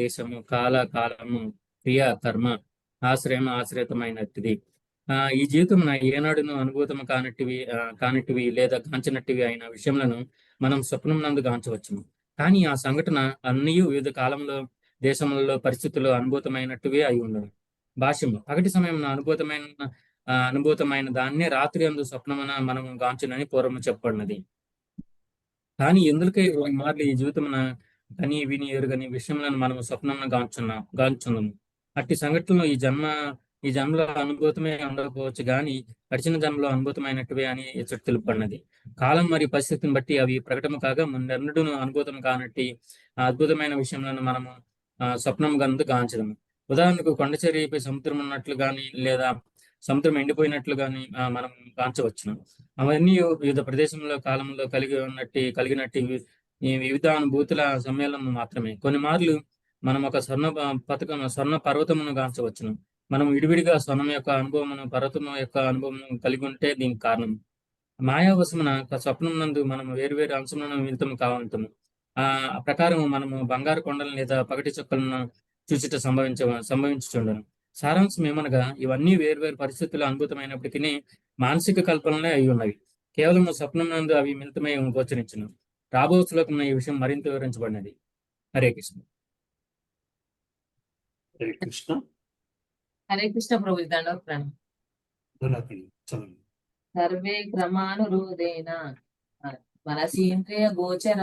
దేశము కాలము క్రియ కర్మ ఆశ్రయమైనది. ఈ జీవితం ఏనాడును అనుభూతము కానట్టివి లేదా గాంచినట్టివి అయిన విషయములను మనం స్వప్నం నందు గాంచవచ్చును. కానీ ఆ సంఘటన అన్నీ వివిధ కాలంలో దేశములలో పరిస్థితుల్లో అనుభూతమైనట్టువే అయి ఉండదు. భాష్యము పగటి సమయం అనుభూతమైన దాన్నే రాత్రి అందు స్వప్నమున మనము గాంచునని పూర్వము చెప్పబడినది. కానీ ఎందుకై మార్లు ఈ జీవితమున కని విని ఎరుగని విషయములను మనము స్వప్నమున గాంచున్నాము. అట్టి సంఘటనలు ఈ జన్మలో అనుభూతమే ఉండకపోవచ్చు కానీ గడిచిన జన్మలో అనుభూతమైనట్టువే అని ఇచ్చట తెలుపబడినది. కాలం మరియు పరిస్థితిని బట్టి అవి ప్రకటన కాగా ముందెన్నడూను అనుభూతం కానట్టి అద్భుతమైన విషయములను మనము స్వప్నం గందు గాంచడము. ఉదాహరణకు కొండచెరియపై సముద్రం ఉన్నట్లు కానీ లేదా సముద్రం ఎండిపోయినట్లు కానీ మనం గాంచవచ్చును. అవన్నీ వివిధ ప్రదేశంలో కాలంలో కలిగినట్టు వివిధ అనుభూతుల సమ్మేళనం మాత్రమే. కొన్ని మార్లు మనం ఒక స్వర్ణ పర్వతమును గాంచవచ్చును. మనం విడివిడిగా స్వర్ణం యొక్క అనుభవమును పర్వతం యొక్క అనుభవమును కలిగి ఉంటే దీనికి కారణం మాయావశమున స్వప్నం నందు మనం వేరువేరు అంశములను మిళితం కావంతము. ఆ ప్రకారం మనము బంగారు కొండలను లేదా పగటి చుక్కలను చూచుట సంభవించుచుండను. సారాంశం ఏమనగా ఇవన్నీ వేర్వేరు పరిస్థితుల్లో అనుభూతమైనప్పటికీ మానసిక కల్పనలే అయి ఉన్నవి. కేవలం స్వప్నం నందు అవి మిళితమై గోచరించును. రాబో శ్లోకంలో ఈ విషయం మరింత వివరించబడినది. హరే కృష్ణ. హరే కృష్ణ. హరే కృష్ణ ప్రభు దండోప్రణం. సర్వే క్రమానురోధేన మనసీంద్రియ గోచర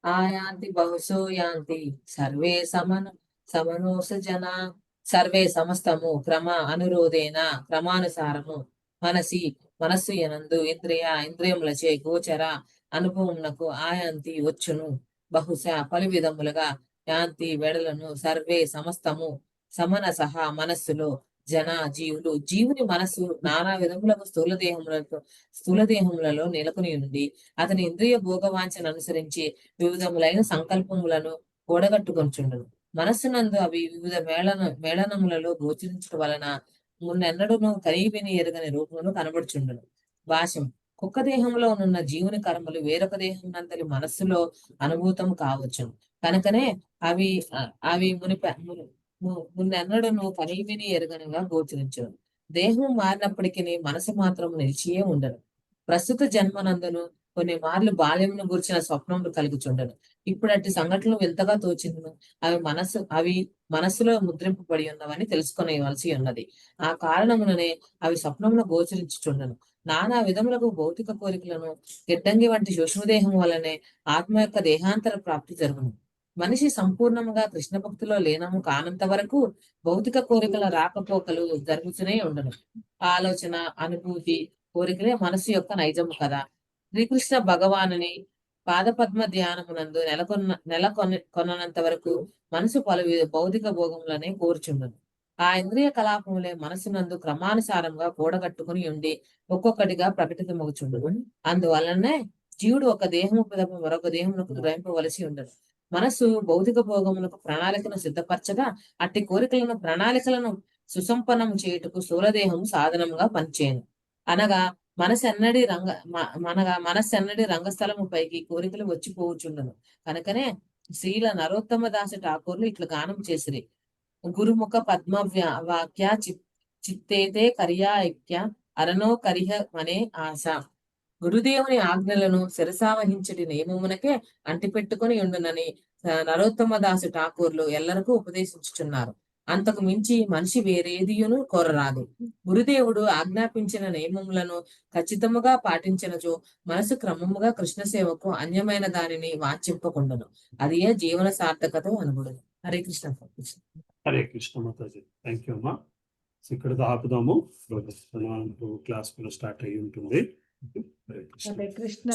ఆయాంతి బహుశో యాంతి సర్వే సమనోస జన. సర్వే సమస్తము క్రమ అనురోధేన క్రమానుసారము మనస్సు ఎనందు ఇంద్రియములచే గోచర అనుభవమునకు ఆయాంతి వచ్చును. బహుశా పలు విధములుగా యాంతి వెడలను. సర్వే సమస్తము సమన సహా మనస్సులో జీవుని మనస్సు నానా విధములకు స్థూల దేహములలో నెలకొని ఉండి అతని ఇంద్రియ భోగవాంఛను అనుసరించి వివిధములైన సంకల్పములను కూడగట్టుకొంచుండును. మనస్సునందు అవి వివిధ మేళనములలో గోచరించడం వలన మున్నెన్నడూను కరీవిని ఎరగని రూపమును కనబడుచుండును. భాష్యం కుక్క దేహంలో ఉన్న జీవుని కర్మలు వేరొక దేహమునంతలి మనస్సులో అనుభూతం కావచ్చును. కనుకనే అవి మున్నెన్నడూను కరీవిని ఎరగనిగా గోచరించును. దేహం మారినప్పటికీ మనసు మాత్రం నిలిచియే ఉండదు. ప్రస్తుత జన్మనందును కొన్ని మార్లు బాల్యమును గురించిన స్వప్నములు కలుగుచుండను. ఇప్పుడు అట్టి సంఘటనలు ఎంతగా తోచిందును అవి మనస్సులో ముద్రింపబడి ఉన్నవని తెలుసుకొనవలసి ఉన్నది. ఆ కారణముననే అవి స్వప్నమును గోచరించుచుండను. నానా విధములకు భౌతిక కోరికలను గిడ్డంగి వంటి సూక్ష్మదేహం వల్లనే ఆత్మ యొక్క దేహాంతర ప్రాప్తి జరుగును. మనిషి సంపూర్ణముగా కృష్ణ భక్తిలో లీనము కానంత వరకు భౌతిక కోరికల రాకపోకలు జరుగుతూనే ఉండను. ఆలోచన, అనుభూతి, కోరికలే మనసు యొక్క నైజము కదా. శ్రీకృష్ణ భగవానుని పాదపద్మ ధ్యానమునందు కొనంత వరకు మనసు పలు భౌతిక భోగములనే కోరుచుండను. ఆ ఇంద్రియ కలాపములే మనసునందు క్రమానుసారంగా కూడగట్టుకుని ఉండి ఒక్కొక్కటిగా ప్రకటితమగుచుండును. అందువలనే జీవుడు ఒక దేహము పిదప మరొక దేహమునకు గ్రహింపవలసి ఉండదు. మనస్సు భౌతిక భోగములకు ప్రణాళికను సిద్ధపరచగా అట్టి ప్రణాళికలను సుసంపన్నము చేయుటకు స్థూలదేహము సాధనముగా పనిచేయను. అనగా మనసెన్నడి రంగస్థలము పైకి కోరికలు వచ్చిపోవచ్చుండను. కనుకనే శ్రీల నరోత్తమ దాస ఠాకూర్లు ఇట్లా గానం చేసిరి. గురుముఖ పద్మ వాక్య చిత్తేతే కర్యాక్య అరణో కరిహ అనే ఆశ. గురుదేవుని ఆజ్ఞలను శిరసావహించటి నియమమునకే అంటిపెట్టుకుని ఉండునని నరోత్తమ దాసు ఠాకూర్లు ఎల్లరకు ఉపదేశించుచున్నారు. అంతకు మించి మనిషి వేరేదియును కోరరాదు. గురుదేవుడు ఆజ్ఞాపించిన నియమములను ఖచ్చితముగా పాటించినచో మనసు క్రమముగా కృష్ణ సేవకు అన్యమైన దానిని వాంఛింపకుండును. అది ఏ జీవన సార్థకత అనుగుడు. హరే కృష్ణ. హరే కృష్ణ మాతాజీ. థ్యాంక్ యూ అమ్మా. ఇక్కడతో ఆపుదాము. క్లాస్ కూడా స్టార్ట్ అయ్యి ఉంటుంది.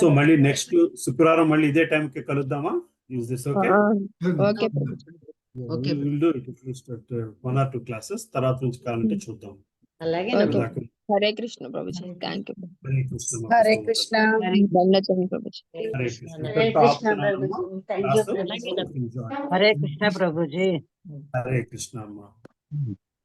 సో మళ్ళీ నెక్స్ట్ శుక్రవారం మళ్ళీ ఇదే టైం కి కలుద్దామా? Is this okay? Okay. We'll do it at least at 1 or 2 classes. తర్వాత నుంచి కావాలంటే చూద్దాం. అలాగే. హరే కృష్ణ ప్రభుజీ. Thank you. హరే కృష్ణ. హరే కృష్ణ. దండోపాని ప్రభుజీ. హరే కృష్ణ. హరే కృష్ణ ప్రభుజీ. హరే కృష్ణ ప్రభుజీ. హరే కృష్ణ అమ్మా.